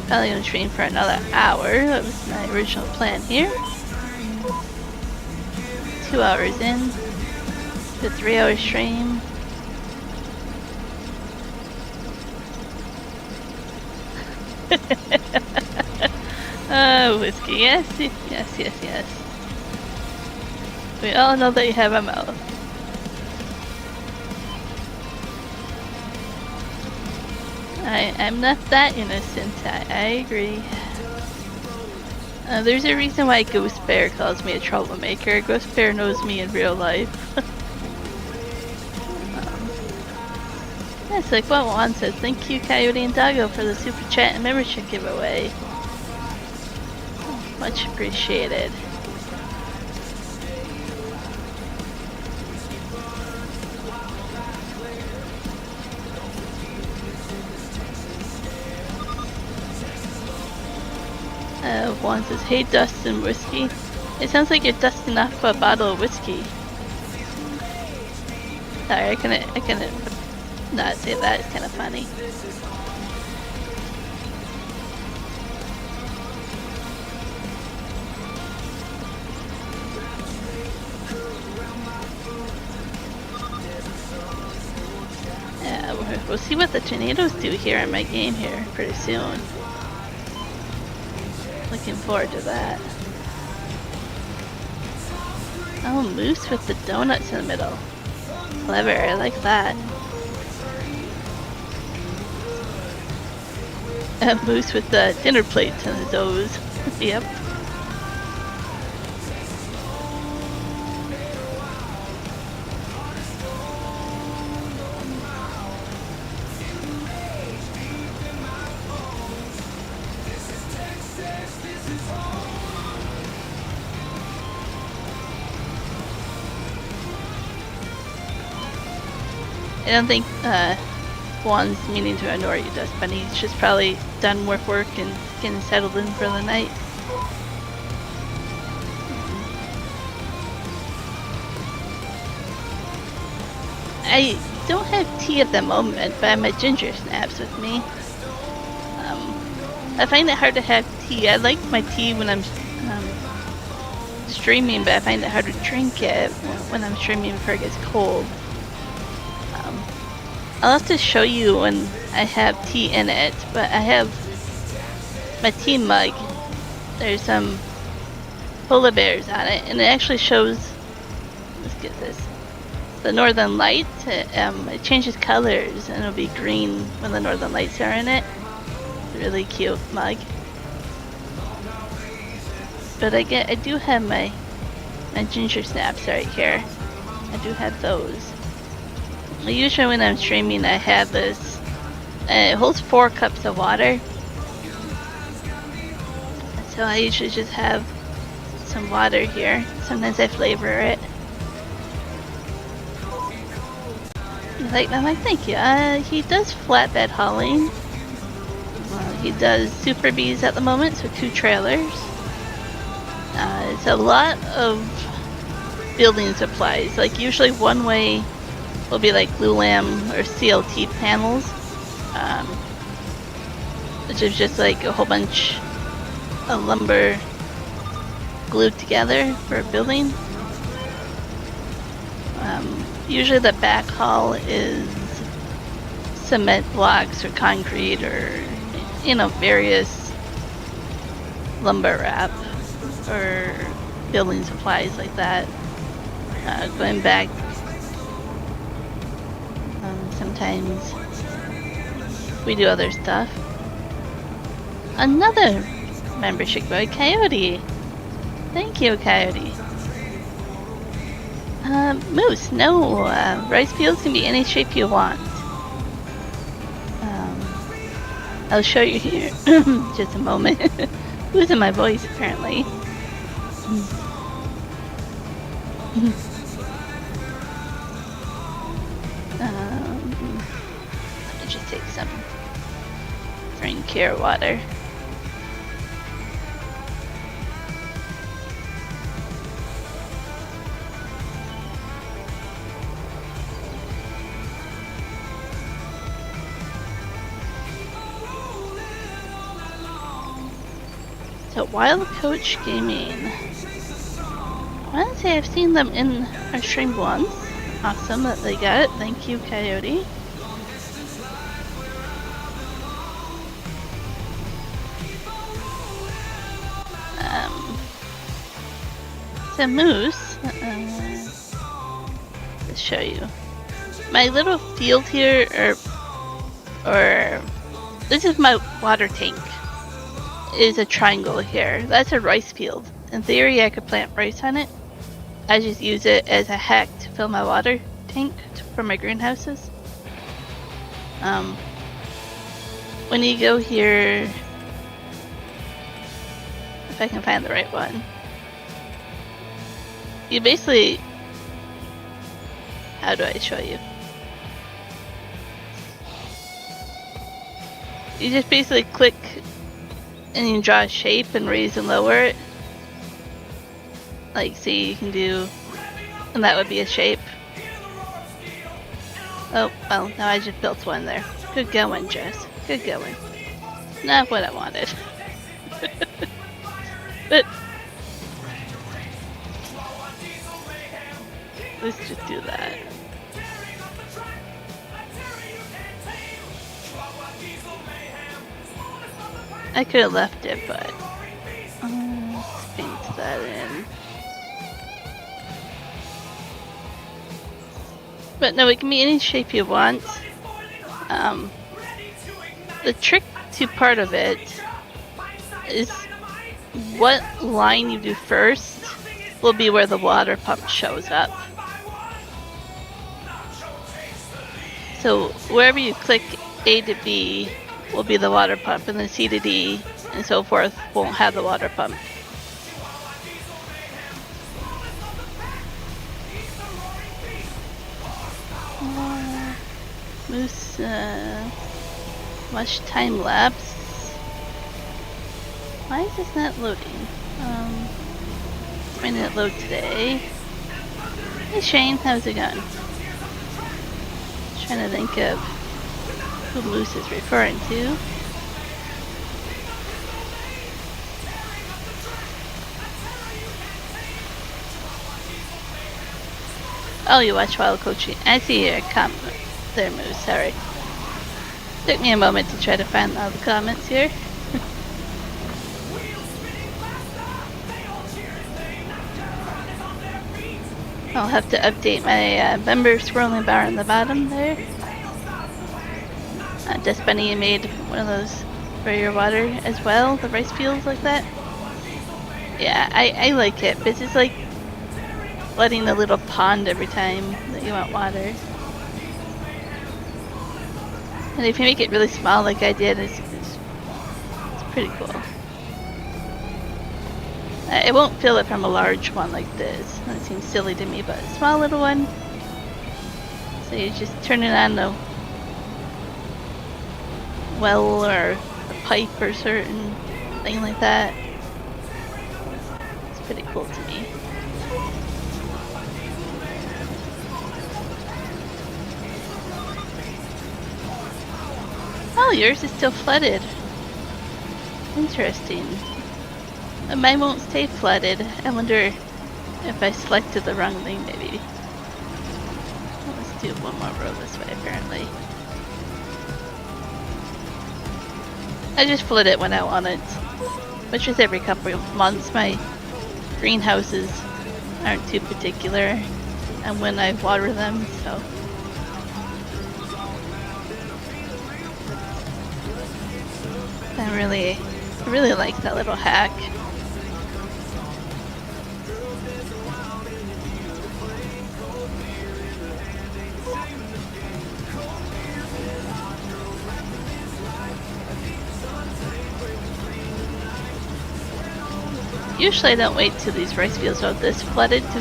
Probably gonna stream for another hour. That was my original plan here. 2 hours in to 3-hour stream. Whiskey, yes. We all know that you have a mouth. I'm not that innocent. I agree. There's a reason why Ghost Bear calls me a troublemaker. Ghost Bear knows me in real life. That's like what Juan says. Thank you, Coyote and Doggo, for the super chat and membership giveaway. Much appreciated. Juan says, hey Dustin Whiskey. It sounds like you're dusting off a bottle of whiskey. Sorry, I couldn't not say that. It's kind of funny. Yeah, we'll see what the tornadoes do here in my game here pretty soon. Looking forward to that. Oh, moose with the donuts in the middle. Clever, I like that. A moose with the dinner plates on his nose. Yep. I don't think Juan's meaning to annoy you, Dust Bunny. He's just probably done with work and getting settled in for the night. I don't have tea at the moment, but I have my ginger snaps with me. I find it hard to have tea. I like my tea when I'm streaming, but I find it hard to drink it when I'm streaming before it gets cold. I'll have to show you when I have tea in it, but I have my tea mug. There's some polar bears on it, and it actually shows, let's get this, the northern lights. It changes colors, and it'll be green when the northern lights are in it. It's a really cute mug. But I do have my ginger snaps right here. I do have those. Usually when I'm streaming, I have this. It holds 4 cups of water. So I usually just have some water here. Sometimes I flavor it. You like my mic? Thank you. He does flatbed hauling. He does Super Bees at the moment, so 2 trailers. It's a lot of building supplies. Like usually one way will be like glulam or CLT panels, which is just like a whole bunch of lumber glued together for a building. Usually the back haul is cement blocks or concrete or, you know, various lumber wrap or building supplies like that. Going back, sometimes we do other stuff. Another membership by Coyote. Thank you, Coyote. Moose, no, rice fields can be any shape you want. I'll show you here. Just a moment. Losing my voice apparently. Let me just take some drink care water. So Wild Coach Gaming. I want to say I've seen them in our stream once. Awesome that they got it. Thank you, Coyote. So Moose, show you. My little field here, or this is my water tank, is a triangle here. That's a rice field. In theory, I could plant rice on it. I just use it as a hack to fill my water tank for my greenhouses. When you go here, if I can find the right one, you basically, how do I show you? You just basically click and you draw a shape and raise and lower it. Like, see, you can do, and that would be a shape. Oh, well, now I just built one there. Good going, Jess. Good going. Not what I wanted. But let's just do that. I could have left it, but let's paint that in. But no, it can be any shape you want. The trick to part of it is what line you do first will be where the water pump shows up. So wherever you click A to B will be the water pump, and then C to D and so forth won't have the water pump. Moose, watch time lapse. Why is this not loading? When did it load today? Hey Shane, how's it going? Trying to think of who Moose is referring to. Oh, you watch Wild Coaching. I see your comment there, Moose. Sorry. Took me a moment to try to find all the comments here. I'll have to update my member scrolling bar on the bottom there. Just Bunny, you made one of those for your water as well, the rice fields like that. Yeah, I like it, but it's just like flooding the little pond every time that you want water. And if you make it really small like I did, it's pretty cool. It won't fill it from a large one like this. That seems silly to me, but a small little one. So you just turn it on the well or a pipe or certain thing like that. It's pretty cool to me. Oh, yours is still flooded. Interesting. Mine won't stay flooded. I wonder if I selected the wrong thing, maybe. Let's do one more row this way, apparently. I just flood it when I want it, which is every couple of months. My greenhouses aren't too particular and when I water them, so. I really like that little hack. Usually I don't wait till these rice fields are this flooded to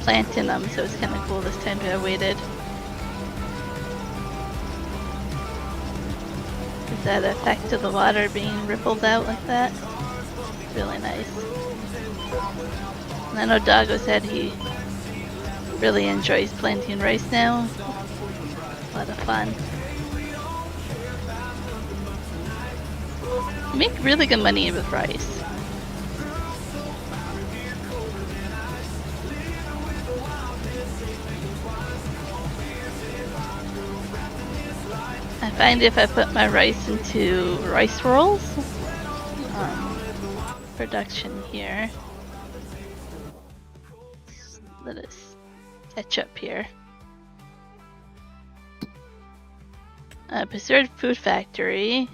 plant in them, so it's kind of cool this time to have waited. Is that effect of the water being rippled out like that? Really nice. And I know Doggo said he really enjoys planting rice now. A lot of fun. You make really good money with rice. I find if I put my rice into rice rolls, production here, let us catch up here. Preserved Food Factory,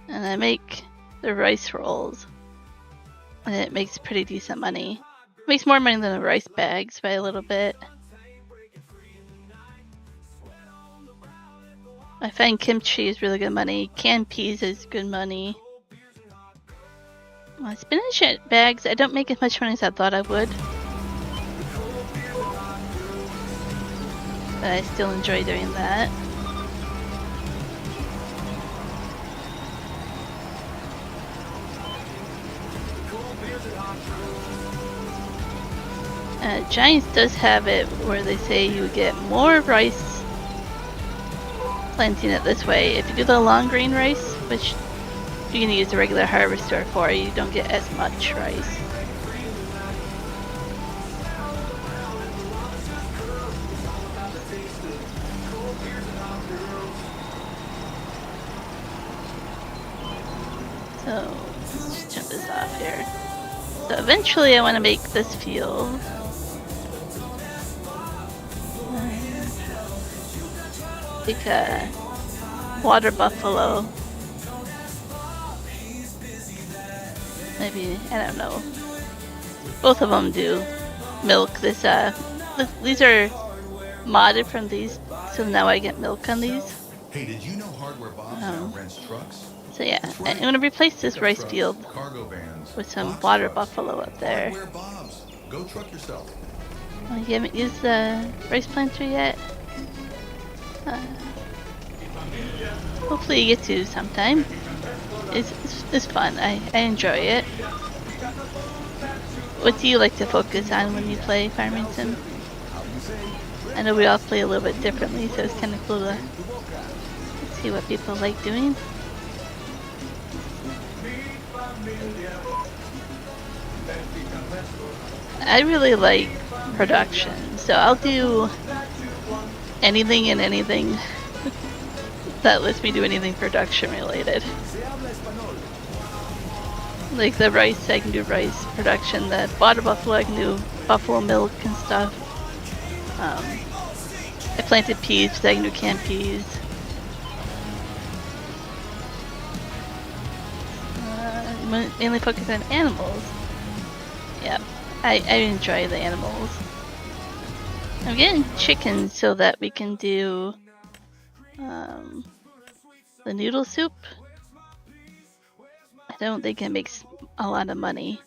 and I make the rice rolls, and it makes pretty decent money. It makes more money than the rice bags by a little bit. I find kimchi is really good money. Canned peas is good money. Spinach bags, I don't make as much money as I thought I would. But I still enjoy doing that. Giants does have it where they say you get more rice planting it this way. If you do the long grain rice, which you can use the regular harvester for, you don't get as much rice. So let's jump this off here. So eventually I want to make this field. Like a water buffalo. Maybe, I don't know. Both of them do milk. These are modded from these, so now I get milk on these. Hey, did you know Hardware Bob's now rents trucks? So yeah, I'm gonna replace this rice field Cargo vans, with some box water trucks. buffalo up there. Hardware Bob's. Go truck yourself. Oh, you haven't used the rice planter yet? Hopefully you get to sometime. It's fun. I enjoy it. What do you like to focus on when you play Farming Sim? I know we all play a little bit differently, so it's kind of cool to see what people like doing. I really like production, so I'll do anything and anything that lets me do anything production related. Like the rice, I can do rice production. The water buffalo, I can do buffalo milk and stuff. I planted peas, so I can do canned peas. Mainly focus on animals. Yep, I enjoy the animals. I'm getting chickens so that we can do the noodle soup. I don't think it makes a lot of money.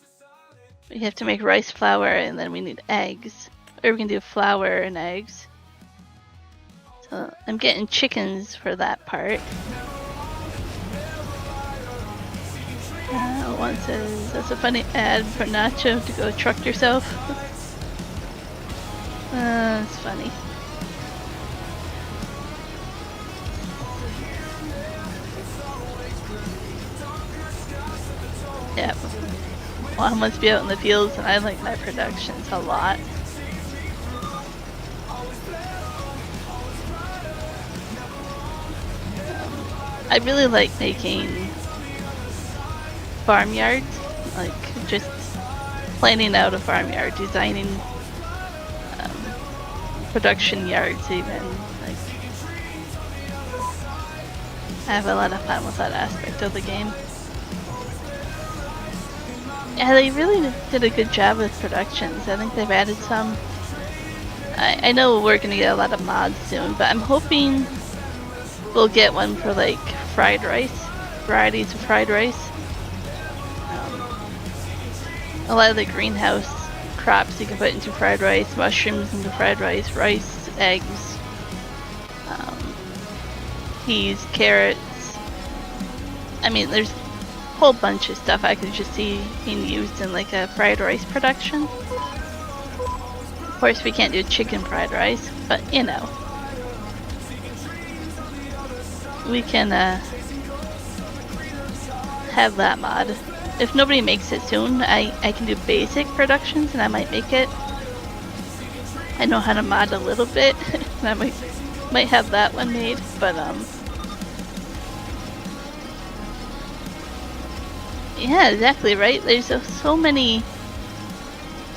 We have to make rice flour and then we need eggs. Or we can do flour and eggs. So I'm getting chickens for that part. One says, that's a funny ad for Nacho to go truck yourself. It's funny. Yep. Well, I must be out in the fields and I like my productions a lot. I really like making farmyards, like just planning out a farmyard, designing production yards even. Like, I have a lot of fun with that aspect of the game. Yeah, they really did a good job with productions. I think they've added some. I know we're gonna get a lot of mods soon, but I'm hoping we'll get one for like fried rice, varieties of fried rice. A lot of the greenhouse crops you can put into fried rice, mushrooms into fried rice, rice, eggs, peas, carrots. I mean, there's a whole bunch of stuff I could just see being used in like a fried rice production. Of course, we can't do chicken fried rice, but you know, we can have that mod. If nobody makes it soon, I can do basic productions and I might make it. I know how to mod a little bit, and I might have that one made, but yeah, exactly, right? There's so many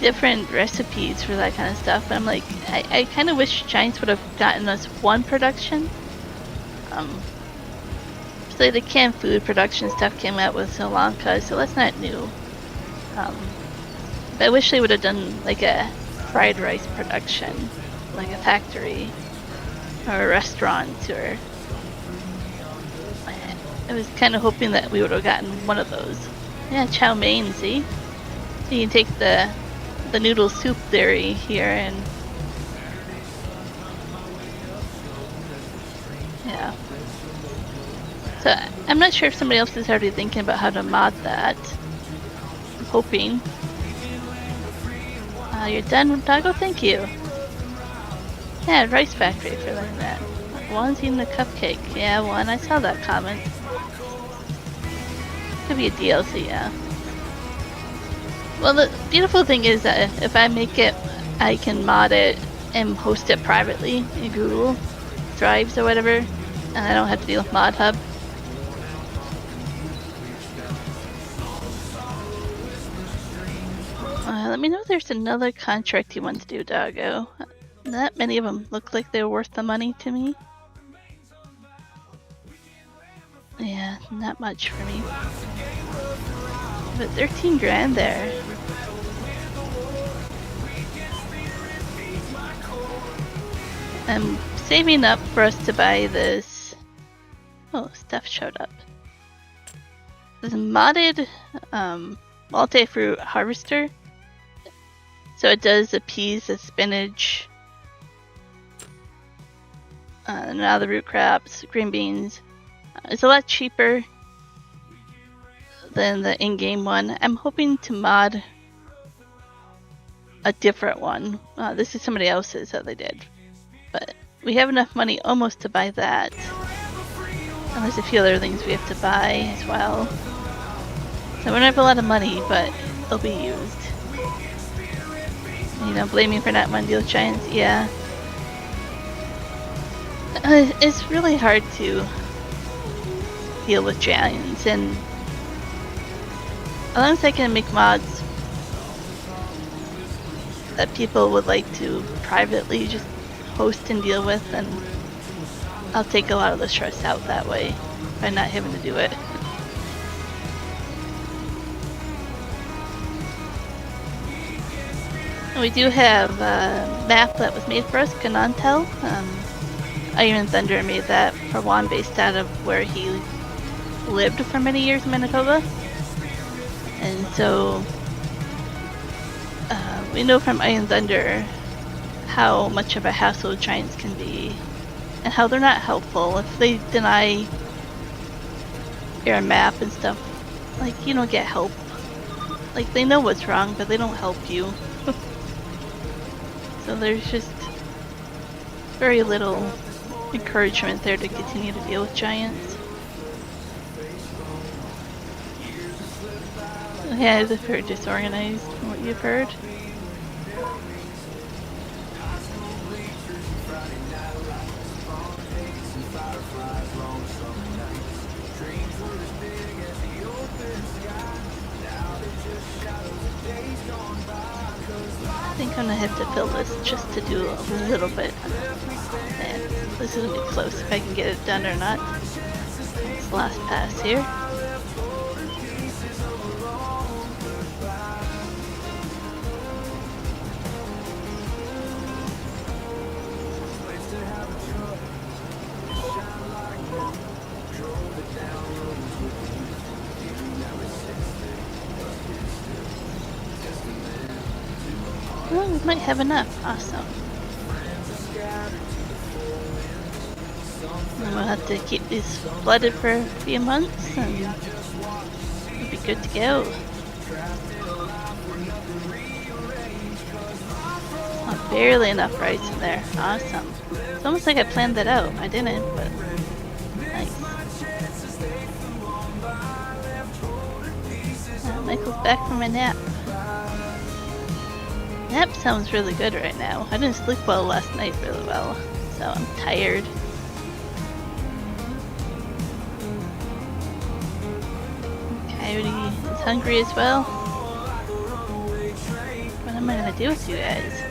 different recipes for that kind of stuff. And I'm like, I kind of wish Giants would have gotten us one production. So the canned food production stuff came out with Sri Lanka, so that's not new. But I wish they would have done like a fried rice production, like a factory or a restaurant, or I was kind of hoping that we would have gotten one of those. Yeah, chow mein, see? So you can take the noodle soup theory here and yeah. So I'm not sure if somebody else is already thinking about how to mod that. I'm hoping. You're done, Doggo? Thank you. Yeah, Rice Factory for learning that. One's eating a cupcake. Yeah, one. I saw that comment. Could be a DLC, yeah. Well, the beautiful thing is that if I make it, I can mod it and host it privately in Google Drives or whatever, and I don't have to deal with Mod Hub. Let me know if there's another contract you want to do, Doggo. Not many of them look like they're worth the money to me. Yeah, not much for me. But 13 grand there. I'm saving up for us to buy this. Oh, stuff showed up. This modded multi-fruit harvester. So it does the peas, the spinach, now the root crops, green beans. It's a lot cheaper than the in-game one. I'm hoping to mod a different one. This is somebody else's that they did. But we have enough money almost to buy that. And there's a few other things we have to buy as well. So we don't have a lot of money, but it'll be used. You know, blame me for not wanting to deal with Giants. Yeah. It's really hard to deal with Giants, and as long as I can make mods that people would like to privately just host and deal with, then I'll take a lot of the stress out that way by not having to do it. We do have a map that was made for us, Kanantel. Iron Thunder made that for Juan based out of where he lived for many years in Manitoba. And so we know from Iron Thunder how much of a hassle Giants can be and how they're not helpful. If they deny your map and stuff, like, you don't get help. Like, they know what's wrong, but they don't help you. So there's just very little encouragement there to continue to deal with Giants. Yeah, it's very disorganized from what you've heard. I think I'm gonna have to fill this just to do a little bit. And this is gonna be close if I can get it done or not. It's the last pass here. Well, we might have enough. Awesome. And we'll have to keep these flooded for a few months and we'll be good to go. Oh, barely enough rice in there. Awesome. It's almost like I planned that out. I didn't, but nice. Michael's back from a nap. Nap sounds really good right now. I didn't sleep well last night really well, so I'm tired. Coyote is hungry as well. But I'm am I gonna do with you guys?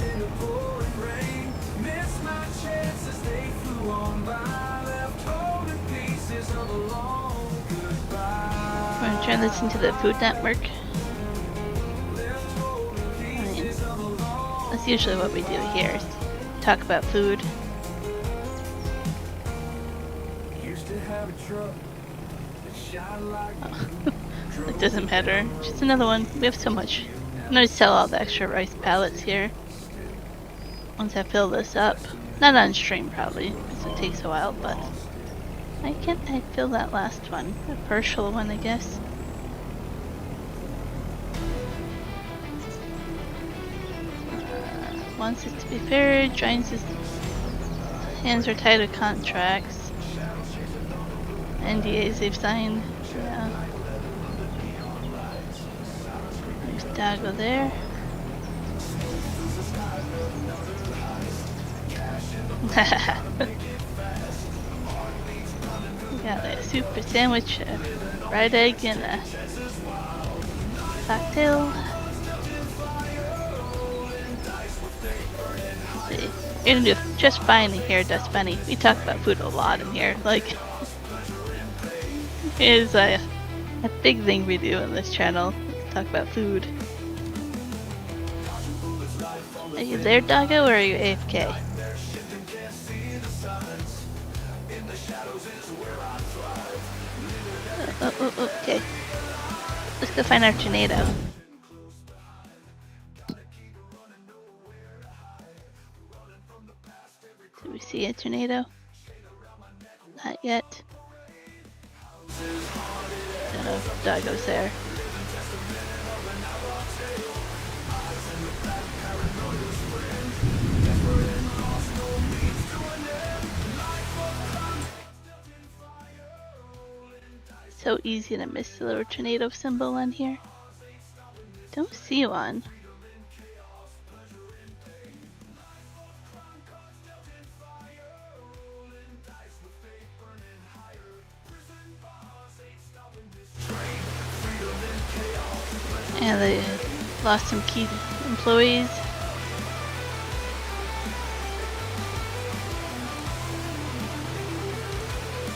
We're gonna turn this into the Food Network. I mean, that's usually what we do here, is talk about food. It doesn't matter. Just another one. We have so much. I'm gonna sell all the extra rice pallets here. Once I fill this up. Not on stream probably, because it takes a while, but why can't I fill that last one? The partial one, I guess. Wants it to be fair, joins his hands are tied to contracts. NDAs they've signed. Yeah. There's Dago there. We got a super sandwich, a fried egg, and a cocktail. See, you're gonna do just fine in here, Dust Bunny. We talk about food a lot in here. Like, it is a big thing we do on this channel. Talk about food. Are you there, Doggo, or are you AFK? Okay. Let's go find our tornado. Do we see a tornado? Not yet. Don't know if Doggo's there. So easy to miss the little tornado symbol on here. Don't see one. And they lost some key employees.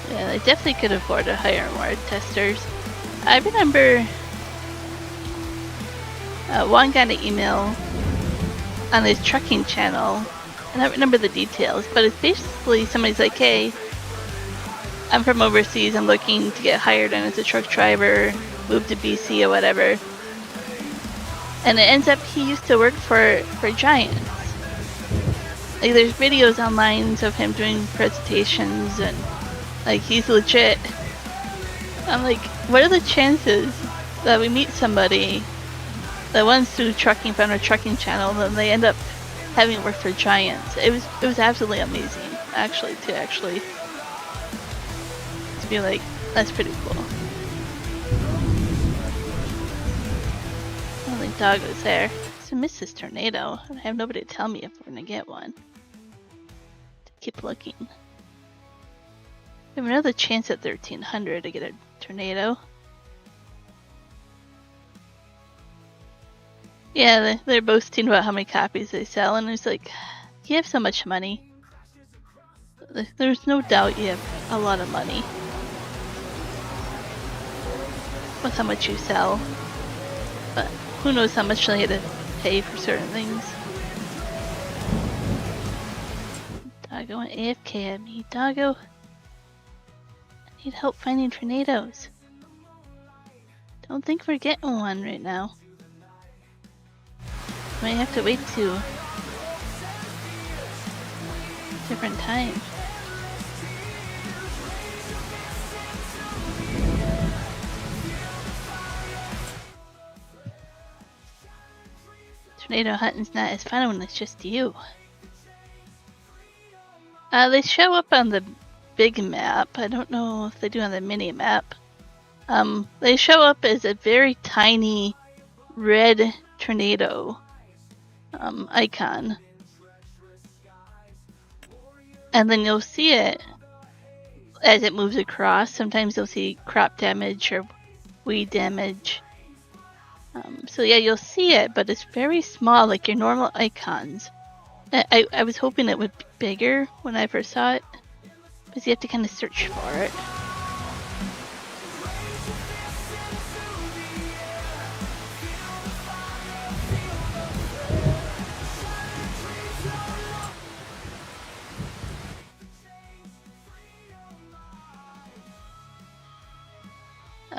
Yeah, they definitely could afford to hire more testers. I remember one got an email on his trucking channel. I don't remember the details, but it's basically somebody's like, hey, I'm from overseas, I'm looking to get hired on as a truck driver, move to BC or whatever. And it ends up he used to work for Giants. Like, there's videos online of him doing presentations, and like, he's legit. I'm like, what are the chances that we meet somebody that wants to do trucking from a trucking channel and then they end up having worked for Giants? It was absolutely amazing, actually, to be like, that's pretty cool. I don't think Doggo's there. So I miss this tornado. I have nobody to tell me if we're gonna get one. Keep looking. We have another chance at 1300 to get a tornado. Yeah, they're boasting about how many copies they sell, and it's like, you have so much money. There's no doubt you have a lot of money with how much you sell, but who knows how much they had to pay for certain things. Doggo and AFK at me. Doggo, I need help finding tornadoes. Don't think we're getting one right now. Might have to wait to a different time. Tornado hunting's not as fun when it's just you. They show up on the big map. I don't know if they do on the mini map. They show up as a very tiny red tornado icon. And then you'll see it as it moves across. Sometimes you'll see crop damage or weed damage. So yeah, you'll see it, but it's very small, like your normal icons. I was hoping it would be bigger when I first saw it, because you have to kind of search for it.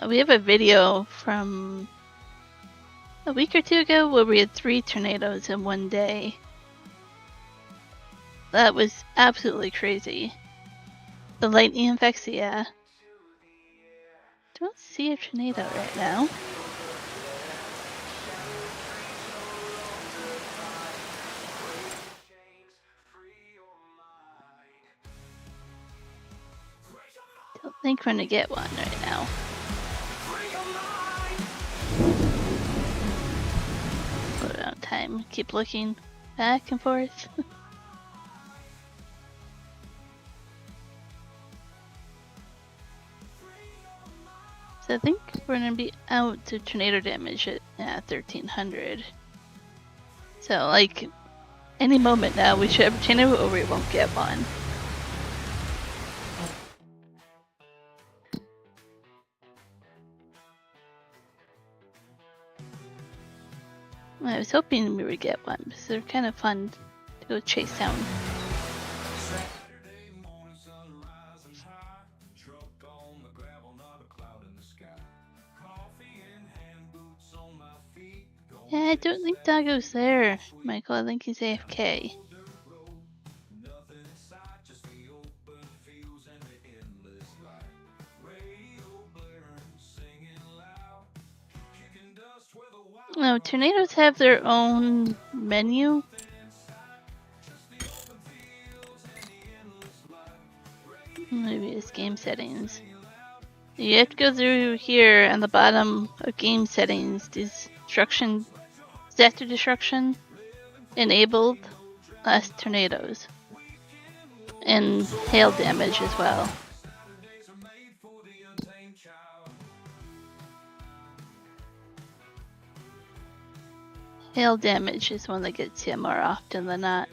We have a video from a week or two ago where we had 3 tornadoes in one day. That was absolutely crazy. The lightning effects, yeah. Don't see a tornado right now. Don't think we're gonna get one right now. Slow down time. Keep looking back and forth. So I think we're gonna be out to tornado damage at 1300. So like any moment now we should have a tornado or we won't get one. I was hoping we would get one because they're kind of fun to go chase down. Yeah, I don't think Doggo's there, Michael. I think he's AFK. No, tornadoes have their own menu. Maybe it's game settings. You have to go through here on the bottom of game settings. Destruction, disaster destruction, enabled, last tornadoes, and hail damage as well. Hail damage is one that gets you more often than not.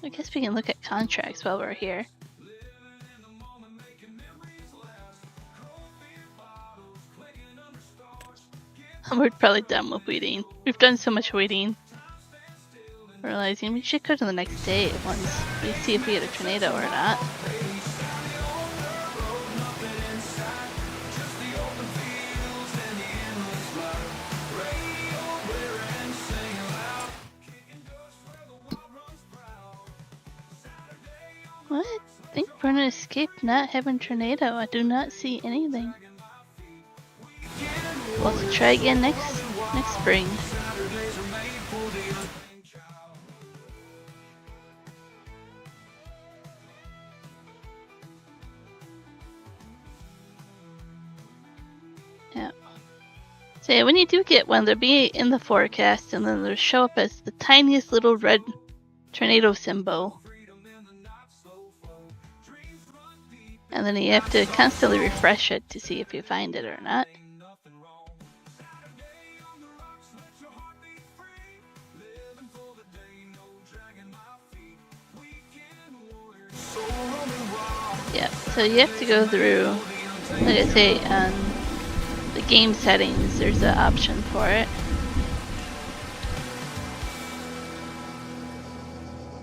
I guess we can look at contracts while we're here. We're probably done with waiting. We've done so much waiting. Realizing we should go to the next day once we see if we get a tornado or not. What? I think we're gonna escape not having tornado. I do not see anything. We'll have to try again next spring. Yeah. So yeah, when you do get one, they'll be in the forecast and then they'll show up as the tiniest little red tornado symbol. And then you have to constantly refresh it to see if you find it or not. Yeah, so you have to go through, like I say, on the game settings, there's an option for it.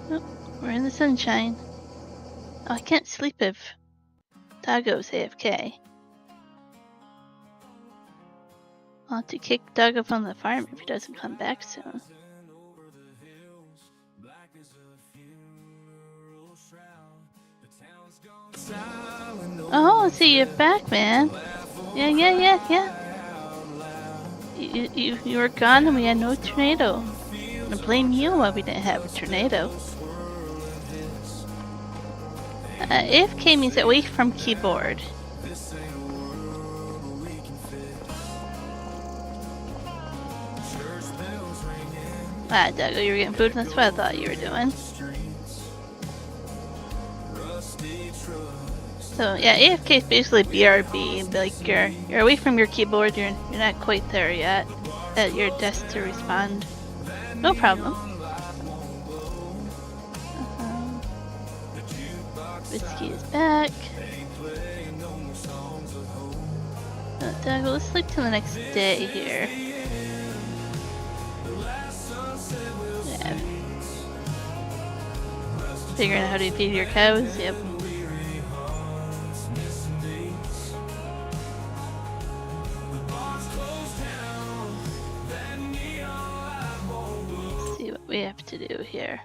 Oh, we're in the sunshine. Oh, I can't sleep if Doggo's AFK. I'll have to kick Doggo from the farm if he doesn't come back soon. Oh, see, you're back, man. Yeah. You were gone and we had no tornado. I blame you why we didn't have a tornado. AFK means away from keyboard. Ah, Doggo, you were getting booed. That's what I thought you were doing. So yeah, AFK is basically BRB. Like you're away from your keyboard. You're not quite there yet at your desk to respond. No problem. Whiskey is back. Doug, let's look to the next day here. Yeah. Figuring out how to feed your cows. Yep. Let's see what we have to do here.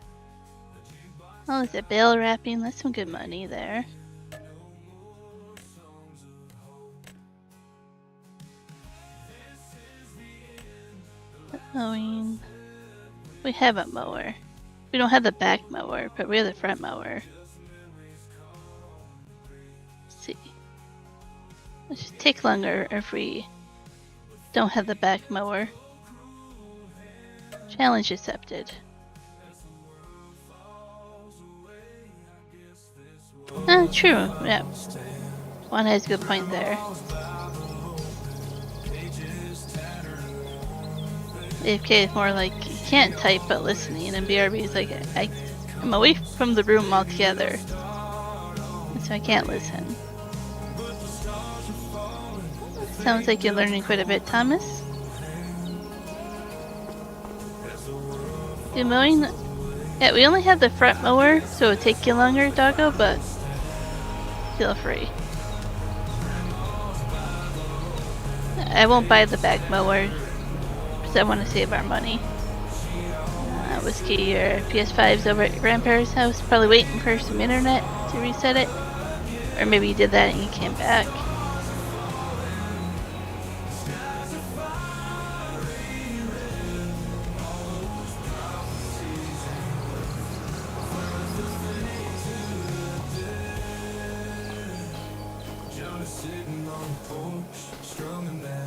Oh, there's a bale wrapping. That's some good money there. Mowing. We have a mower. We don't have the back mower, but we have the front mower. Let's see. It should take longer if we don't have the back mower. Challenge accepted. True. Yeah. One has a good point there. AFK is more like you can't type but listening, and BRB is like I'm away from the room altogether, so I can't listen. Sounds like you're learning quite a bit, Thomas. Good mowing. Yeah, we only have the front mower, so it'll take you longer, Doggo, but feel free. I won't buy the back mower because I want to save our money. Whiskey, your PS5's over at your grandparents' house, probably waiting for some internet to reset it. Or maybe you did that and you came back.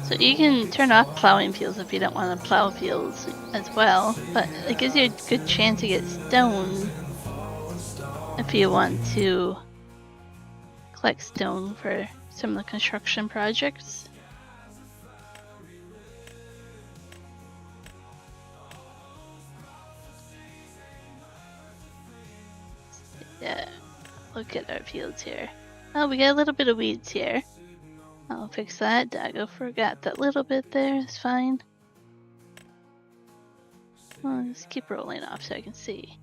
So you can turn off plowing fields if you don't want to plow fields as well, but it gives you a good chance to get stone if you want to collect stone for some of the construction projects. Yeah, look at our fields here. Oh, we got a little bit of weeds here. I'll fix that. Daggo forgot that little bit there. It's fine. Well, just keep rolling off so I can see.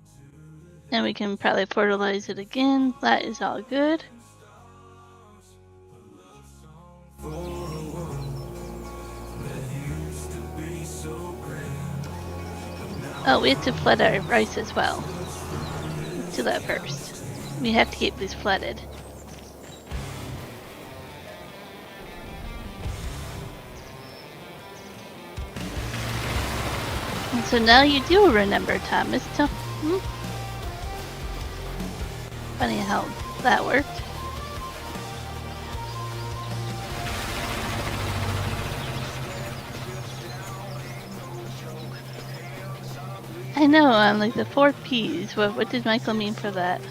And we can probably fertilize it again. That is all good. Oh, we have to flood our rice as well. Let's do that first. We have to keep these flooded. And so now you do remember, Thomas. Funny how that worked. I know, like the 4 P's. What did Michael mean for that?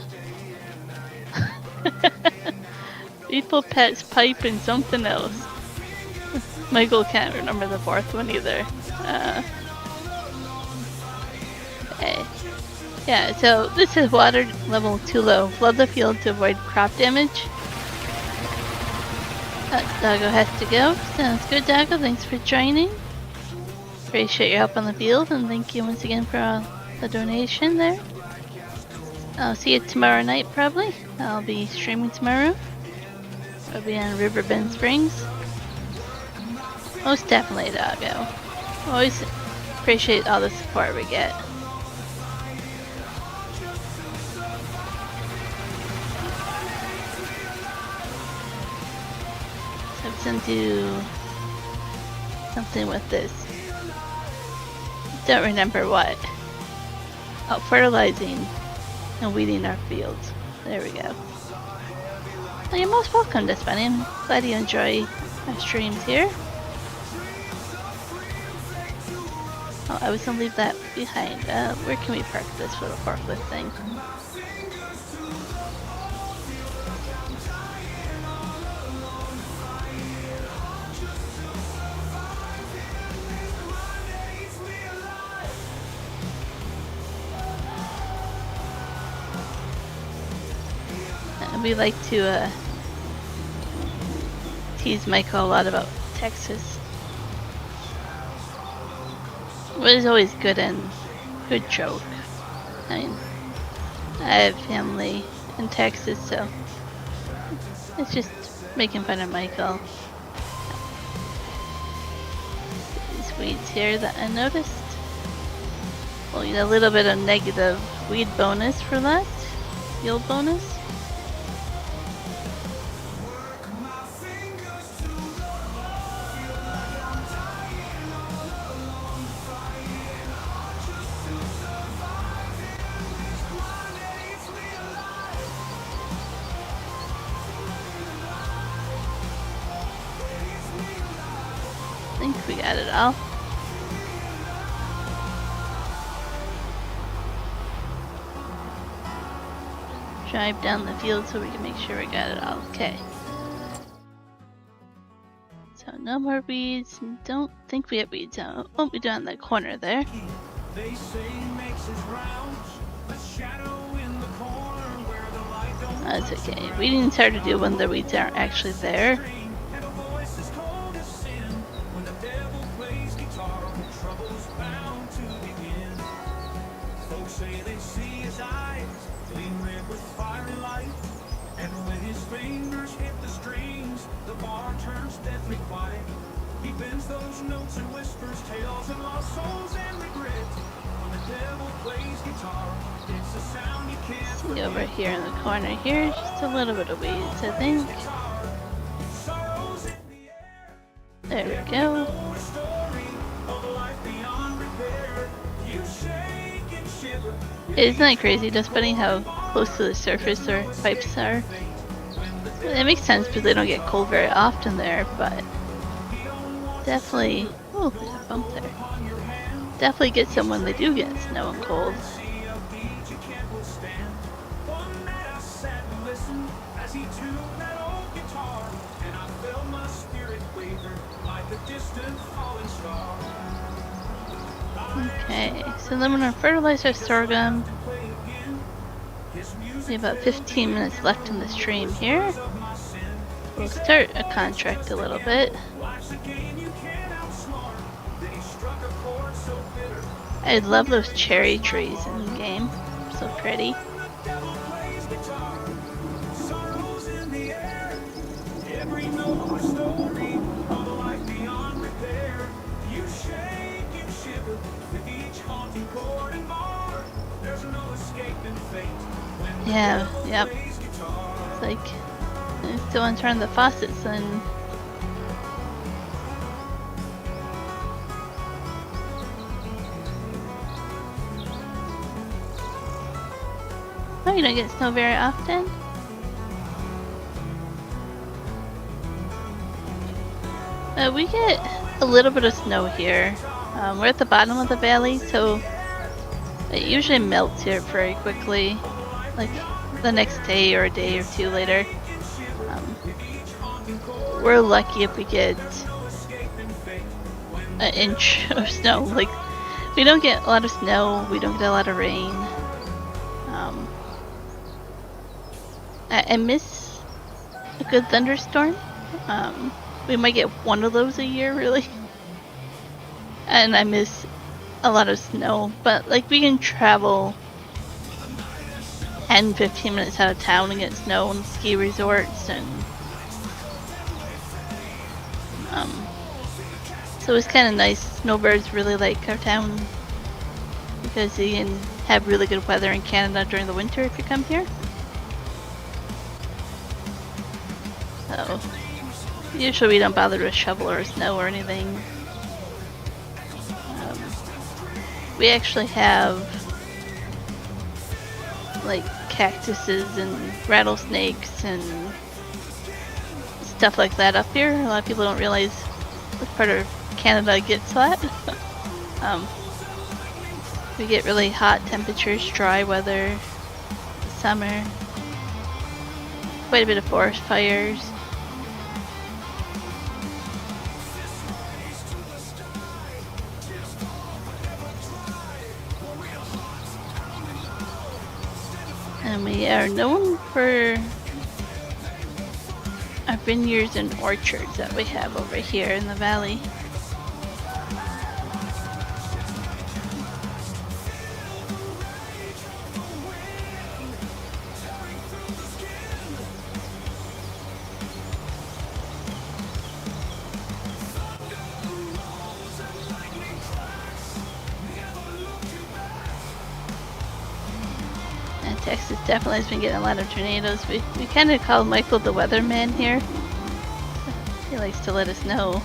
People, pets, pipe, and something else. Michael can't remember the 4th one either. Okay. Yeah, so this is water level too low. Flood the field to avoid crop damage. Doggo has to go. Sounds good, Doggo. Thanks for joining. Appreciate your help on the field, and thank you once again for the donation there. I'll see you tomorrow night, probably. I'll be streaming tomorrow. I'll be on Riverbend Springs. Most definitely, Doggo. Always appreciate all the support we get. So I'm gonna do something with this. Don't remember what. Oh, fertilizing and weeding our fields. There we go. Well, you're most welcome, Despani. I'm glad you enjoy our streams here. Oh, I was gonna leave that behind. Where can we park this little forklift thing? we like to tease Michael a lot about Texas. It was always good joke. I mean, I have family in Texas, so it's just making fun of Michael. These weeds here that I noticed. Well, you know, a little bit of negative weed bonus for that. Yield bonus. I think we got it all. Drive down the field so we can make sure we got it all. Okay. So no more weeds. Don't think we have weeds out. Oh, we do on the corner there. They say he makes his rounds, a shadow in the corner where the light don't That's okay. Weeding's hard to do when the weeds aren't actually there. and a voice as cold as sin. When the devil plays guitar, trouble's bound to begin. Folks say they see his eyes gleam red with fiery light, and when his fingers hit the strings, the bar turns deathly quiet. He bends those notes and whispers tales of lost souls and regrets. When the devil plays guitar, it's a sound you can't See over here in the corner here, just a little bit of weeds, I think. sorrows in the air. There we go. A story of a life beyond repair. You shake and shiver. Isn't that crazy? Just funny how close to the surface our pipes are. It makes sense because they don't get cold very often there, but definitely. Oh, there's a bump there. Definitely get some when they do get snow and cold. See a beat you can't withstand. One night I sat and listened as he tuned that old guitar, and I felt my spirit waver like a distant falling star. Okay, so then we're gonna fertilize our sorghum. Play again. His music We have about 15 minutes left in the stream here. of my sin. We'll start a contract a little bit. Life's a game you can't outsmart. Then he struck a chord so bitter. I love those cherry trees in the game. So pretty. The devil plays guitar. Sorrows in the air. Every note a story of a life beyond repair. You shake and shiver with each haunting chord and bar. There's no escaping fate when the Yeah, devil yep. plays guitar. It's like if someone turned the faucets and oh, you don't get snow very often? We get a little bit of snow here. We're at the bottom of the valley, so it usually melts here very quickly, like the next day or a day or two later. We're lucky if we get an inch of snow. Like, we don't get a lot of snow, we don't get a lot of rain. I miss a good thunderstorm. We might get one of those a year, really. And I miss a lot of snow, but like we can travel 10-15 minutes out of town and get snow and ski resorts, and so it's kind of nice. Snowbirds really like our town because you can have really good weather in Canada during the winter if you come here. So usually we don't bother to shovel or snow or anything. We actually have like cactuses and rattlesnakes and stuff like that up here. A lot of people don't realize what part of Canada gets that. We get really hot temperatures, dry weather, summer, quite a bit of forest fires. And we are known for vineyards and orchards that we have over here in the valley. And Texas definitely has been getting a lot of tornadoes. We kind of call Michael the weatherman here. He likes to let us know.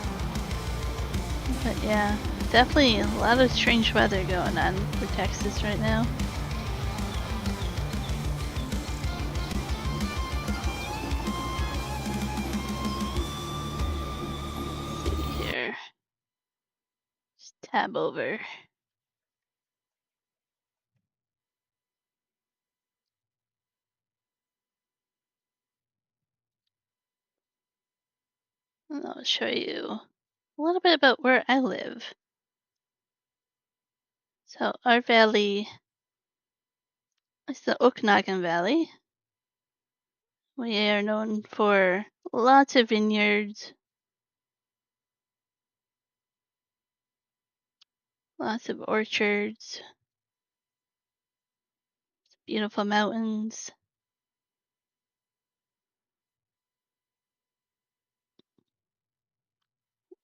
But yeah, definitely a lot of strange weather going on for Texas right now. Let's see here. Just tab over. And I'll show you a little bit about where I live. So our valley is the Okanagan Valley. We are known for lots of vineyards, lots of orchards, beautiful mountains.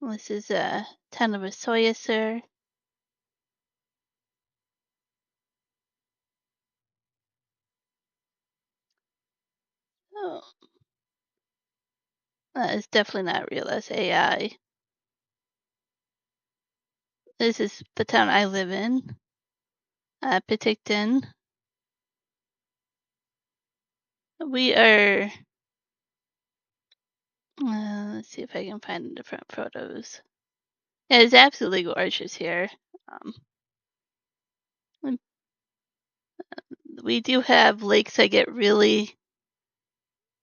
This is a town of Osoyoser. Oh, that is definitely not real. That's AI. This is the town I live in, Penticton. We are. Let's see if I can find different photos. Yeah, it's absolutely gorgeous here. We do have lakes that get really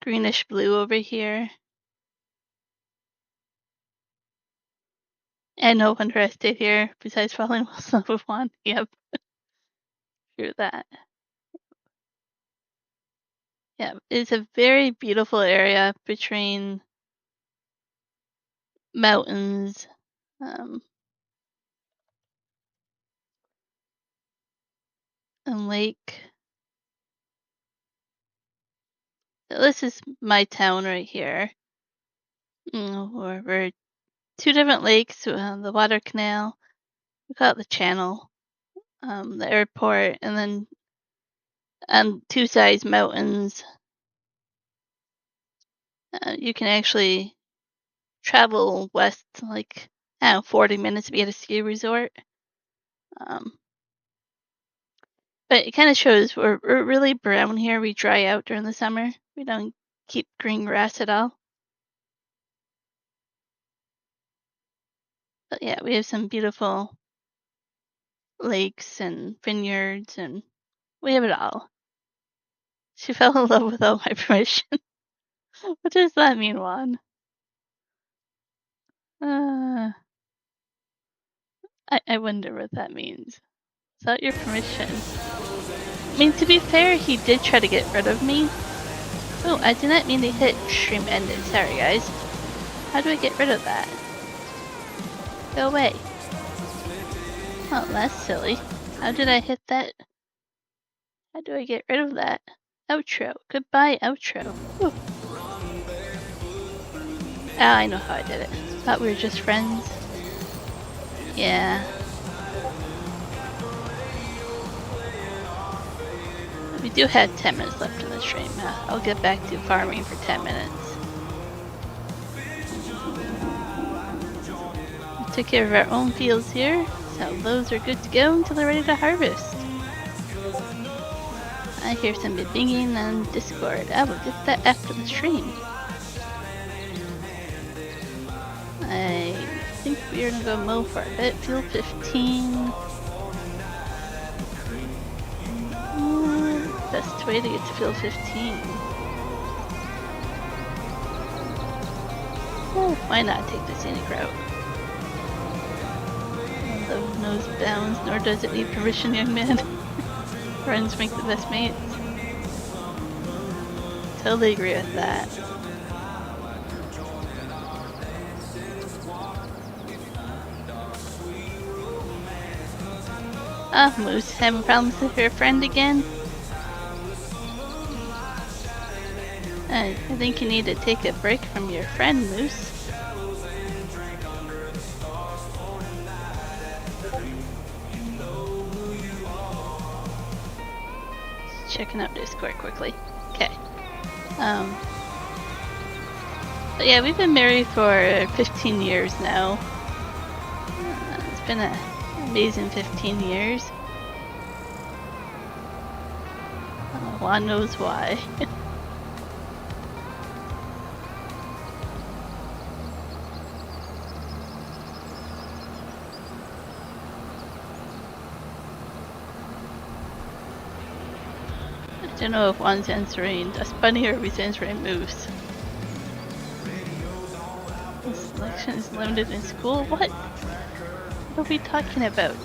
greenish blue over here. And no one rested here besides falling Wilson with one. Yep. Through that. Yeah, it's a very beautiful area between mountains, and lake. So this is my town right here. We're two different lakes, the water canal, we call it the channel, the airport, and then on two sides mountains. You can actually travel west like 40 minutes to be at a ski resort. But it kind of shows we're really brown here. We dry out during the summer. We don't keep green grass at all. But yeah, we have some beautiful lakes and vineyards, and we have it all. She fell in love without my permission. What does that mean, Juan? I wonder what that means. Without your permission. I mean, to be fair, he did try to get rid of me. Oh, I did not mean to hit stream ended. Sorry, guys. How do I get rid of that? Go away. Oh, that's silly. How did I hit that? How do I get rid of that? Outro. Goodbye, outro. Whew. Ah, I know how I did it. Thought we were just friends. Yeah. We do have 10 minutes left in the stream. I'll get back to farming for 10 minutes. We took care of our own fields here, so those are good to go until they're ready to harvest. I hear some binging on Discord. I will get that after the stream. I think we're gonna go mow for a bit. Field 15. Best way to get to field 15. Oh, why not take the scenic route? Love knows bounds, nor does it need permission, young man. Friends make the best mates. Totally agree with that. Ah, Moose, having problems with your friend again? I think you need to take a break from your friend, Moose. Checking out Discord quickly. Okay. But yeah, we've been married for 15 years now. It's been an amazing 15 years. Juan knows why. I don't know if Juan's answering Dust Bunny or if he's answering Moose. The selection is limited in school? What? What are we talking about?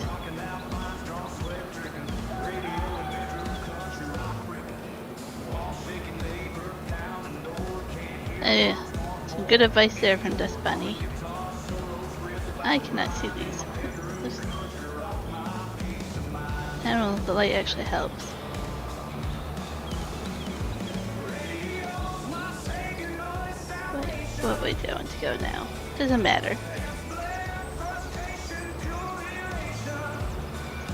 Some good advice there from Dust Bunny. I cannot see these. I don't know if the light actually helps. What way do I want to go now? Doesn't matter.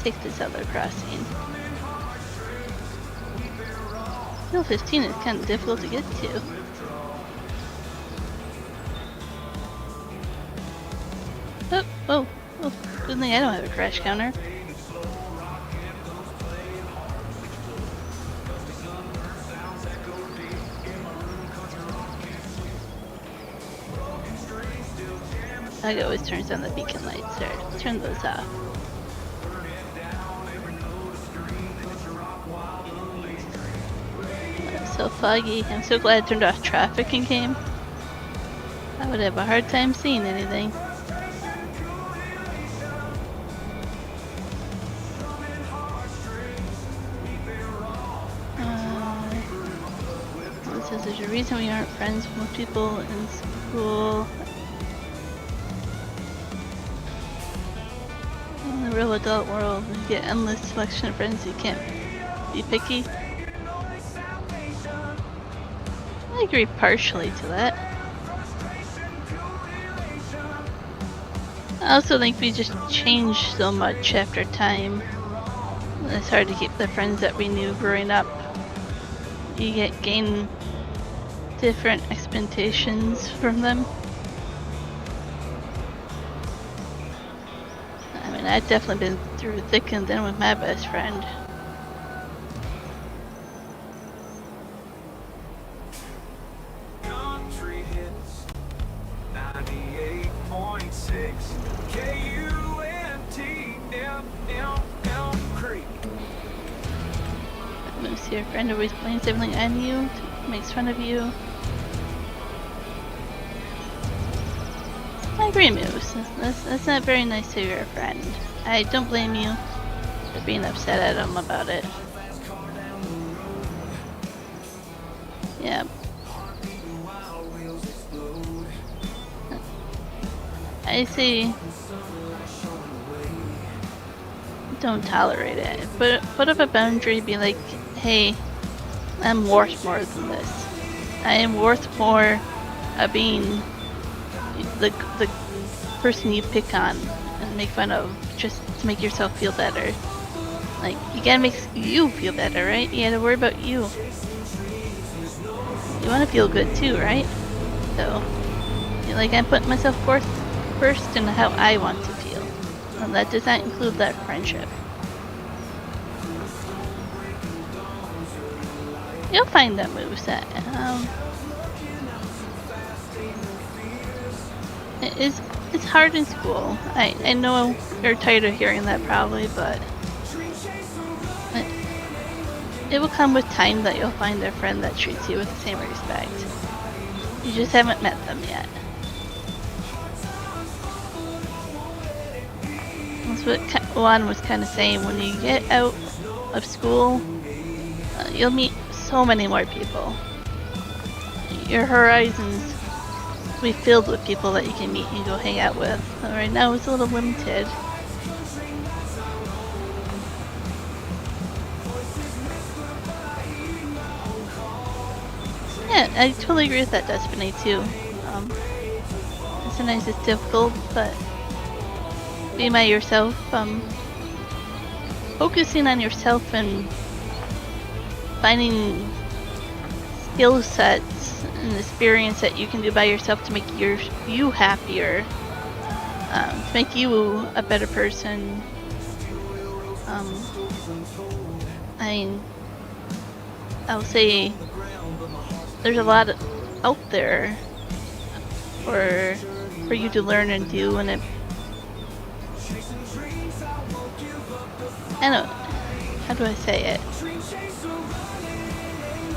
Take this other crossing. Hill 15 is kind of difficult to get to. Oh, good thing I don't have a crash counter. That always turns on the beacon lights. There, turn those off. It's so foggy. I'm so glad I turned off traffic in game. I would have a hard time seeing anything. It says there's a reason we aren't friends with most people in school. In the real adult world, you get endless selection of friends. You can't be picky. I agree partially to that. I also think we just change so much after time. It's hard to keep the friends that we knew growing up. You gain different expectations from them. I mean, I've definitely been through thick and thin with my best friend. Country hits 98.6 KUNTFM Creek. Moose, your friend always blames everything on you, makes fun of you. I agree, Moose. That's not very nice to your friend. I don't blame you for being upset at him about it. Yeah. I say don't tolerate it. Put up a boundary, be like, hey, I'm worth more than this. I am worth more of being the person you pick on and make fun of just to make yourself feel better. Like, you gotta make you feel better, right? You gotta worry about you. You wanna feel good too, right? So, like, I'm putting myself first in how I want to feel. And that does not include that friendship. You'll find that moveset. It's hard in school. I know you're tired of hearing that probably, but it will come with time that you'll find a friend that treats you with the same respect. You just haven't met them yet. That's what Juan was kind of saying. When you get out of school, you'll meet so many more people. Your horizons will be filled with people that you can meet and go hang out with. Right now it's a little limited. Yeah, I totally agree with that, Destiny, too. Sometimes it's difficult, but being by yourself, focusing on yourself and finding skill sets and experience that you can do by yourself to make you happier, to make you a better person. I mean, I'll say there's a lot out there for you to learn and do, and it, I don't, how do I say it?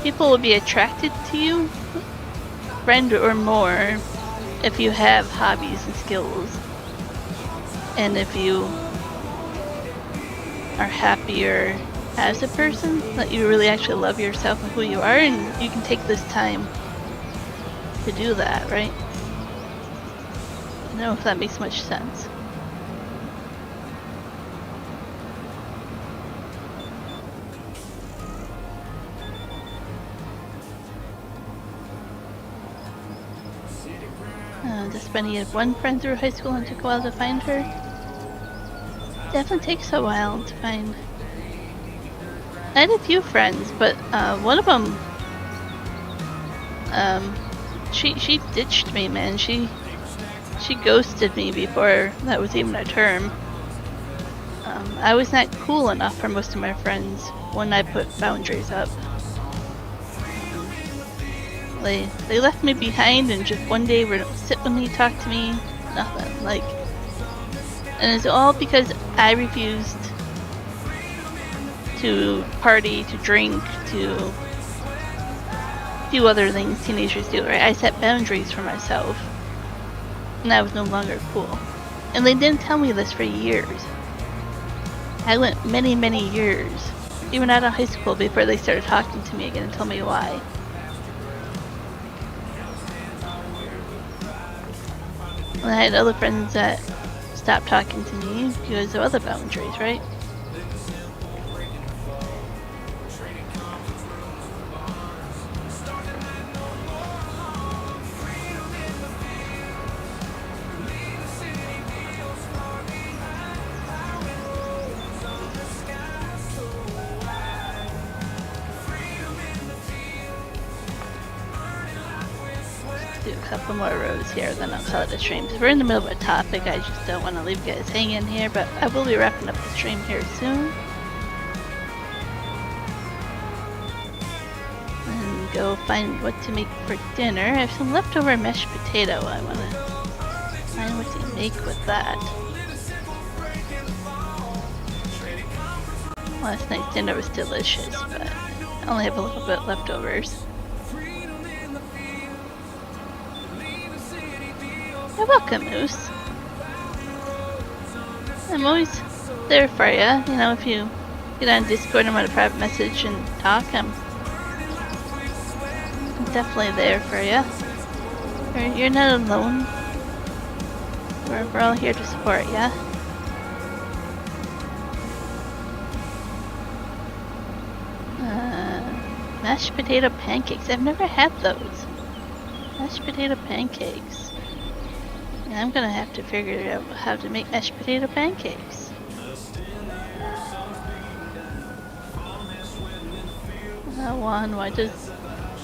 People will be attracted to you, friend or more, if you have hobbies and skills, and if you are happier as a person, that you really actually love yourself and who you are, and you can take this time to do that, right? I don't know if that makes much sense. Despite had one friend through high school and took a while to find her. Definitely takes a while to find. I had a few friends, but one of them, she ditched me, man. She ghosted me before that was even a term. I was not cool enough for most of my friends when I put boundaries up. They left me behind and just one day would sit with me, talk to me, nothing. Like, and it's all because I refused to party, to drink, to do other things teenagers do, right? I set boundaries for myself, and I was no longer cool. And they didn't tell me this for years. I went many, many years, even out of high school, before they started talking to me again and told me why. And I had other friends that stopped talking to me because of other boundaries, right? Do a couple more rows here, then I'll call it a stream. Because we're in the middle of a topic, I just don't want to leave you guys hanging here, but I will be wrapping up the stream here soon. And go find what to make for dinner. I have some leftover mashed potato. I want to find what to make with that. Last night's dinner was delicious, but I only have a little bit leftovers. You're welcome, Moose. I'm always there for you. You know, if you get on Discord and want a private message and talk, I'm definitely there for you. You're not alone. We're all here to support you. Mashed potato pancakes. I've never had those. Mashed potato pancakes. And I'm gonna have to figure out how to make mashed potato pancakes.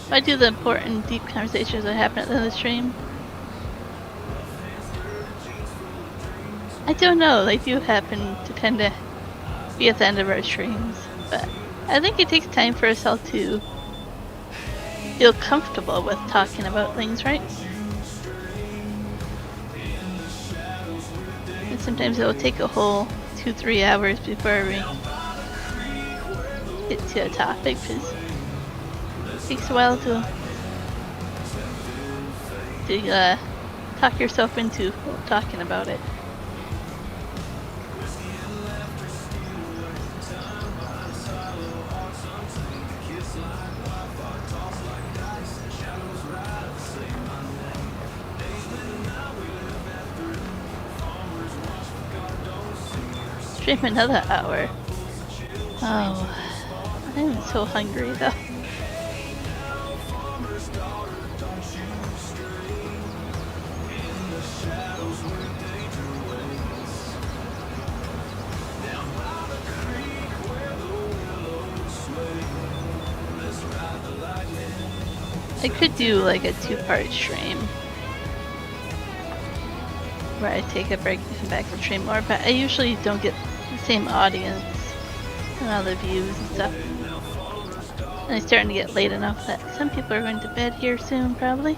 Why do the important deep conversations that happen at the end of the stream? I don't know, they do happen to tend to be at the end of our streams, but I think it takes time for us all to feel comfortable with talking about things, right? And sometimes it'll take a whole 2-3 hours before we get to a topic, because it takes a while to talk yourself into talking about it. Stream another hour. Oh, I'm so hungry though. I could do like a 2-part stream where I take a break and come back and stream more, but I usually don't get the same audience and all the views and stuff. And it's starting to get late enough that some people are going to bed here soon, probably.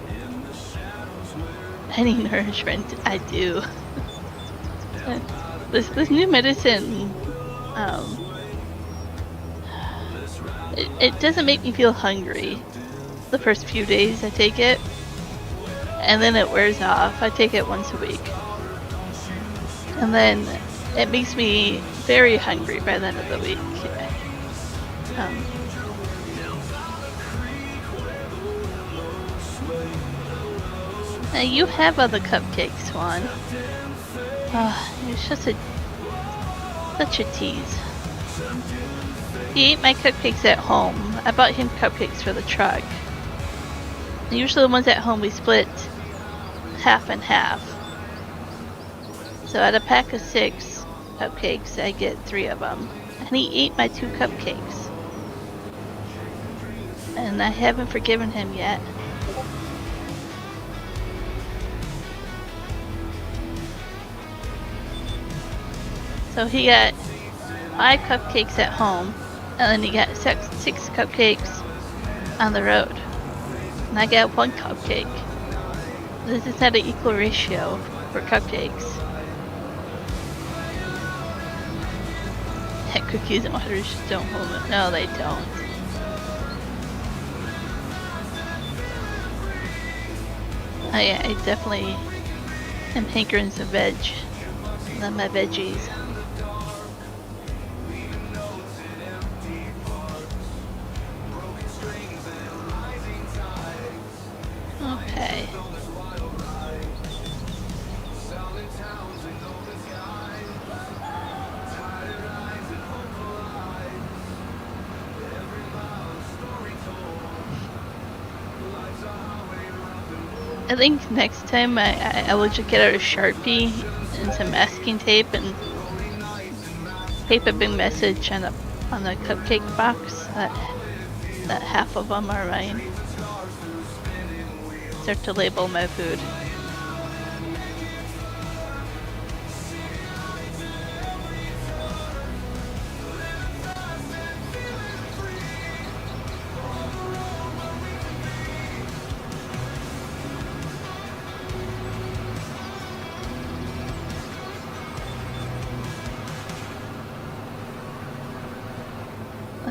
I need nourishment. I do. This new medicine, it doesn't make me feel hungry the first few days I take it, and then it wears off. I take it once a week, and then it makes me very hungry by the end of the week. Now you have other cupcakes, Swan. You're such a tease. He ate my cupcakes at home. I bought him cupcakes for the truck. Usually the ones at home we split half and half. So at a pack of 6 cupcakes, I get 3 of them. And he ate my 2 cupcakes. And I haven't forgiven him yet. So he got 5 cupcakes at home, and then he got 6 cupcakes on the road. And I got 1 cupcake. This is not an equal ratio for cupcakes. Heck, cookies and water just don't hold it. No, they don't. I definitely am hankering some veg. Love my veggies. Okay. I think next time I will just get out a Sharpie and some masking tape and tape a big message on the cupcake box that half of them are mine. Start to label my food.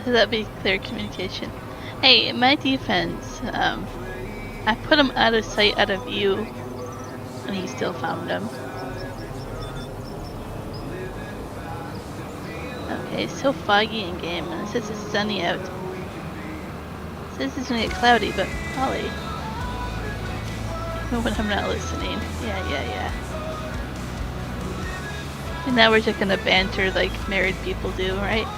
That'd be clear communication. Hey, in my defense, I put him out of sight, out of view, and he still found him. Okay, it's so foggy in game, and it says it's sunny out. It says it's gonna get cloudy, but Holly. When I'm not listening. Yeah. And now we're just gonna banter like married people do, right?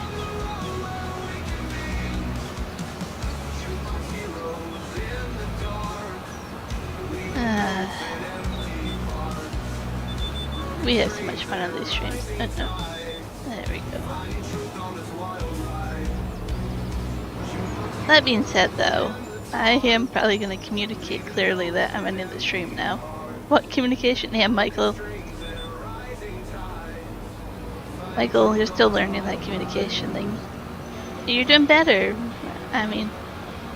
We have so much fun on these streams. Oh, no. There we go. That being said, though, I am probably going to communicate clearly that I'm ending the stream now. What communication? Yeah, Michael. Michael, you're still learning that communication thing. You're doing better. I mean,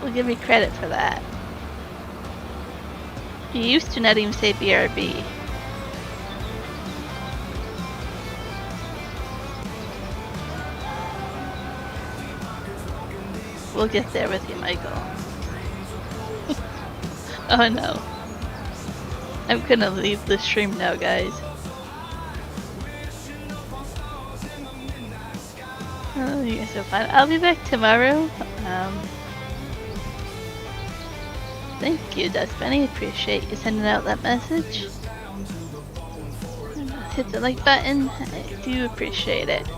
we'll give you credit for that. You used to not even say BRB. We'll get there with you, Michael. Oh no. I'm gonna leave the stream now, guys. Oh, you guys are fun. I'll be back tomorrow. Thank you, Dustbunny. Appreciate you sending out that message. Hit the like button. I do appreciate it.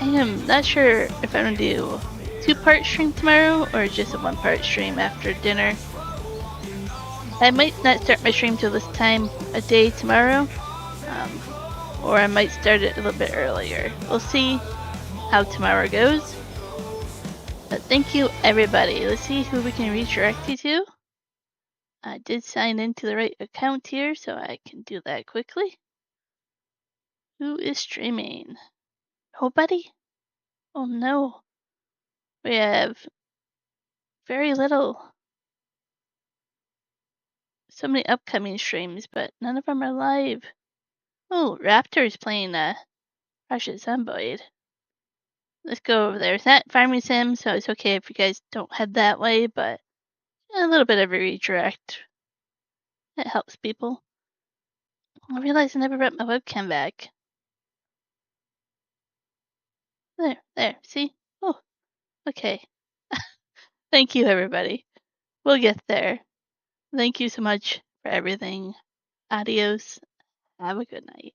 I am not sure if I'm gonna do 2-part stream tomorrow or just a 1-part stream after dinner. I might not start my stream till this time of day tomorrow, or I might start it a little bit earlier. We'll see. how tomorrow goes. But thank you, everybody. Let's see who we can redirect you to. I did sign into the right account here, so I can do that quickly. Who is streaming? Nobody? Oh no. We have very little. So many upcoming streams, but none of them are live. Oh, Raptor's playing Russian Zomboid. Let's go over there. It's not Farming Sim, so it's okay if you guys don't head that way, but a little bit of a redirect. It helps people. I realized I never brought my webcam back. There, see? Oh, okay. Thank you, everybody. We'll get there. Thank you so much for everything. Adios. Have a good night.